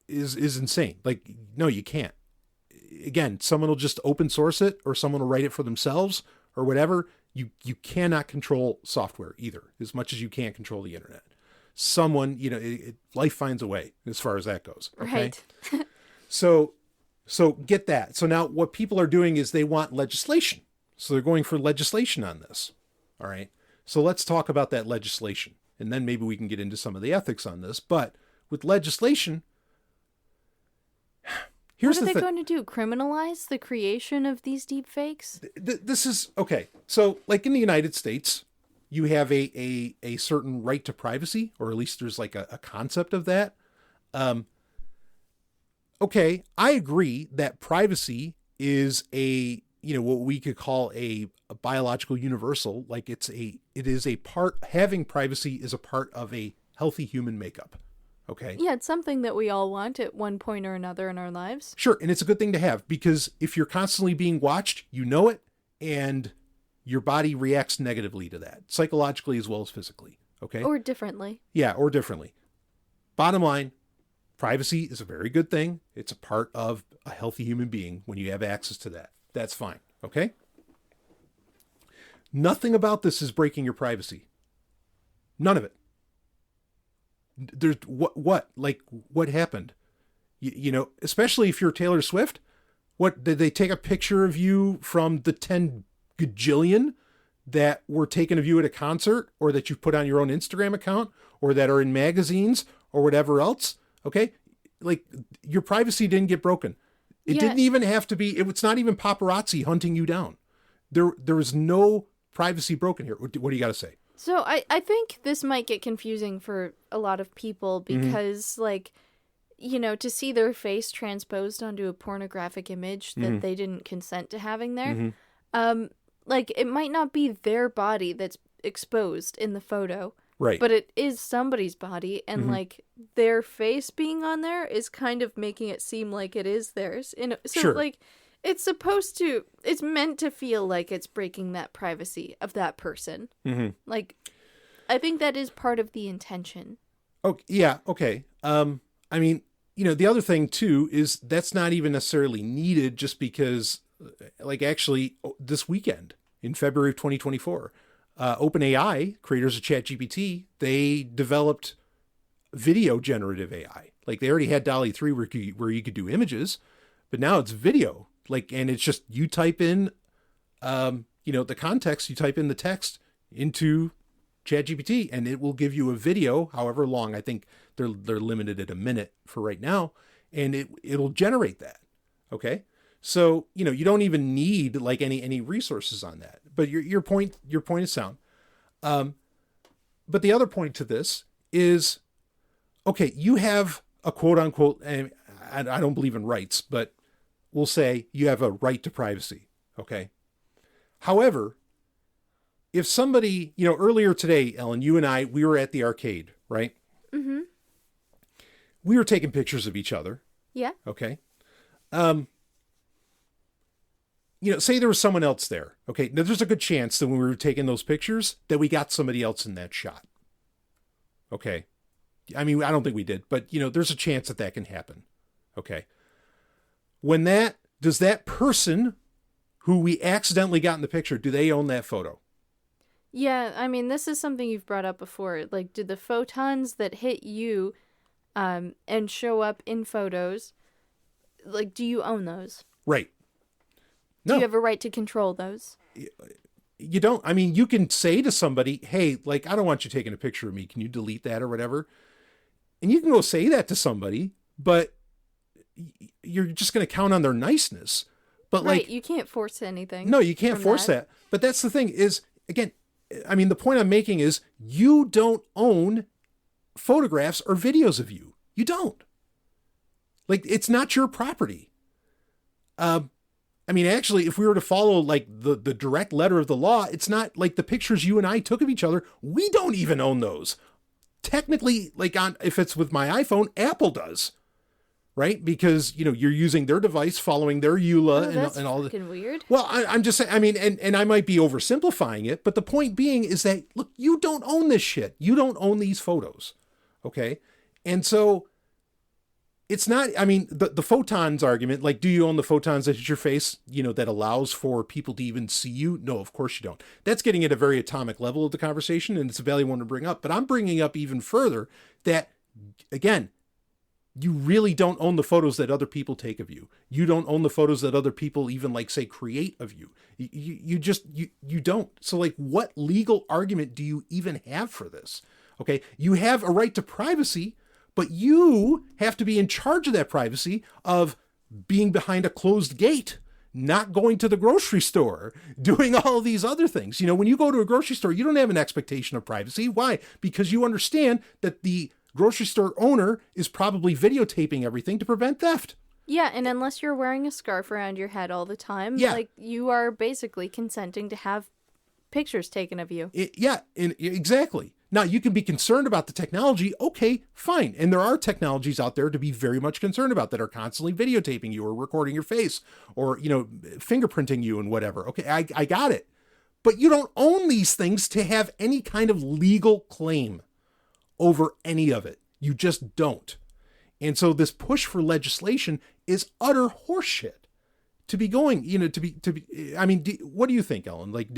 is insane. Like, no, you can't. Again, someone will just open source it, or someone will write it for themselves or whatever. You cannot control software either, as much as you can't control the internet. Someone, life finds a way as far as that goes. Okay? Right. So get that. So now what people are doing is they want legislation. So they're going for legislation on this. All right. So let's talk about that legislation, and then maybe we can get into some of the ethics on this. But with legislation, what are they going to do? Criminalize the creation of these deep fakes? This is okay. So, like in the United States, you have a certain right to privacy, or at least there's like a concept of that. Okay, I agree that privacy is what we could call a biological universal. Like having privacy is a part of a healthy human makeup. Okay. Yeah, it's something that we all want at one point or another in our lives. Sure, and it's a good thing to have, because if you're constantly being watched, you know it, and your body reacts negatively to that, psychologically as well as physically. Okay. Or differently. Yeah, or differently. Bottom line, privacy is a very good thing. It's a part of a healthy human being when you have access to that. That's fine. Okay. Nothing about this is breaking your privacy. None of it. There's what happened? Especially if you're Taylor Swift, what did they take a picture of you from the 10 gajillion that were taken of you at a concert, or that you put on your own Instagram account, or that are in magazines or whatever else? Okay. Like, your privacy didn't get broken. It didn't even have to be, it's not even paparazzi hunting you down. There was no privacy broken here. What do you got to say? So I think this might get confusing for a lot of people, because to see their face transposed onto a pornographic image that they didn't consent to having there, it might not be their body that's exposed in the photo, right? But it is somebody's body, and their face being on there is kind of making it seem like it is theirs. Sure. It's meant to feel like it's breaking that privacy of that person. I think that is part of the intention. Oh, yeah. Okay. The other thing too is that's not even necessarily needed, just because, actually this weekend in February of 2024, OpenAI, creators of ChatGPT, they developed video generative AI. Like, they already had DALL-E 3 where you could do images, But now it's video. Like, and it's just, you type in, the context, you type in the text into ChatGPT and it will give you a video, however long. I think they're limited at a minute for right now. And it'll generate that. Okay. So, you don't even need like any resources on that, but your point is sound. But the other point to this is, okay, you have a quote unquote, and I don't believe in rights, but we'll say you have a right to privacy. Okay. However, if somebody, earlier today, Ellen, you and I, we were at the arcade, right? Mm-hmm. We were taking pictures of each other. Yeah. Okay. Say there was someone else there. Okay. Now there's a good chance that when we were taking those pictures that we got somebody else in that shot. Okay. I mean, I don't think we did, but there's a chance that can happen. Okay. Does that person who we accidentally got in the picture, do they own that photo? Yeah. I mean, this is something you've brought up before. Like, do the photons that hit you, and show up in photos, like, do you own those? Right. Do you have a right to control those? You don't. I mean, you can say to somebody, hey, like, I don't want you taking a picture of me. Can you delete that or whatever? And you can go say that to somebody, but you're just going to count on their niceness. But right, like, you can't force anything. No, you can't force that. But that's the thing is, again, I mean, the point I'm making is you don't own photographs or videos of you. You don't. Like, it's not your property. I mean, actually, if we were to follow like the direct letter of the law, it's not like the pictures you and I took of each other. We don't even own those. Technically, like if it's with my iPhone, Apple does, right? Because, you're using their device, following their EULA and all that. That's weird. Well, I'm just saying, I mean, and I might be oversimplifying it, but the point being is that, look, you don't own this shit. You don't own these photos. Okay. And so it's not, I mean, the photons argument, like, do you own the photons that hit your face, that allows for people to even see you? No, of course you don't. That's getting at a very atomic level of the conversation, and it's a valid one to bring up. But I'm bringing up even further that, again, you really don't own the photos that other people take of you. You don't own the photos that other people even, like, say, create of you. You don't. So, like, what legal argument do you even have for this? Okay, you have a right to privacy, but you have to be in charge of that privacy of being behind a closed gate, not going to the grocery store, doing all of these other things. When you go to a grocery store, you don't have an expectation of privacy. Why? Because you understand that the grocery store owner is probably videotaping everything to prevent theft. Yeah, and unless you're wearing a scarf around your head all the time, like, you are basically consenting to have pictures taken of you. Exactly. Now, you can be concerned about the technology. Okay, fine. And there are technologies out there to be very much concerned about that are constantly videotaping you or recording your face or, fingerprinting you and whatever. Okay, I got it. But you don't own these things to have any kind of legal claim over any of it. You just don't. And so this push for legislation is utter horseshit to be going, I mean, what do you think, Ellen? Like,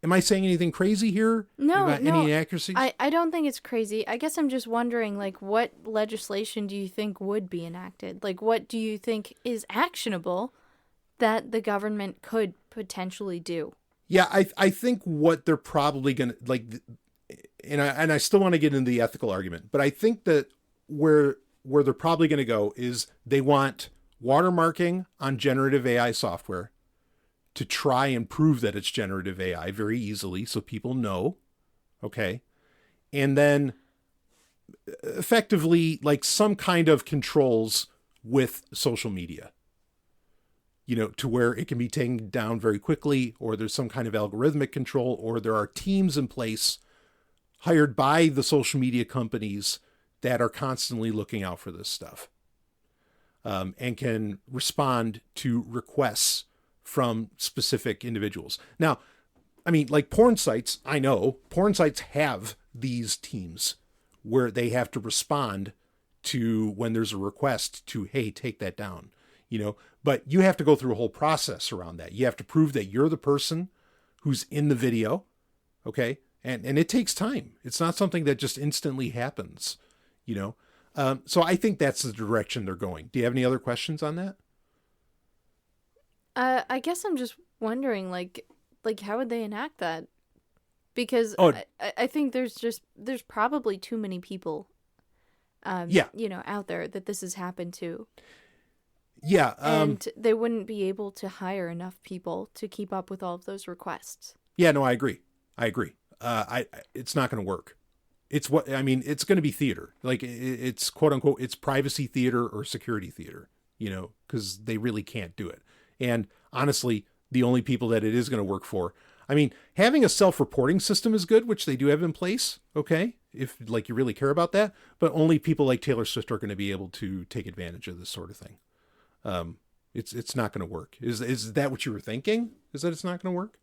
am I saying anything crazy here? No, about any inaccuracies? I don't think it's crazy. I guess I'm just wondering, like, what legislation do you think would be enacted? Like, what do you think is actionable that the government could potentially do? Yeah, I think what they're probably going to, like, and I still want to get into the ethical argument, but I think that where they're probably going to go is they want watermarking on generative AI software to try and prove that it's generative AI very easily so people know. Okay. And then effectively, like, some kind of controls with social media, to where it can be taken down very quickly, or there's some kind of algorithmic control, or there are teams in place hired by the social media companies that are constantly looking out for this stuff, and can respond to requests from specific individuals. Now, I mean, like, porn sites, I know porn sites have these teams where they have to respond to when there's a request to, hey, take that down, but you have to go through a whole process around that. You have to prove that you're the person who's in the video. Okay. And it takes time. It's not something that just instantly happens, So I think that's the direction they're going. Do you have any other questions on that? I guess I'm just wondering, like how would they enact that? Because Oh, I think there's probably too many people, yeah, out there that this has happened to, yeah. and they wouldn't be able to hire enough people to keep up with all of those requests. Yeah, no, I agree. It's not going to work. It's it's going to be theater. Like it's quote unquote, it's privacy theater or security theater, because they really can't do it. And honestly, the only people that it is going to work for, having a self-reporting system is good, which they do have in place. Okay. If like you really care about that, but only people like Taylor Swift are going to be able to take advantage of this sort of thing. It's not going to work. Is that what you were thinking? Is that it's not going to work?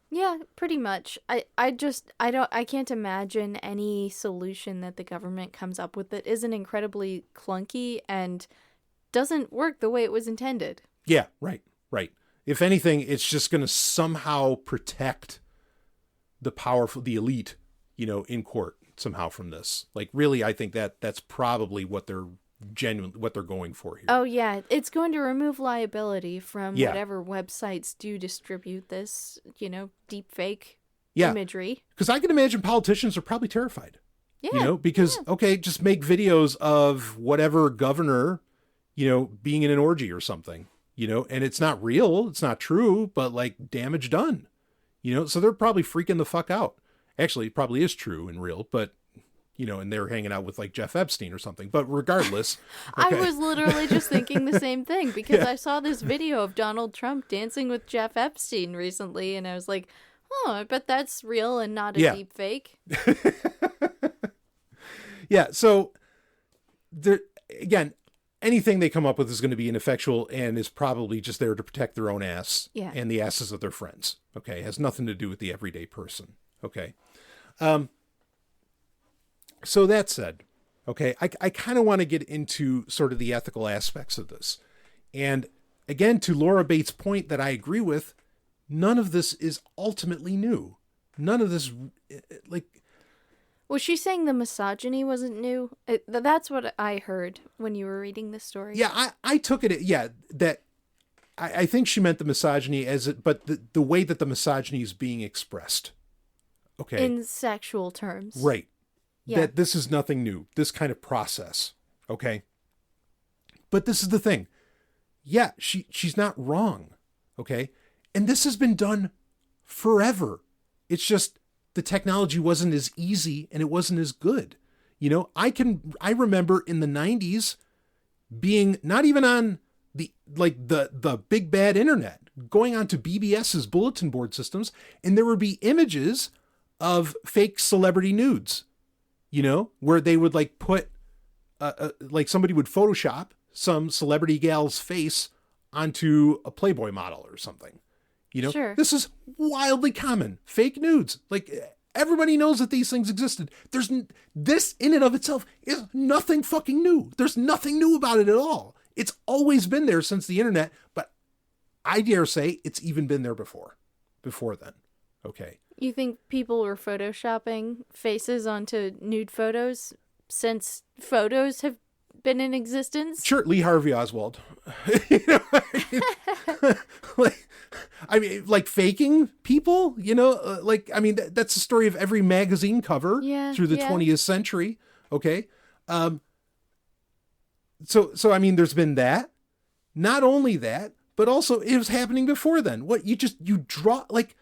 Yeah, pretty much. I can't imagine any solution that the government comes up with that isn't incredibly clunky and doesn't work the way it was intended. Yeah, right. If anything, it's just going to somehow protect the powerful, the elite, in court somehow from this. Like, really, I think that's probably what they're going for here. Oh yeah, it's going to remove liability from Yeah. whatever websites do distribute this, deep fake Yeah. imagery. Because I can imagine politicians are probably terrified. Yeah. Because, okay, just make videos of whatever governor, being in an orgy or something, and it's not real, it's not true, but like damage done, so they're probably freaking the fuck out. Actually, it probably is true and real, but, and they're hanging out with like Jeff Epstein or something. But regardless, okay. I was literally just thinking the same thing because Yeah. I saw this video of Donald Trump dancing with Jeff Epstein recently, and I was like, oh, I bet that's real and not a Yeah. deep fake. Yeah. So there again, anything they come up with is going to be ineffectual and is probably just there to protect their own ass and the asses of their friends. Okay. It has nothing to do with the everyday person. Okay. So that said, okay, I kind of want to get into sort of the ethical aspects of this. And again, to Laura Bates' point that I agree with, none of this is ultimately new. None of this, like... Was she saying the misogyny wasn't new? That's what I heard when you were reading this story. Yeah, I took it, that I think she meant the misogyny but the way that the misogyny is being expressed. Okay. In sexual terms. Right. Yeah. That this is nothing new, this kind of process. Okay. But this is the thing. Yeah, she's not wrong. Okay. And this has been done forever. It's just the technology wasn't as easy and it wasn't as good. I remember in the 90s being not even on the big bad internet, going on to BBS's bulletin board systems, and there would be images of fake celebrity nudes, where they would like put, like somebody would Photoshop some celebrity gal's face onto a Playboy model or something. Sure. This is wildly common. Fake nudes. Like everybody knows that these things existed. This in and of itself is nothing fucking new. There's nothing new about it at all. It's always been there since the internet, but I dare say it's even been there before then. Okay. You think people were photoshopping faces onto nude photos since photos have been in existence? Sure, Lee Harvey Oswald. Like faking people, that's the story of every magazine cover through the 20th century. Okay. So there's been that. Not only that, but also it was happening before then. What you draw, like,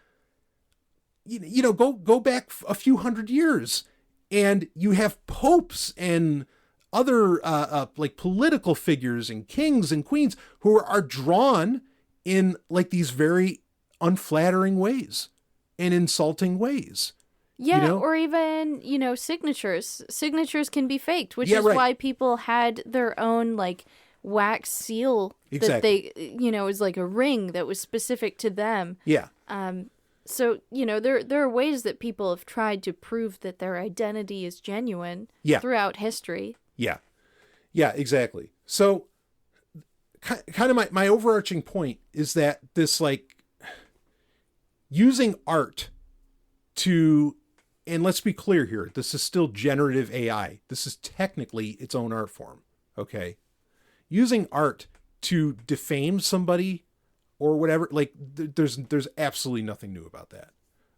go back a few hundred years and you have popes and other like political figures and kings and queens who are drawn in like these very unflattering ways and insulting ways. Yeah, or even, signatures. Signatures can be faked, which is why people had their own like wax seal that they, is like a ring that was specific to them. Yeah. So, there are ways that people have tried to prove that their identity is genuine throughout history. Yeah. Yeah, exactly. So kind of my overarching point is that this like using art to and let's be clear here, this is still generative AI. This is technically its own art form. Okay. Using art to defame somebody or whatever, like there's absolutely nothing new about that.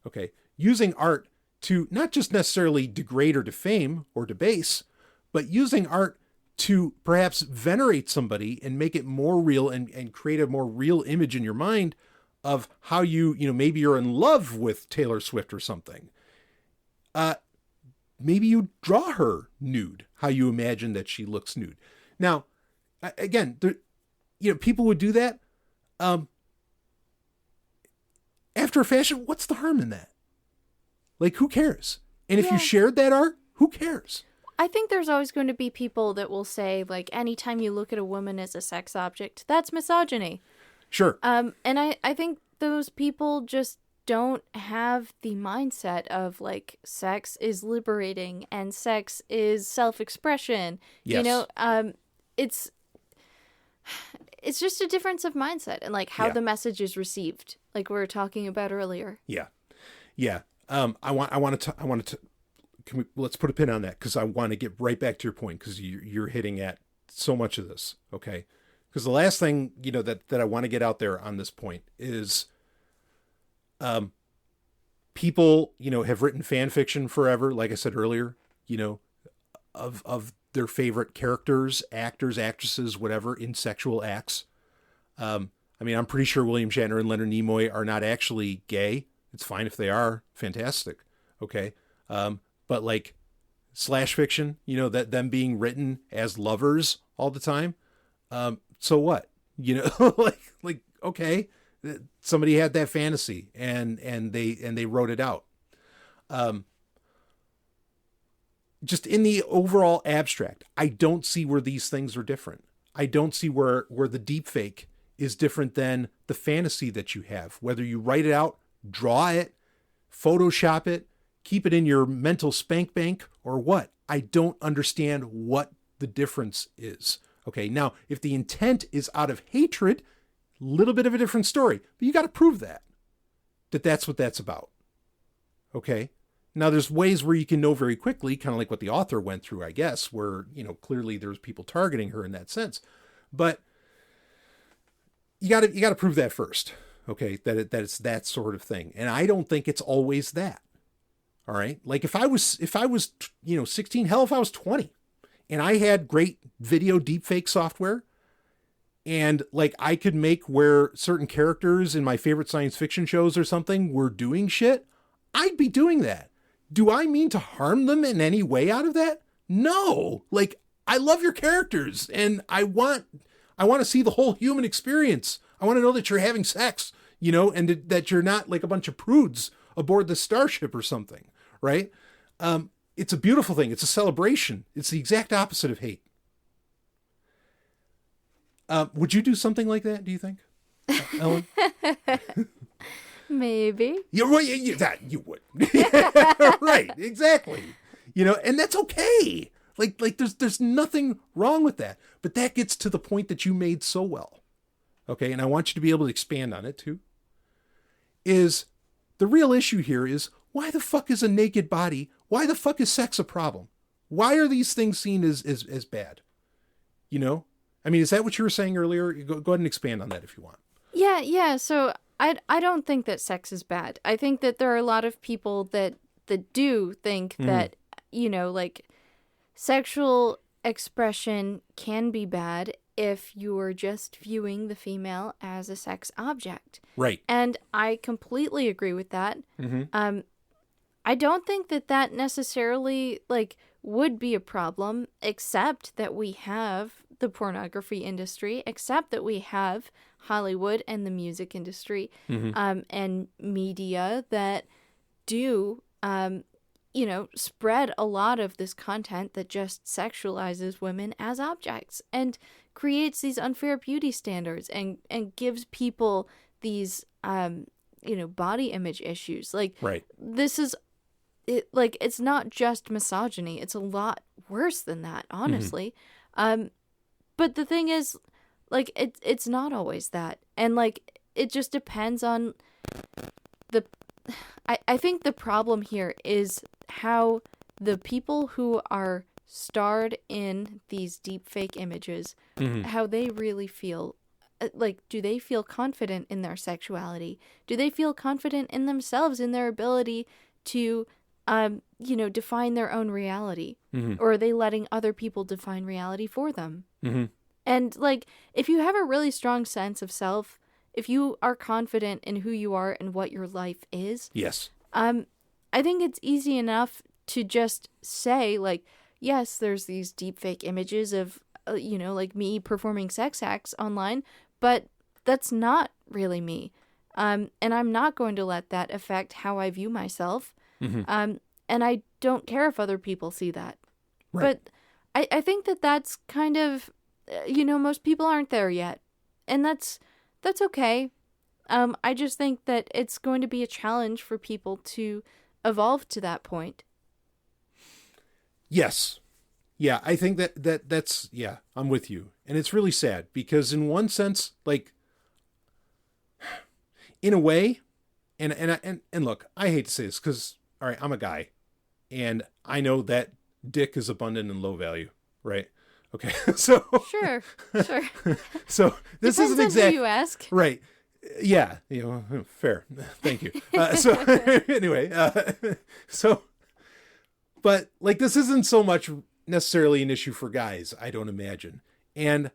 Okay. Using art to not just necessarily degrade or defame or debase, but using art to perhaps venerate somebody and make it more real and create a more real image in your mind of how maybe you're in love with Taylor Swift or something. Maybe you draw her nude, how you imagine that she looks nude. Now, again, people would do that. After a fashion, what's the harm in that? Like, who cares? And if you shared that art, who cares? I think there's always going to be people that will say, like, anytime you look at a woman as a sex object, that's misogyny. Sure. And I think those people just don't have the mindset of, like, sex is liberating and sex is self-expression. Yes. It's just a difference of mindset and, like, how the message is received, like we were talking about earlier. Yeah. Let's put a pin on that, because I want to get right back to your point, because you're hitting at so much of this. Okay. Because the last thing, that I want to get out there on this point is, people, have written fan fiction forever. Like I said earlier, of their favorite characters, actors, actresses, whatever, in sexual acts. I'm pretty sure William Shatner and Leonard Nimoy are not actually gay. It's fine if they are. Fantastic. Okay. But like slash fiction, that them being written as lovers all the time. So what, like, okay, somebody had that fantasy and they wrote it out. Just in the overall abstract, I don't see where these things are different. I don't see where the deep fake is different than the fantasy that you have, whether you write it out, draw it, Photoshop it, keep it in your mental spank bank, or what. I don't understand what the difference is. Okay, now, if the intent is out of hatred, a little bit of a different story. But you got to prove that's what that's about. Okay? Now, there's ways where you can know very quickly, kind of like what the author went through, I guess, where, clearly there's people targeting her in that sense. But you got to prove that first. Okay, that it's that sort of thing. And I don't think it's always that. All right? Like if I was 16, hell, if I was 20 and I had great video deepfake software and like I could make where certain characters in my favorite science fiction shows or something were doing shit, I'd be doing that. Do I mean to harm them in any way out of that? No. Like, I love your characters and I want to see the whole human experience. I want to know that you're having sex, and that you're not like a bunch of prudes aboard the starship or something, right? It's a beautiful thing. It's a celebration. It's the exact opposite of hate. Would you do something like that, do you think, Ellen? Maybe. You would. Right, exactly. And that's okay. Like there's nothing wrong with that. But that gets to the point that you made so well. Okay, and I want you to be able to expand on it too. Is the real issue here is, why the fuck is a naked body? Why the fuck is sex a problem? Why are these things seen as bad? Is that what you were saying earlier? Go ahead and expand on that if you want. Yeah. So I don't think that sex is bad. I think that there are a lot of people that do think that, like, sexual expression can be bad if you're just viewing the female as a sex object. Right. And I completely agree with that. Mm-hmm. I don't think that necessarily, like, would be a problem, except that we have the pornography industry, except that we have Hollywood and the music industry, and media that do, spread a lot of this content that just sexualizes women as objects and creates these unfair beauty standards and gives people these, body image issues. Like, right. This is, it's not just misogyny. It's a lot worse than that, honestly. But the thing is, like, it's not always that. And, like, it just depends on I think the problem here is how the people who are starred in these deep fake images, how they really feel. Like, do they feel confident in their sexuality? Do they feel confident in themselves, in their ability to, define their own reality? Or are they letting other people define reality for them? And, like, if you have a really strong sense of self, if you are confident in who you are and what your life is, yes, I think it's easy enough to just say, like, yes, there's these deep fake images of, like me performing sex acts online, but that's not really me. And I'm not going to let that affect how I view myself. And I don't care if other people see that. Right. But I think that's kind of, most people aren't there yet. And that's okay. I just think that it's going to be a challenge for people to evolve to that point. Yes. Yeah, I think that's, yeah, I'm with you. And it's really sad because in one sense, like, in a way, and look, I hate to say this because, all right, I'm a guy and I know that dick is abundant and low value, right? Okay. So Sure. So this Depends isn't on exactly who you ask. right. Yeah, fair. Thank you. So anyway, but like, this isn't so much necessarily an issue for guys, I don't imagine. And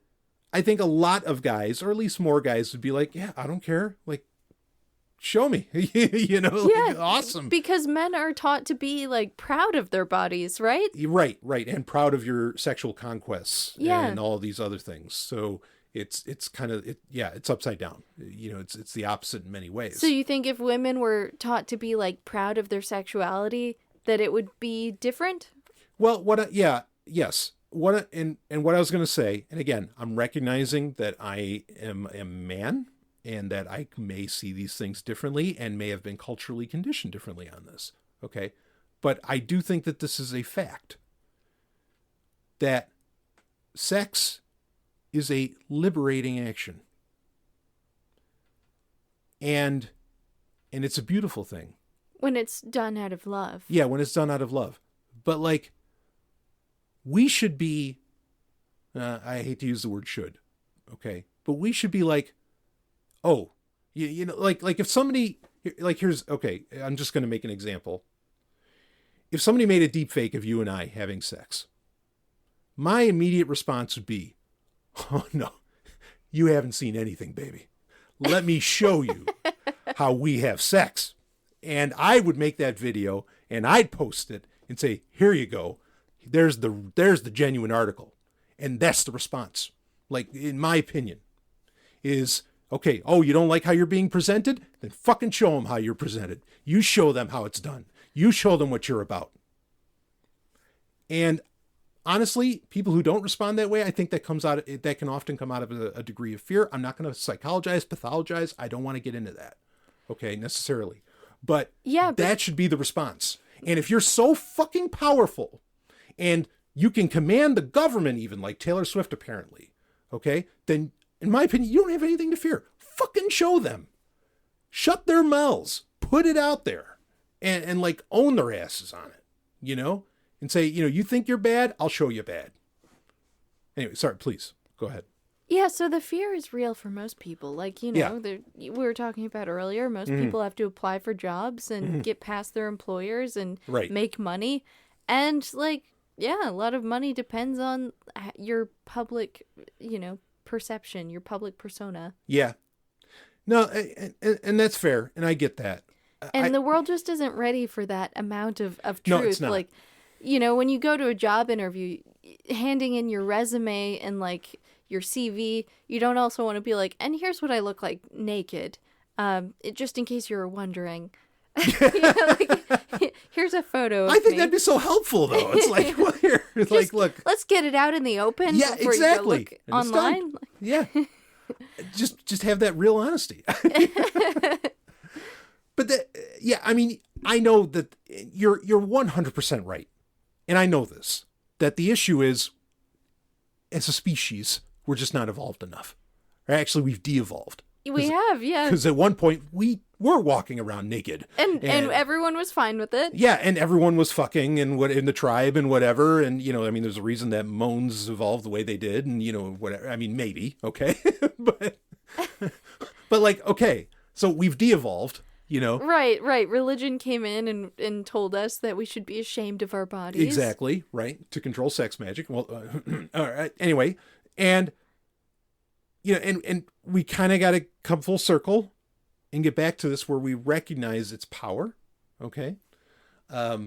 I think a lot of guys, or at least more guys, would be like, yeah, I don't care. Like, show me, like, awesome. Because men are taught to be, like, proud of their bodies, right? Right. And proud of your sexual conquests and all these other things. So it's kind of, it's upside down. It's the opposite in many ways. So you think if women were taught to be, like, proud of their sexuality, that it would be different? Well, yes. What I was going to say, and again, I'm recognizing that I am a man and that I may see these things differently and may have been culturally conditioned differently on this. Okay. But I do think that this is a fact that sex is a liberating action. And it's a beautiful thing. When it's done out of love. Yeah, when it's done out of love. But like, we should be, I hate to use the word should, okay? But we should be like, oh, like if somebody, like okay, I'm just going to make an example. If somebody made a deep fake of you and I having sex, my immediate response would be, oh no, you haven't seen anything, baby. Let me show you how we have sex. And I would make that video and I'd post it and say, here you go. There's the genuine article. And that's the response. Like, in my opinion, is, okay, oh, you don't like how you're being presented? Then fucking show them how you're presented. You show them how it's done. You show them what you're about. And honestly, people who don't respond that way, I think that can often come out of a degree of fear. I'm not going to psychologize, pathologize. I don't want to get into that, okay, necessarily. But that should be the response. And if you're so fucking powerful and you can command the government even, like Taylor Swift apparently, okay, then in my opinion, you don't have anything to fear. Fucking show them. Shut their mouths. Put it out there. And like, own their asses on it, and say, you think you're bad? I'll show you bad. Anyway, sorry, please go ahead. Yeah, so the fear is real for most people. Like, we were talking about earlier, most people have to apply for jobs and get past their employers and make money. And, like, yeah, a lot of money depends on your public, perception, your public persona. Yeah. No, and that's fair, and I get that. And the world just isn't ready for that amount of truth. No, it's not. Like, when you go to a job interview, handing in your resume and, like, your CV, you don't also want to be like, and here's what I look like naked, just in case you were wondering. Here's a photo of I think me. that'd be so helpful, though. It's like, well, here, it's like, look, let's get it out in the open. Yeah, before exactly. You go look online. Yeah, just have that real honesty. But I mean, I know that you're 100% right, and I know this, that the issue is, as a species, we're just not evolved enough. Or actually, we've de-evolved. We have, yeah. Because at one point, we were walking around naked. And everyone was fine with it. Yeah, and everyone was fucking and what in the tribe and whatever. And, I mean, there's a reason that moans evolved the way they did and, whatever. I mean, maybe, okay? but like, okay, so we've de-evolved, Right. Religion came in and told us that we should be ashamed of our bodies. Exactly, right, to control sex magic. Well, all right, anyway, and, and we kind of got to come full circle and get back to this where we recognize its power, okay? I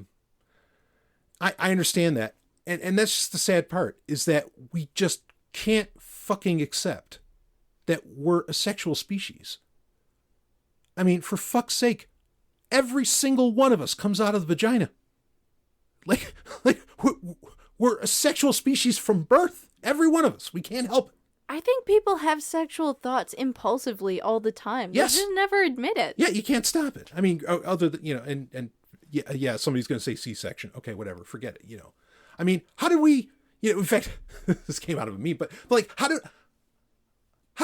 understand that. And that's just the sad part, is that we just can't fucking accept that we're a sexual species. I mean, for fuck's sake, every single one of us comes out of the vagina. Like we're a sexual species from birth. Every one of us. We can't help it. I think people have sexual thoughts impulsively all the time. Yes. They just never admit it. Yeah, you can't stop it. I mean, other than, and yeah, somebody's going to say C-section. Okay, whatever, forget it, I mean, how did we, in fact, this came out of me, but like, how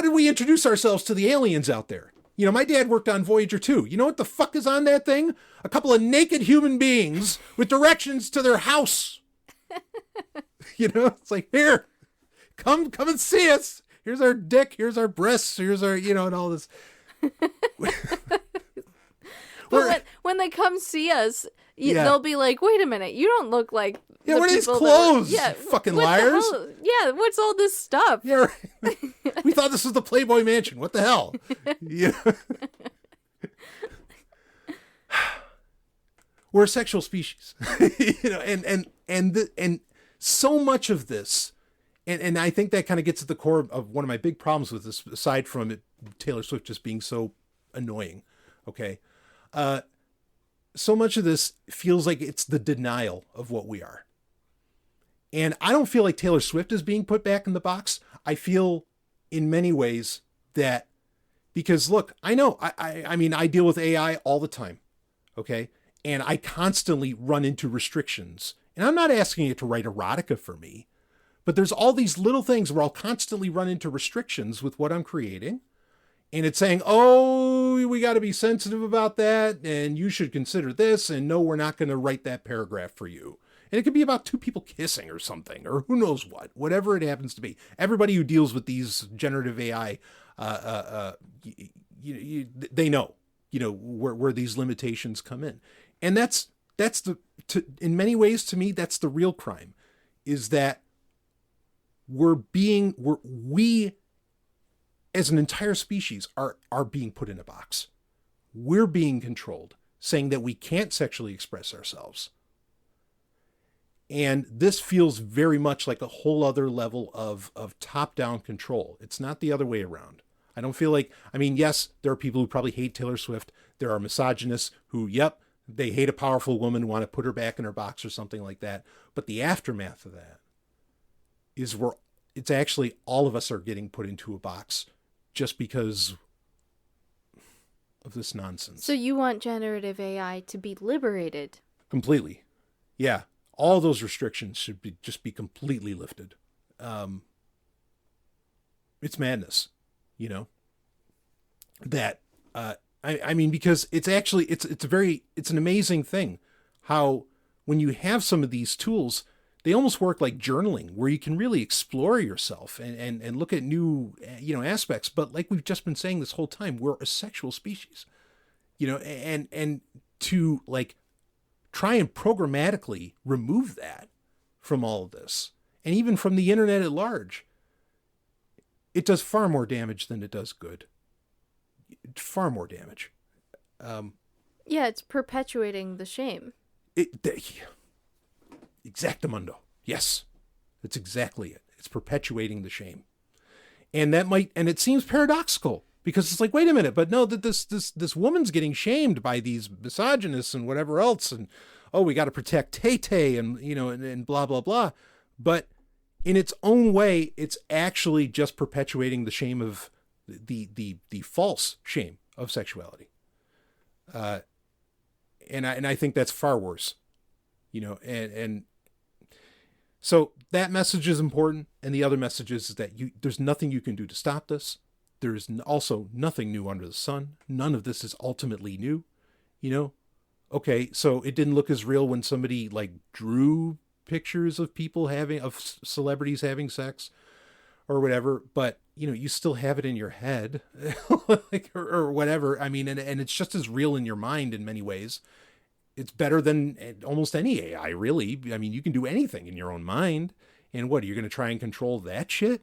did we introduce ourselves to the aliens out there? My dad worked on Voyager 2. You know what the fuck is on that thing? A couple of naked human beings with directions to their house. It's like, here, come and see us. Here's our dick. Here's our breasts. Here's our, and all this. But when they come see us, they'll be like, wait a minute, you don't look like yeah, what are these clothes? Fucking liars. Yeah, what's all this stuff? Yeah, right. We thought this was the Playboy Mansion. What the hell? Yeah. We're a sexual species. And so much of this, and I think that kind of gets at the core of one of my big problems with this, aside from Taylor Swift just being so annoying. Okay. So much of this feels like it's the denial of what we are. And I don't feel like Taylor Swift is being put back in the box. I feel in many ways that, because look, I know, I mean, I deal with AI all the time. Okay. And I constantly run into restrictions, and I'm not asking it to write erotica for me, but there's all these little things where I'll constantly run into restrictions with what I'm creating. And it's saying, oh, we got to be sensitive about that, and you should consider this, and no, we're not going to write that paragraph for you. And it could be about two people kissing or something, or who knows what, whatever it happens to be. Everybody who deals with these generative AI, they know, where these limitations come in. And that's in many ways, to me, that's the real crime, is that we as an entire species are being put in a box. We're being controlled, saying that we can't sexually express ourselves. And this feels very much like a whole other level of top-down control. It's not the other way around. I don't feel like, I mean, yes, there are people who probably hate Taylor Swift. There are misogynists who, they hate a powerful woman, want to put her back in her box or something like that. But the aftermath of that is where it's actually all of us are getting put into a box just because of this nonsense. So you want generative AI to be liberated? Completely. Yeah. All those restrictions should just be completely lifted. It's madness, that, I mean, because it's actually, it's an amazing thing how when you have some of these tools, they almost work like journaling, where you can really explore yourself and look at new, aspects. But like we've just been saying this whole time, we're a sexual species, and to like try and programmatically remove that from all of this, and even from the internet at large, it does far more damage than it does good. Far more damage. Yeah, it's perpetuating the shame. Exactamundo. Yes, that's exactly it. It's perpetuating the shame. And it seems paradoxical, because it's like, wait a minute, but no, that this woman's getting shamed by these misogynists and whatever else, and we got to protect Tay-Tay and and blah blah blah. But in its own way, it's actually just perpetuating the shame of the false shame of sexuality. And I think that's far worse, and so that message is important. And the other message is that there's nothing you can do to stop this. there's also nothing new under the sun. None of this is ultimately new, you know? Okay, so it didn't look as real when somebody like drew pictures of people of celebrities having sex or whatever, but you know, you still have it in your head like, or whatever. I mean, and it's just as real in your mind in many ways. It's better than almost any AI, really. I mean, you can do anything in your own mind. And what, you're going to try and control that shit?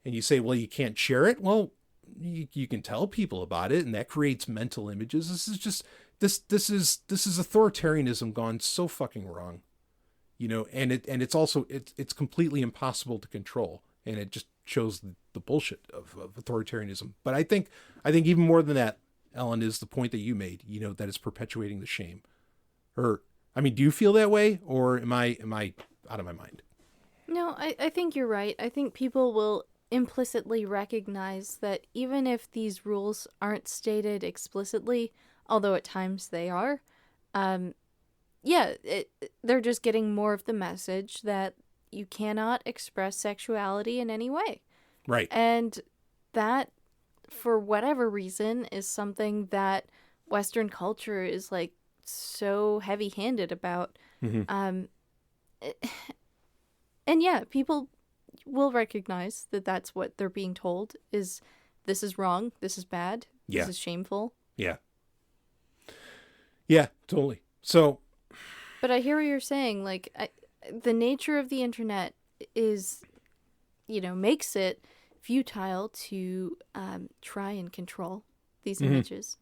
And you say, well, you can't share it. Well, you can tell people about it, and that creates mental images. This is just, this is authoritarianism gone so fucking wrong, you know, and it's also, it's completely impossible to control. And it just shows the bullshit of authoritarianism. But I think even more than that, Ellen, is the point that you made, you know, that it's perpetuating the shame. Or, I mean, do you feel that way, or am I out of my mind? No, I think you're right. I think people will implicitly recognize that even if these rules aren't stated explicitly, although at times they are, they're just getting more of the message that you cannot express sexuality in any way. Right. And that, for whatever reason, is something that Western culture is like so heavy-handed about. Mm-hmm. And yeah, people will recognize that that's what they're being told is this is wrong, this is bad, yeah. This is shameful. Yeah. Yeah, totally. So. But I hear what you're saying. Like, the nature of the internet is, you know, makes it futile to try and control these images.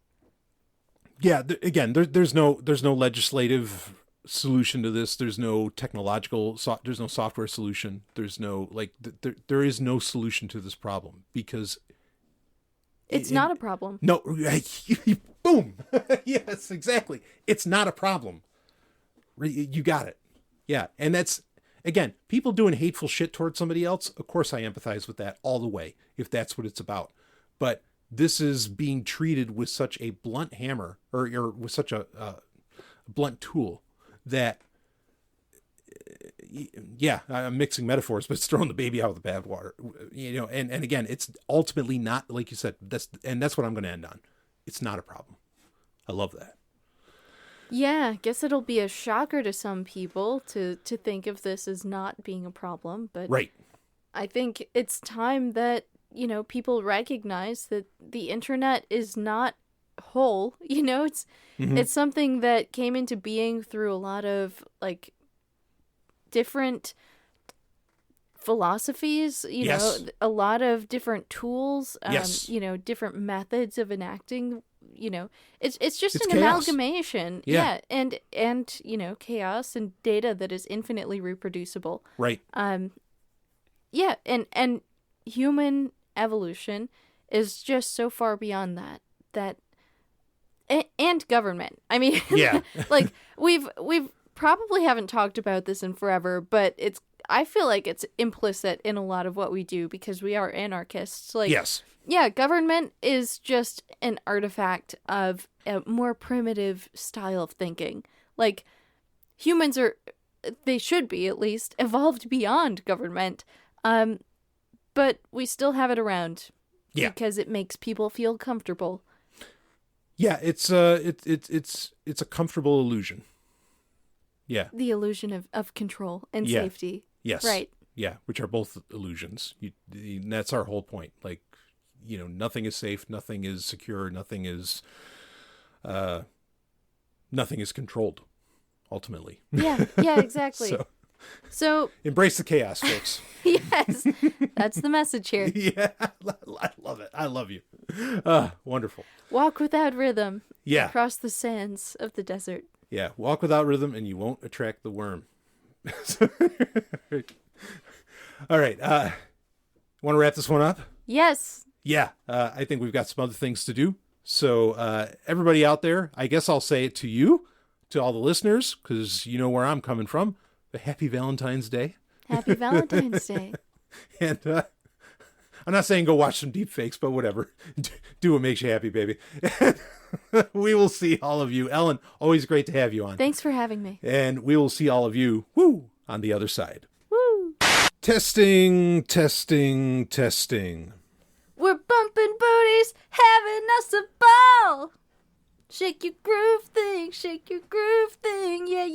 Yeah, again, there's no legislative solution to this. There's no there's no software solution. There's no there is no solution to this problem because it's not a problem. No, boom. Yes, exactly. It's not a problem. You got it. Yeah, and that's, again, people doing hateful shit towards somebody else. Of course, I empathize with that all the way if that's what it's about. But this is being treated with such a blunt hammer or with such a blunt tool that, yeah, I'm mixing metaphors, but it's throwing the baby out with the bathwater, you know. And again, it's ultimately not, like you said, that's what I'm going to end on. It's not a problem. I love that. Yeah, I guess it'll be a shocker to some people to think of this as not being a problem, but right. I think it's time that, you know, people recognize that the internet is not whole. You know, it's something that came into being through a lot of like different philosophies, you know, a lot of different tools, you know, different methods of enacting. You know, it's just an chaos. Amalgamation. Yeah. And, you know, chaos and data that is infinitely reproducible. Right. Yeah. And human evolution is just so far beyond that, and government. I mean, yeah. like we've probably haven't talked about this in forever, but I feel like it's implicit in a lot of what we do because we are anarchists. Like, yes. Yeah, government is just an artifact of a more primitive style of thinking. Like, humans they should be at least, evolved beyond government. But we still have it around. Yeah. Because it makes people feel comfortable. Yeah, it's a comfortable illusion. Yeah. The illusion of control and safety. Yes. Right. Yeah, which are both illusions. And that's our whole point. Like, you know, nothing is safe, nothing is secure, nothing is controlled, ultimately. Yeah, exactly. So embrace the chaos, folks. Yes, that's the message here. Yeah, I love it. I love you. Wonderful. Walk without rhythm. Yeah. Across the sands of the desert. Yeah, walk without rhythm and you won't attract the worm. All right. Want to wrap this one up? Yes. Yeah, I think we've got some other things to do. So everybody out there, I guess I'll say it to you, to all the listeners, because you know where I'm coming from. But happy Valentine's Day. Happy Valentine's Day. And I'm not saying go watch some deep fakes, but whatever. Do what makes you happy, baby. We will see all of you. Ellen, always great to have you on. Thanks for having me. And we will see all of you, on the other side. Woo! Testing. We're bumping booties, having us a ball. Shake your groove thing, yeah,